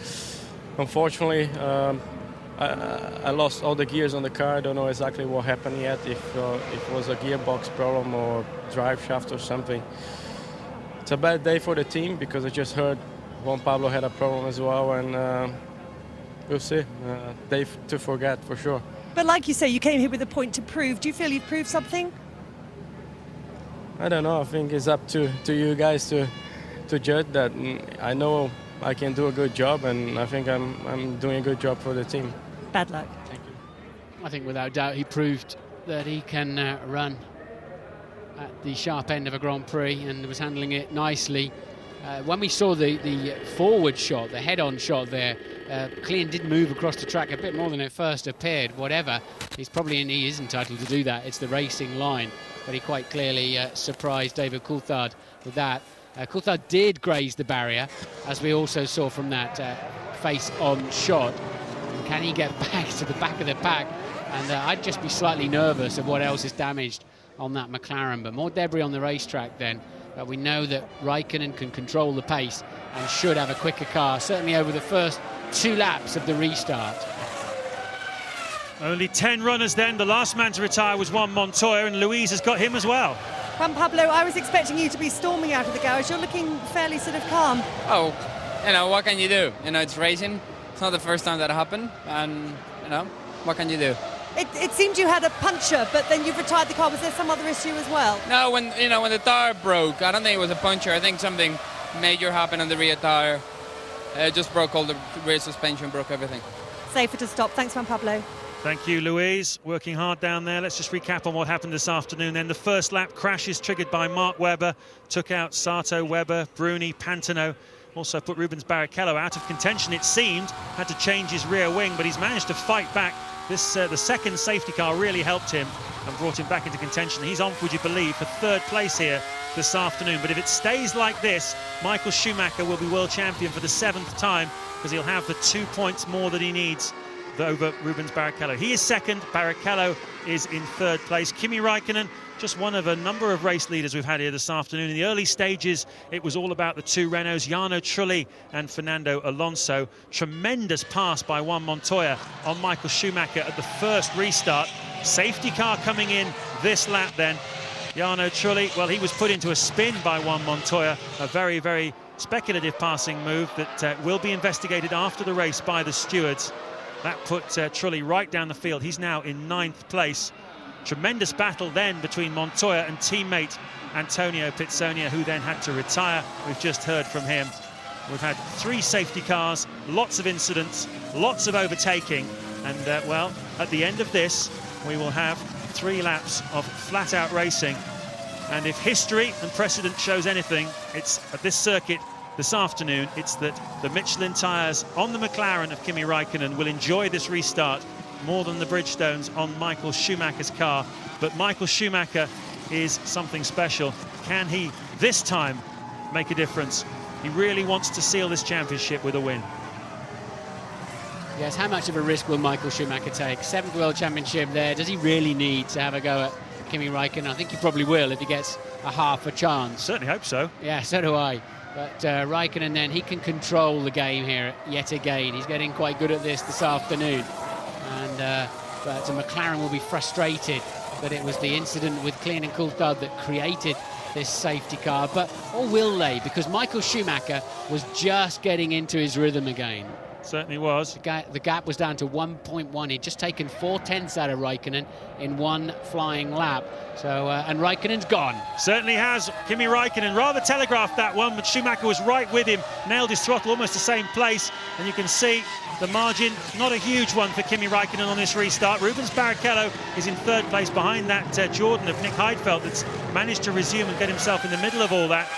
Unfortunately, I lost all the gears on the car. I don't know exactly what happened yet, if it was a gearbox problem or drive shaft or something. It's a bad day for the team because I just heard Juan Pablo had a problem as well, and we'll see. Day to forget for sure. But like you say, you came here with a point to prove. Do you feel you've proved something? I don't know. I think it's up to you guys to judge that. I know I can do a good job, and I think I'm doing a good job for the team. Bad luck. Thank you. I think without doubt he proved that he can run at the sharp end of a Grand Prix and was handling it nicely. When we saw the forward shot, the head-on shot there, Klein did move across the track a bit more than it first appeared. Whatever, he is entitled to do that. It's the racing line, but he quite clearly surprised David Coulthard with that. Coulthard did graze the barrier, as we also saw from that face-on shot. And can he get back to the back of the pack? And I'd just be slightly nervous of what else is damaged on that McLaren. But more debris on the racetrack then. But we know that Raikkonen can control the pace and should have a quicker car, certainly over the first 2 laps of the restart. Only 10 runners then. The last man to retire was Juan Montoya, and Louise has got him as well. Juan Pablo, I was expecting you to be storming out of the garage. You're looking fairly sort of calm. Oh, you know, what can you do? You know, it's racing. It's not the first time that happened, and you know, what can you do? It seemed you had a puncture, but then you've retired the car. Was there some other issue as well? No, when the tire broke, I don't think it was a puncture. I think something major happened on the rear tire. It just broke all the rear suspension, broke everything. Safer to stop. Thanks, Juan Pablo. Thank you, Louise. Working hard down there. Let's just recap on what happened this afternoon. Then the first lap crashes triggered by Mark Webber took out Sato, Webber, Bruni, Pantano. Also put Rubens Barrichello out of contention, it seemed. Had to change his rear wing, but he's managed to fight back. This the second safety car really helped him and brought him back into contention. He's on, would you believe, for third place here this afternoon. But if it stays like this, Michael Schumacher will be world champion for the 7th time, because he'll have the 2 points more that he needs over Rubens Barrichello. He is second, Barrichello is in third place. Kimi Raikkonen, just one of a number of race leaders we've had here this afternoon. In the early stages, it was all about the two Renaults, Jarno Trulli and Fernando Alonso. Tremendous pass by Juan Montoya on Michael Schumacher at the first restart. Safety car coming in this lap then. Jarno Trulli, well, he was put into a spin by Juan Montoya, a very, very speculative passing move that will be investigated after the race by the stewards. That put Trulli right down the field. He's now in 9th place. Tremendous battle then between Montoya and teammate Antonio Pizzonia, who then had to retire. We've just heard from him. We've had 3 safety cars, lots of incidents, lots of overtaking, and well, at the end of this, we will have 3 laps of flat-out racing. And if history and precedent shows anything, it's at this circuit this afternoon, it's that the Michelin tyres on the McLaren of Kimi Raikkonen will enjoy this restart more than the Bridgestones on Michael Schumacher's car. But Michael Schumacher is something special. Can he this time make a difference? He really wants to seal this championship with a win. Yes, how much of a risk will Michael Schumacher take? 7th World Championship there. Does he really need to have a go at Kimi Raikkonen? I think he probably will if he gets a half a chance. Certainly hope so. Yeah, so do I. But Raikkonen then, he can control the game here yet again. He's getting quite good at this afternoon. And but McLaren will be frustrated that it was the incident with Klein and Coulthard that created this safety car. But or will they? Because Michael Schumacher was just getting into his rhythm again. Certainly was. The gap was down to 1.1. He'd just taken 4/10 out of Raikkonen in one flying lap. So, and Raikkonen's gone. Certainly has. Kimi Raikkonen rather telegraphed that one, but Schumacher was right with him, nailed his throttle almost the same place. And you can see the margin, not a huge one for Kimi Raikkonen on this restart. Rubens Barrichello is in 3rd place behind that Jordan of Nick Heidfeld that's managed to resume and get himself in the middle of all that.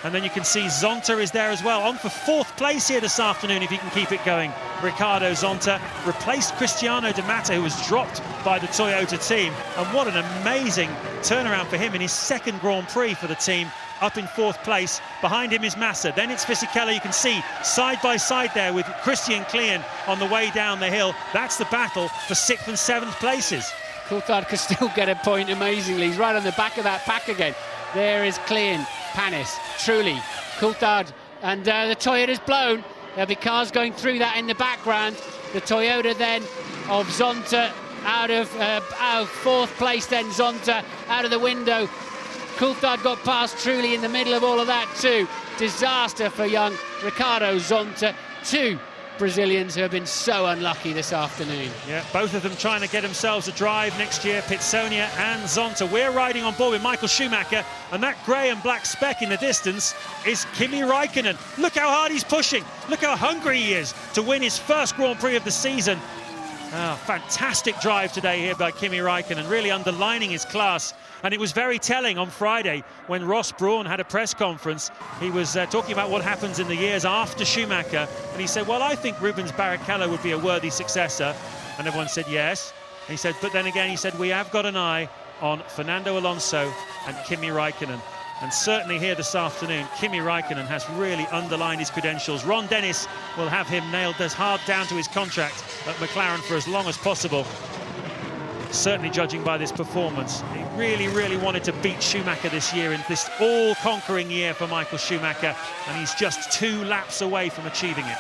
And then you can see Zonta is there as well, on for 4th place here this afternoon if he can keep it going. Ricardo Zonta replaced Cristiano Di Matta, who was dropped by the Toyota team. And what an amazing turnaround for him in his 2nd Grand Prix for the team, up in 4th place. Behind him is Massa. Then it's Fisichella. You can see side by side there with Christian Klein on the way down the hill. That's the battle for 6th and 7th places. Coulthard could still get a point amazingly. He's right on the back of that pack again. There is Klein, Panis, Trulli, Coulthard, and the Toyota's blown. There'll be cars going through that in the background. The Toyota then of Zonta out of 4th place then, Zonta out of the window. Coulthard got past Trulli in the middle of all of that too. Disaster for young Ricardo Zonta. 2 Brazilians who have been so unlucky this afternoon. Yeah, both of them trying to get themselves a drive next year, Pizzonia and Zonta. We're riding on board with Michael Schumacher, and that grey and black speck in the distance is Kimi Raikkonen. Look how hard he's pushing. Look how hungry he is to win his 1st Grand Prix of the season. Fantastic drive today here by Kimi Raikkonen, really underlining his class. And it was very telling on Friday when Ross Brawn had a press conference. He was talking about what happens in the years after Schumacher, and he said, well, I think Rubens Barrichello would be a worthy successor. And everyone said yes. And he said, but then again, he said, we have got an eye on Fernando Alonso and Kimi Raikkonen. And certainly here this afternoon, Kimi Raikkonen has really underlined his credentials. Ron Dennis will have him nailed as hard down to his contract at McLaren for as long as possible. Certainly judging by this performance. He really, really wanted to beat Schumacher this year in this all-conquering year for Michael Schumacher, and he's just 2 laps away from achieving it.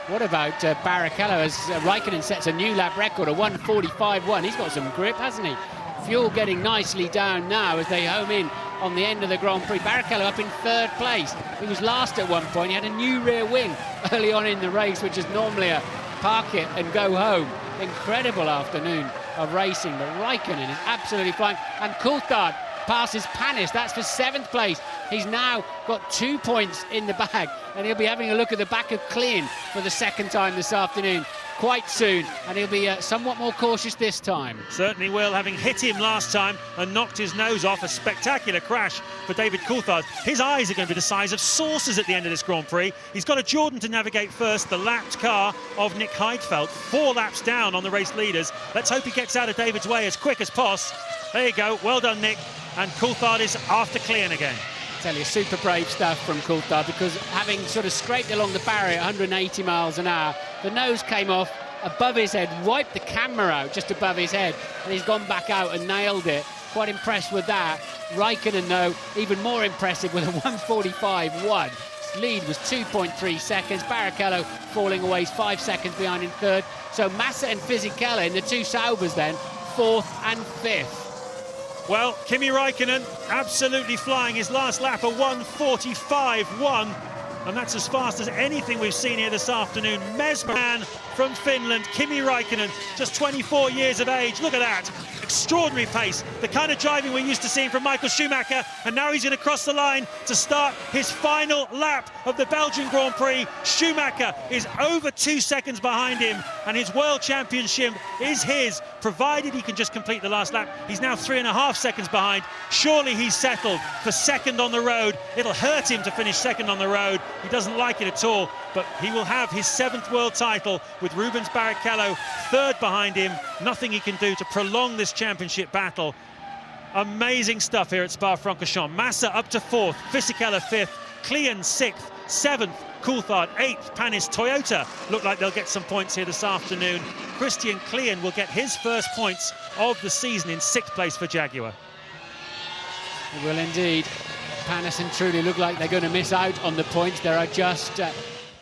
What about Barrichello as Raikkonen sets a new lap record, a 1:45.1. He's got some grip, hasn't he? Fuel getting nicely down now as they home in on the end of the Grand Prix. Barrichello up in 3rd place. He was last at one point. He had a new rear wing early on in the race, which is normally a park it and go home. Incredible afternoon of racing, but Raikkonen is absolutely flying. And Coulthard passes Panis. That's for 7th place. He's now got 2 points in the bag, and he'll be having a look at the back of Klein for the 2nd time this afternoon quite soon, and he'll be somewhat more cautious this time. Certainly will, having hit him last time and knocked his nose off. A spectacular crash for David Coulthard. His eyes are going to be the size of saucers at the end of this Grand Prix. He's got a Jordan to navigate first, the lapped car of Nick Heidfeld, 4 laps down on the race leaders. Let's hope he gets out of David's way as quick as possible. There you go, well done, Nick. And Coulthard is after Klein again. I tell you, super brave stuff from Coulthard, because having sort of scraped along the barrier at 180 miles an hour, the nose came off above his head, wiped the camera out just above his head, and he's gone back out and nailed it. Quite impressed with that. Raikkonen, though, even more impressive with a 1:45.1. His lead was 2.3 seconds. Barrichello falling away, 5 seconds behind in 3rd. So Massa and Fisichella in the 2 Saubers then, 4th and 5th. Well, Kimi Raikkonen absolutely flying. His last lap, a 1:45.1. And that's as fast as anything we've seen here this afternoon. Mesmer from Finland, Kimi Raikkonen, just 24 years of age. Look at that. Extraordinary pace. The kind of driving we're used to seeing from Michael Schumacher. And now he's going to cross the line to start his final lap of the Belgian Grand Prix. Schumacher is over 2 seconds behind him, and his World Championship is his, provided he can just complete the last lap. He's now 3.5 seconds behind. Surely he's settled for 2nd on the road. It'll hurt him to finish 2nd on the road. He doesn't like it at all, but he will have his 7th world title with Rubens Barrichello 3rd behind him. Nothing he can do to prolong this championship battle. Amazing stuff here at Spa-Francorchamps. Massa up to 4th, Fisichella 5th, Klein 6th, 7th, Coulthard 8th, Panis. Toyota look like they'll get some points here this afternoon. Christian Klein will get his first points of the season in 6th place for Jaguar. It will indeed. Panis and Trulli look like they're going to miss out on the points. There are just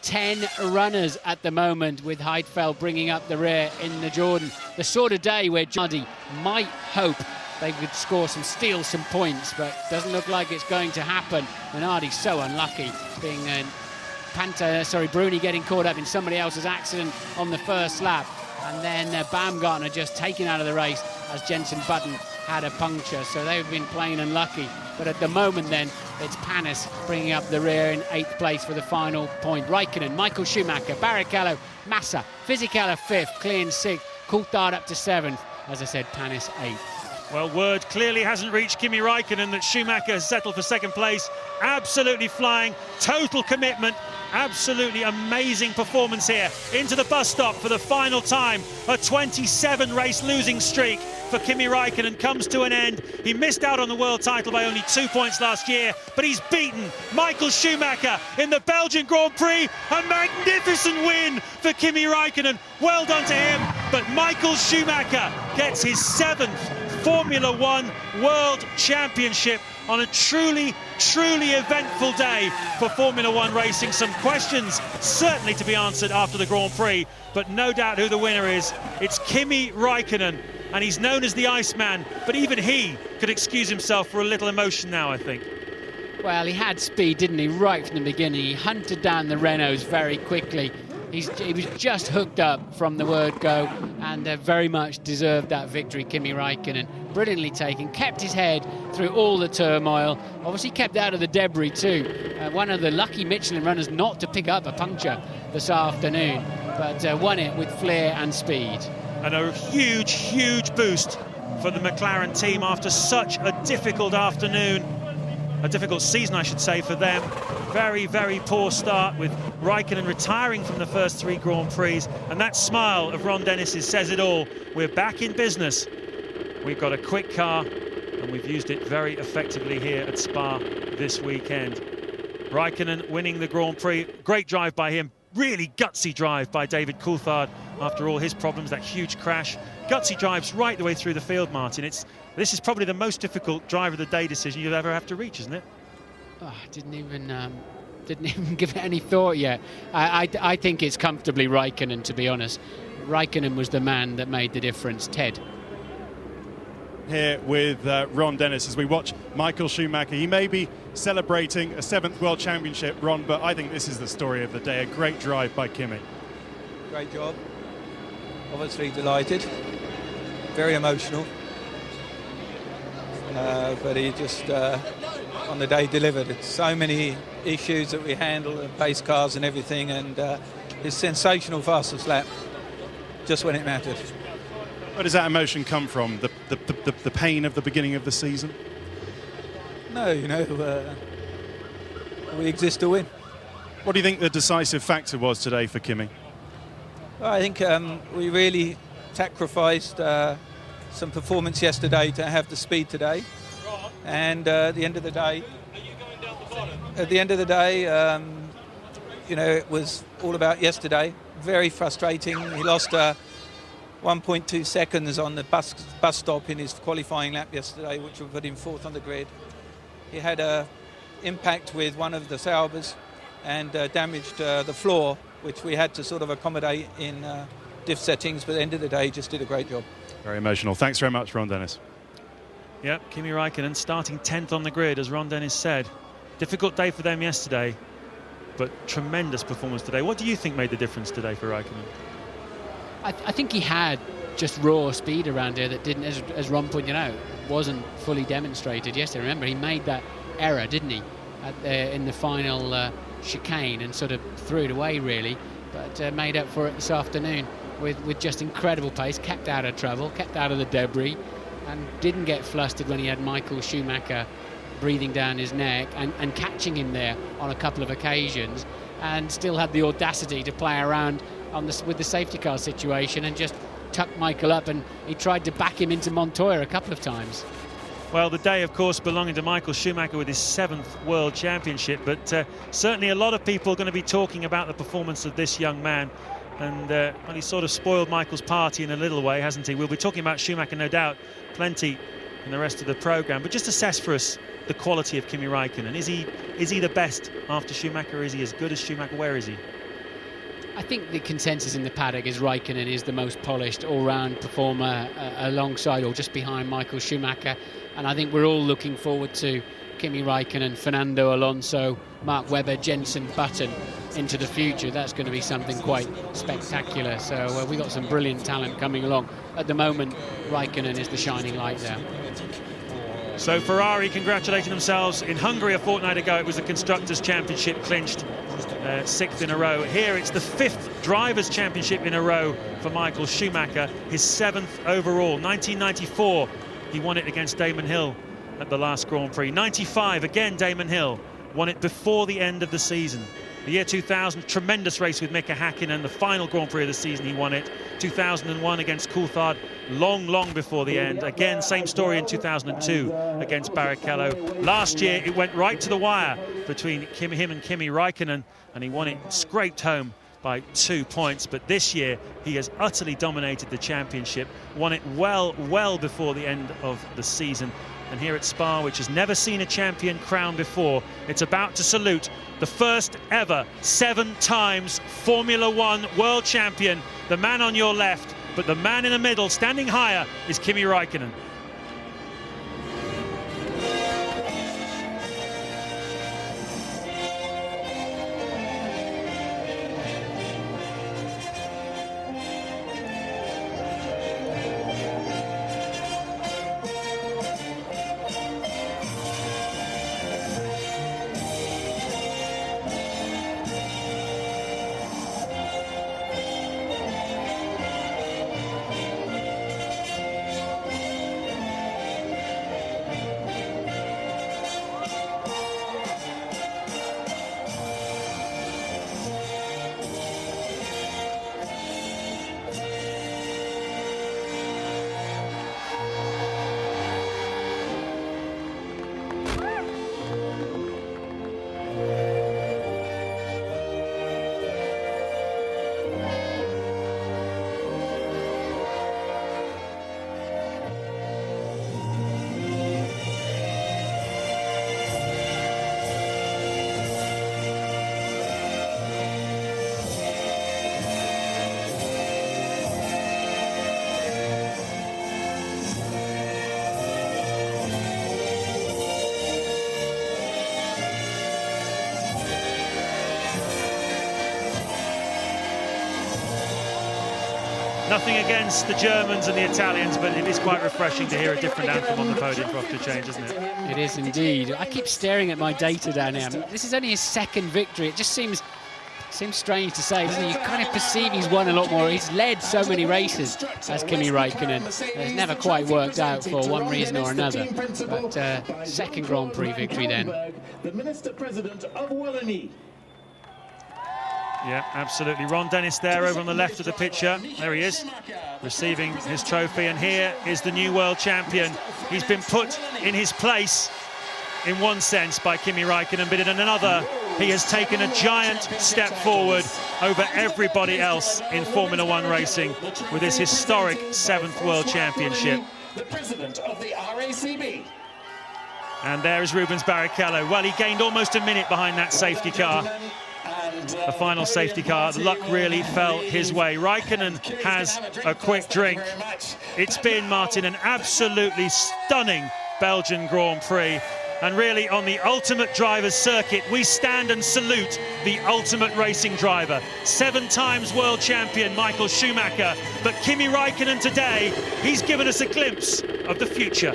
10 runners at the moment, with Heidfeld bringing up the rear in the Jordan. The sort of day where Jardy might hope they could steal some points, but doesn't look like it's going to happen. Minardi's so unlucky, being Bruni getting caught up in somebody else's accident on the first lap, and then Baumgartner just taken out of the race as Jenson Button had a puncture. So they've been plain unlucky. But at the moment then, it's Panis bringing up the rear in 8th place for the final point. Raikkonen, Michael Schumacher, Barrichello, Massa, Fisichella 5th, Klein 6th, Coulthard up to 7th. As I said, Panis 8th. Well, word clearly hasn't reached Kimi Raikkonen that Schumacher has settled for 2nd place. Absolutely flying, total commitment, absolutely amazing performance here. Into the bus stop for the final time. A 27-race losing streak for Kimi Raikkonen comes to an end. He missed out on the world title by only 2 points last year, but he's beaten Michael Schumacher in the Belgian Grand Prix. A magnificent win for Kimi Raikkonen. Well done to him, but Michael Schumacher gets his 7th Formula One World Championship on a truly eventful day for Formula One racing. Some questions certainly to be answered after the Grand Prix, but no doubt who the winner is. It's Kimi Raikkonen, and he's known as the Iceman, but even he could excuse himself for a little emotion now, I think. Well, he had speed, didn't he, right from the beginning. He hunted down the Renaults very quickly. He was just hooked up from the word go, and very much deserved that victory, Kimi Raikkonen. Brilliantly taken, kept his head through all the turmoil, obviously kept out of the debris too. One of the lucky Michelin runners not to pick up a puncture this afternoon, but won it with flair and speed. And a huge boost for the McLaren team after such a difficult afternoon. A difficult season, I should say, for them. Very poor start, with Raikkonen retiring from the first 3 Grand Prix. And that smile of Ron Dennis's says it all. We're back in business. We've got a quick car, and we've used it very effectively here at Spa this weekend. Raikkonen winning the Grand Prix. Great drive by him. Really gutsy drive by David Coulthard after all his problems, that huge crash. Gutsy drives right the way through the field, Martin. This is probably the most difficult driver of the day decision you'll ever have to reach, isn't it? Oh, I didn't even give it any thought yet. I think it's comfortably Raikkonen, to be honest. Raikkonen was the man that made the difference. Ted. here with Ron Dennis as we watch Michael Schumacher. He may be celebrating a 7th World Championship, Ron, but I think this is the story of the day. A great drive by Kimi. Great job. Obviously delighted. Very emotional. But he just, on the day, delivered. It's so many issues that we handle, the pace cars and everything, and his sensational fastest lap, just when it mattered. Where does that emotion come from? The pain of the beginning of the season? No, you know, we exist to win. What do you think the decisive factor was today for Kimi? Well, I think we really sacrificed some performance yesterday to have the speed today. And at the end of the day, you know, it was all about yesterday. Very frustrating. He lost 1.2 seconds on the bus stop in his qualifying lap yesterday, which would put him 4th on the grid. He had an impact with one of the Saubers and damaged the floor, which we had to sort of accommodate in diff settings, but at the end of the day, he just did a great job. Very emotional. Thanks very much, Ron Dennis. Yep, Kimi Räikkönen starting 10th on the grid, as Ron Dennis said. Difficult day for them yesterday, but tremendous performance today. What do you think made the difference today for Räikkönen? I think he had just raw speed around here that didn't, as Ron pointed out, wasn't fully demonstrated yesterday. Remember, he made that error, didn't he, in the final chicane, and sort of threw it away, really, but made up for it this afternoon with just incredible pace, kept out of trouble, kept out of the debris, and didn't get flustered when he had Michael Schumacher breathing down his neck and catching him there on a couple of occasions, and still had the audacity to play around with the safety car situation and just tuck Michael up, and he tried to back him into Montoya a couple of times. Well, the day, of course, belonging to Michael Schumacher with his 7th World Championship, but certainly a lot of people are going to be talking about the performance of this young man. And well, he sort of spoiled Michael's party in a little way, hasn't he? We'll be talking about Schumacher, no doubt, plenty in the rest of the programme. But just assess for us the quality of Kimi Räikkönen. Is he the best after Schumacher? Is he as good as Schumacher? Where is he? I think the consensus in the paddock is Räikkönen is the most polished all-round performer alongside or just behind Michael Schumacher. And I think we're all looking forward to Kimi Räikkönen, Fernando Alonso, Mark Webber, Jenson Button into the future. That's going to be something quite spectacular. So we've got some brilliant talent coming along. At the moment, Räikkönen is the shining light there. So Ferrari congratulating themselves. In Hungary a fortnight ago, it was the Constructors' Championship clinched, 6th in a row. Here it's the 5th Drivers' Championship in a row for Michael Schumacher, his 7th overall. 1994, he won it against Damon Hill at the last Grand Prix. 95, again Damon Hill, won it before the end of the season. The year 2000, tremendous race with Mika Häkkinen, the final Grand Prix of the season, he won it. 2001 against Coulthard, long before the end. Again, same story in 2002 against Barrichello. Last year, it went right to the wire between him and Kimi Räikkönen, and he won it, scraped home by 2 points. But this year, he has utterly dominated the championship, won it well before the end of the season. And here at Spa, which has never seen a champion crowned before, it's about to salute the first ever 7 times Formula One world champion, the man on your left, but the man in the middle, standing higher, is Kimi Räikkönen. Nothing against the Germans and the Italians, but it is quite refreshing to hear a different anthem on the podium for Off to Change, isn't it? It is indeed. I keep staring at my data down here. This is only his second victory. It just seems strange to say, doesn't it? You kind of perceive he's won a lot more. He's led so many races as Kimi Räikkönen. It's never quite worked out for one reason or another. But second Grand Prix victory then. The Minister President of Wallonie. Yeah, absolutely. Ron Dennis there over on the left of the picture. There he is, receiving his trophy. And here is the new world champion. He's been put in his place, in one sense, by Kimi Räikkönen, but in another, he has taken a giant step forward over everybody else in Formula One racing with his historic 7th World Championship. The President of the RACB. And there is Rubens Barrichello. Well, he gained almost a minute behind that safety car. The final safety car, the luck really fell his way. Räikkönen has a quick drink. It's been, Martin, an absolutely stunning Belgian Grand Prix. And really, on the ultimate driver's circuit, we stand and salute the ultimate racing driver. 7 times world champion Michael Schumacher. But Kimi Räikkönen today, he's given us a glimpse of the future.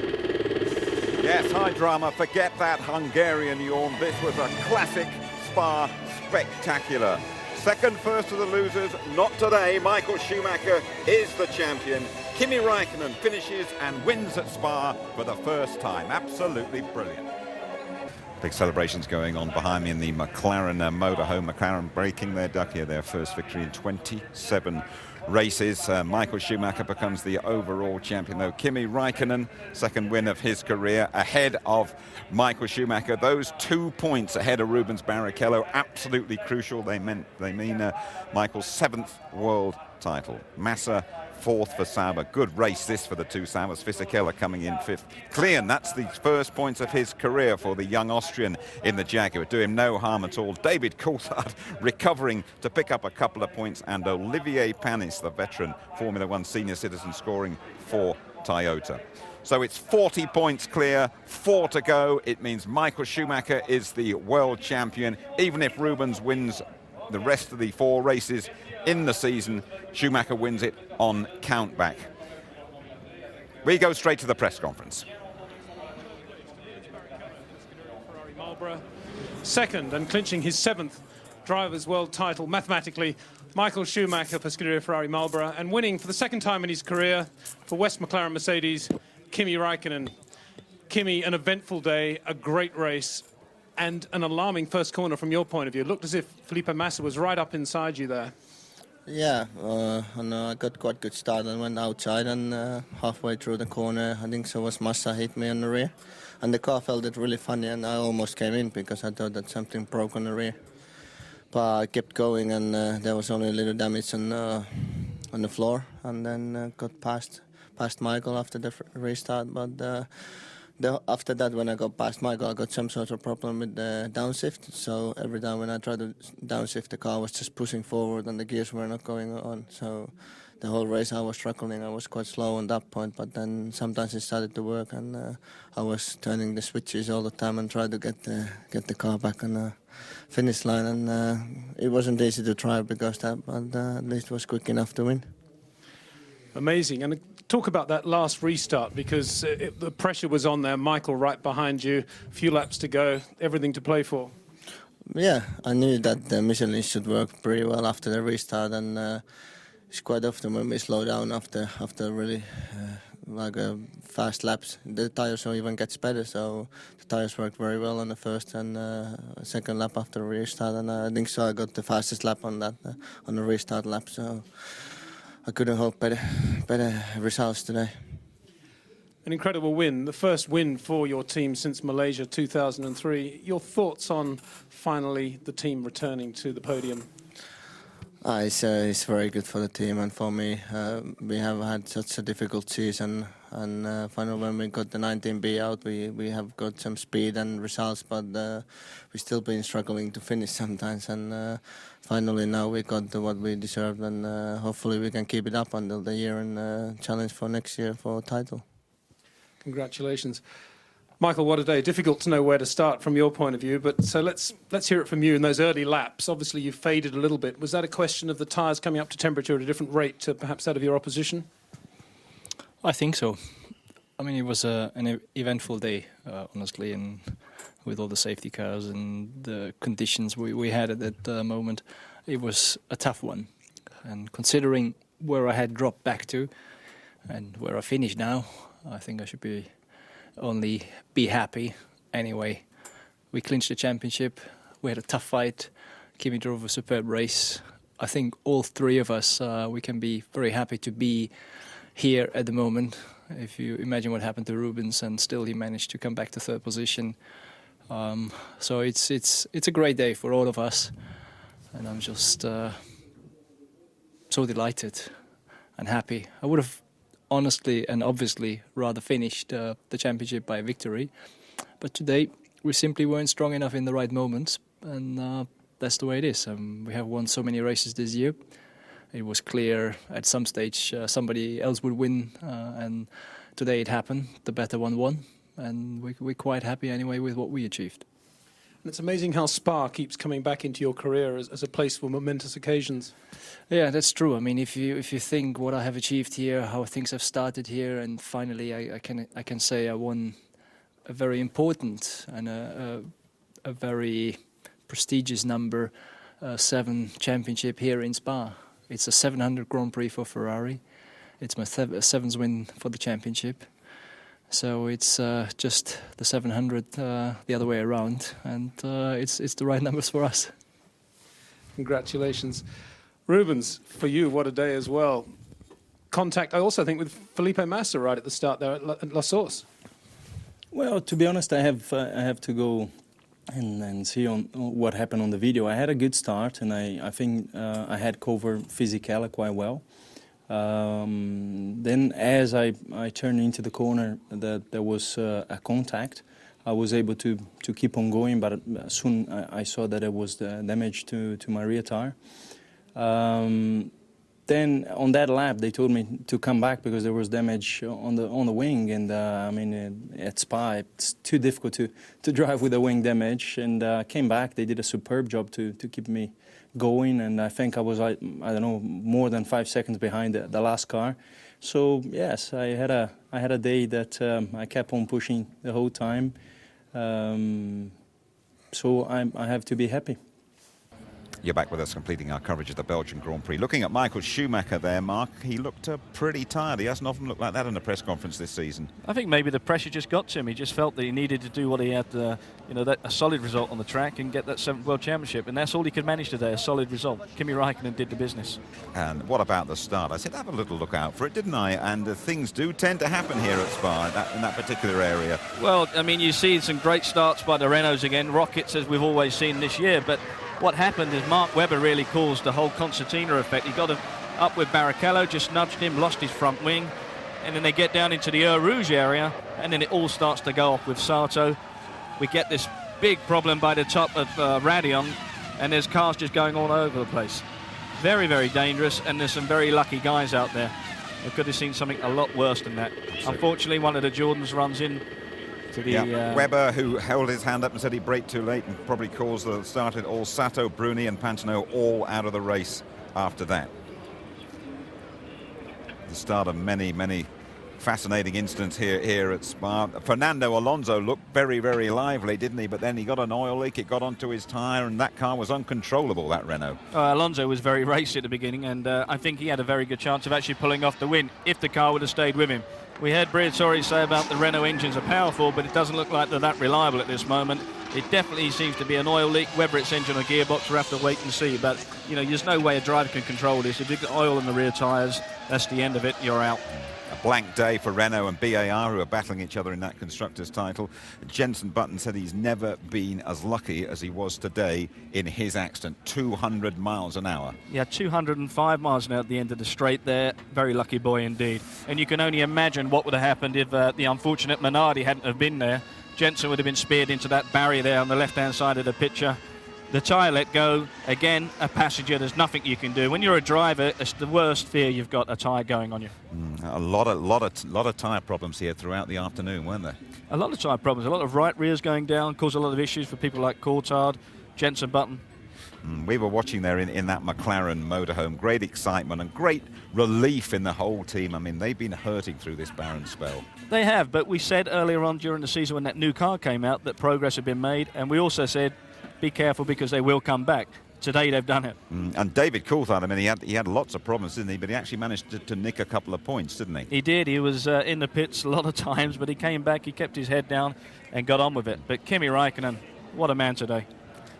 Yes, high drama. Forget that Hungarian yawn. This was a classic Spa spectacular. Second, first of the losers, not today. Michael Schumacher is the champion. Kimi Räikkönen finishes and wins at Spa for the first time. Absolutely brilliant. Big celebrations going on behind me in the McLaren motorhome. McLaren breaking their duck here, their first victory in 27 races. Michael Schumacher becomes the overall champion, though. Kimi Räikkönen, second win of his career, ahead of Michael Schumacher. Those 2 points ahead of Rubens Barrichello, absolutely crucial. They mean Michael's 7th world title. Massa 4th for Sauber. Good race this for the two Saubers. Fisichella coming in 5th. Klein, that's the first points of his career for the young Austrian in the Jaguar. Do him no harm at all. David Coulthard recovering to pick up a couple of points, and Olivier Panis, the veteran Formula One senior citizen, scoring for Toyota. So it's 40 points clear, 4 to go. It means Michael Schumacher is the world champion. Even if Rubens wins the rest of the 4 races in the season, Schumacher wins it on countback. We go straight to the press conference. Marlborough, second and clinching his 7th Drivers' World title mathematically. Michael Schumacher for Scuderia Ferrari Marlborough, and winning for the 2nd time in his career for West McLaren Mercedes, Kimi Räikkönen. Kimi, an eventful day, a great race, and an alarming first corner from your point of view. It looked as if Felipe Massa was right up inside you there. Yeah, and I got quite good start and went outside, and halfway through the corner, I think so was Massa hit me on the rear. And the car felt it really funny, and I almost came in because I thought that something broke on the rear. But I kept going, and there was only a little damage on the floor, and then got past Michael after the restart. But after that, when I got past Michael, I got some sort of problem with the downshift. So every time when I tried to downshift, the car was just pushing forward and the gears were not going on. So the whole race I was struggling. I was quite slow on that point, but then sometimes it started to work, and I was turning the switches all the time and tried to get the car back on the finish line. And it wasn't easy to try because that, but at least it was quick enough to win. Amazing. And talk about that last restart, because the pressure was on there. Michael right behind you, a few laps to go, everything to play for. Yeah, I knew that the Michelin should work pretty well after the restart, and it's quite often when we slow down after really fast laps, the tires even gets better. So the tires worked very well on the first and second lap after the restart, and I think so I got the fastest lap on that on the restart lap. So I couldn't hope better results today. An incredible win, the first win for your team since Malaysia 2003. Your thoughts on finally the team returning to the podium? It's very good for the team and for me. We have had such a difficult season, and finally when we got the 19B out, we have got some speed and results, but we've still been struggling to finish sometimes, and finally now we got what we deserved, and hopefully we can keep it up until the year and challenge for next year for a title. Congratulations. Michael, what a day. Difficult to know where to start from your point of view, but so let's hear it from you in those early laps. Obviously, you faded a little bit. Was that a question of the tyres coming up to temperature at a different rate to perhaps that of your opposition? I think so. I mean, it was an eventful day, honestly, and with all the safety cars and the conditions we had at that moment, it was a tough one. And considering where I had dropped back to and where I finished now, I think I should only be happy. Anyway, we clinched the championship. We had a tough fight. Kimi drove a superb race. I think all three of us, we can be very happy to be here at the moment. If you imagine what happened to Rubens, and still he managed to come back to third position. So it's a great day for all of us, and I'm just so delighted and happy. I would have honestly and obviously rather finished the championship by victory, but today we simply weren't strong enough in the right moments, and that's the way it is. We have won so many races this year. It was clear at some stage somebody else would win, and today it happened. The better one won, and we're quite happy anyway with what we achieved. And it's amazing how Spa keeps coming back into your career as a place for momentous occasions. Yeah, that's true. I mean, if you think what I have achieved here, how things have started here, and finally I can say I won a very important and a very prestigious number 7 championship here in Spa. It's a 700 Grand Prix for Ferrari. It's my 7th win for the championship. So it's just the 700 the other way around, and it's the right numbers for us. Congratulations. Rubens, for you, what a day as well. Contact, I also think, with Felipe Massa right at the start there at La Source. Well, to be honest, I have to go and see on what happened on the video. I had a good start, and I think I had covered Fisichella quite well. Then as I turned into the corner, there was a contact. I was able to keep on going, but soon I saw that there was the damage to my rear tire. Then on that lap they told me to come back because there was damage on the wing, and I mean at Spa it's too difficult to drive with the wing damage, and came back. They did a superb job to keep me going, and I think I was I don't know, more than 5 seconds behind the last car. So yes, I had a day that I kept on pushing the whole time. So I have to be happy. You're back with us, completing our coverage of the Belgian Grand Prix. Looking at Michael Schumacher there, Mark, he looked pretty tired. He hasn't often looked like that in a press conference this season. I think maybe the pressure just got to him. He just felt that he needed to do what he had, a solid result on the track and get that 7th World Championship. And that's all he could manage today, a solid result. Kimi Räikkönen did the business. And what about the start? I said have a little look out for it, didn't I? And things do tend to happen here at Spa in that particular area. Well, I mean, you see some great starts by the Renaults again. Rockets, as we've always seen this year, but what happened is Mark Webber really caused the whole concertina effect. He got up with Barrichello, just nudged him, lost his front wing, and then they get down into the Eau Rouge area, and then it all starts to go off with Sato. We get this big problem by the top of Radion, and there's cars just going all over the place. Very, very dangerous, and there's some very lucky guys out there. We could have seen something a lot worse than that. Unfortunately, one of the Jordans runs in to the... Webber, who held his hand up and said he braked too late and probably started all Sato, Bruni and Pantano all out of the race after that. The start of many, many fascinating incidents here at Spa. Fernando Alonso looked very, very lively, didn't he? But then he got an oil leak, it got onto his tyre, and that car was uncontrollable, that Renault. Alonso was very racy at the beginning, and I think he had a very good chance of actually pulling off the win if the car would have stayed with him. We heard Briatore say about the Renault engines are powerful, but it doesn't look like they're that reliable at this moment. It definitely seems to be an oil leak. Whether it's engine or gearbox, we'll have to wait and see. But, there's no way a driver can control this. If you've got oil in the rear tyres, that's the end of it. You're out. A blank day for Renault and BAR, who are battling each other in that Constructors' title. Jenson Button said he's never been as lucky as he was today in his accident. 200 miles an hour. Yeah, 205 miles an hour at the end of the straight there. Very lucky boy indeed. And you can only imagine what would have happened if the unfortunate Minardi hadn't have been there. Jenson would have been speared into that barrier there on the left-hand side of the picture. The tyre let go. Again, a passenger, there's nothing you can do. When you're a driver, it's the worst fear you've got, a tyre going on you. A lot of tyre problems here throughout the afternoon, weren't there? A lot of tyre problems, a lot of right rears going down, caused a lot of issues for people like Coulthard, Jenson Button. We were watching there in that McLaren motorhome. Great excitement and great relief in the whole team. I mean, they've been hurting through this barren spell. They have, but we said earlier on during the season when that new car came out that progress had been made, and we also said be careful because they will come back. Today they've done it. And David Coulthard, I mean, he had lots of problems, didn't he? But he actually managed to nick a couple of points, didn't he? He did. He was in the pits a lot of times, but he came back, he kept his head down and got on with it. But Kimi Räikkönen, what a man today.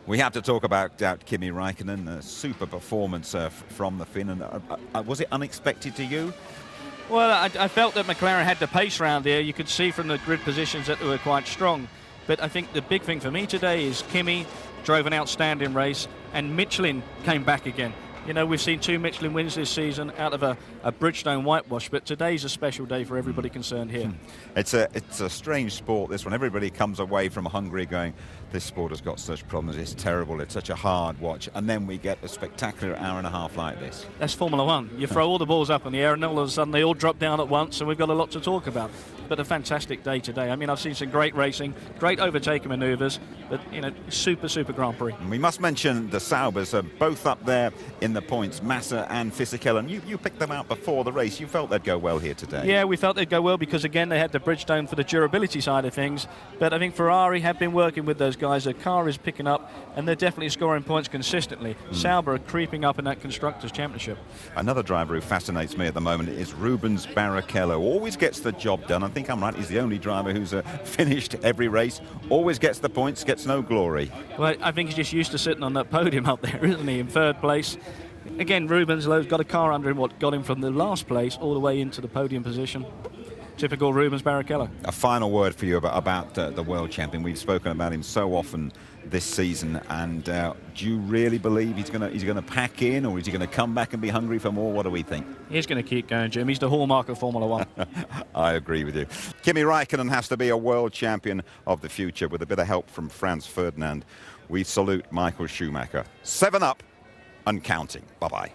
We have to talk about Kimi Räikkönen, a super performance from the Finn. And was it unexpected to you? Well, I felt that McLaren had the pace round there. You could see from the grid positions that they were quite strong. But I think the big thing for me today is Kimi drove an outstanding race, and Michelin came back again. You know, we've seen 2 Michelin wins this season out of a Bridgestone whitewash, but today's a special day for everybody concerned here. It's a strange sport, this one. Everybody comes away from Hungary going, this sport has got such problems, it's terrible, it's such a hard watch, and then we get a spectacular hour and a half like this. That's Formula One. You throw all the balls up in the air and all of a sudden they all drop down at once, and we've got a lot to talk about. But a fantastic day today. I mean, I've seen some great racing, great overtaking manoeuvres, but, you know, super Grand Prix. And we must mention the Saubers are both up there in the points, Massa and Fisichella. You picked them out before the race. You felt they'd go well here today. Yeah, we felt they'd go well because, again, they had the Bridgestone for the durability side of things. But I think Ferrari have been working with those guys. The car is picking up, and they're definitely scoring points consistently. Sauber are creeping up in that Constructors' Championship. Another driver who fascinates me at the moment is Rubens Barrichello. Always gets the job done. I think I'm right. He's the only driver who's finished every race. Always gets the points, gets no glory. Well, I think he's just used to sitting on that podium up there, isn't he, in third place. Again, Rubens has got a car under him, what got him from the last place all the way into the podium position. Typical Rubens Barrichello. A final word for you about the world champion. We've spoken about him so often this season, and do you really believe he's going to pack in, or is he going to come back and be hungry for more? What do we think? He's going to keep going, Jim. He's the hallmark of Formula One. I agree with you. Kimi Räikkönen has to be a world champion of the future with a bit of help from Franz Ferdinand. We salute Michael Schumacher. 7 up and counting. Bye-bye.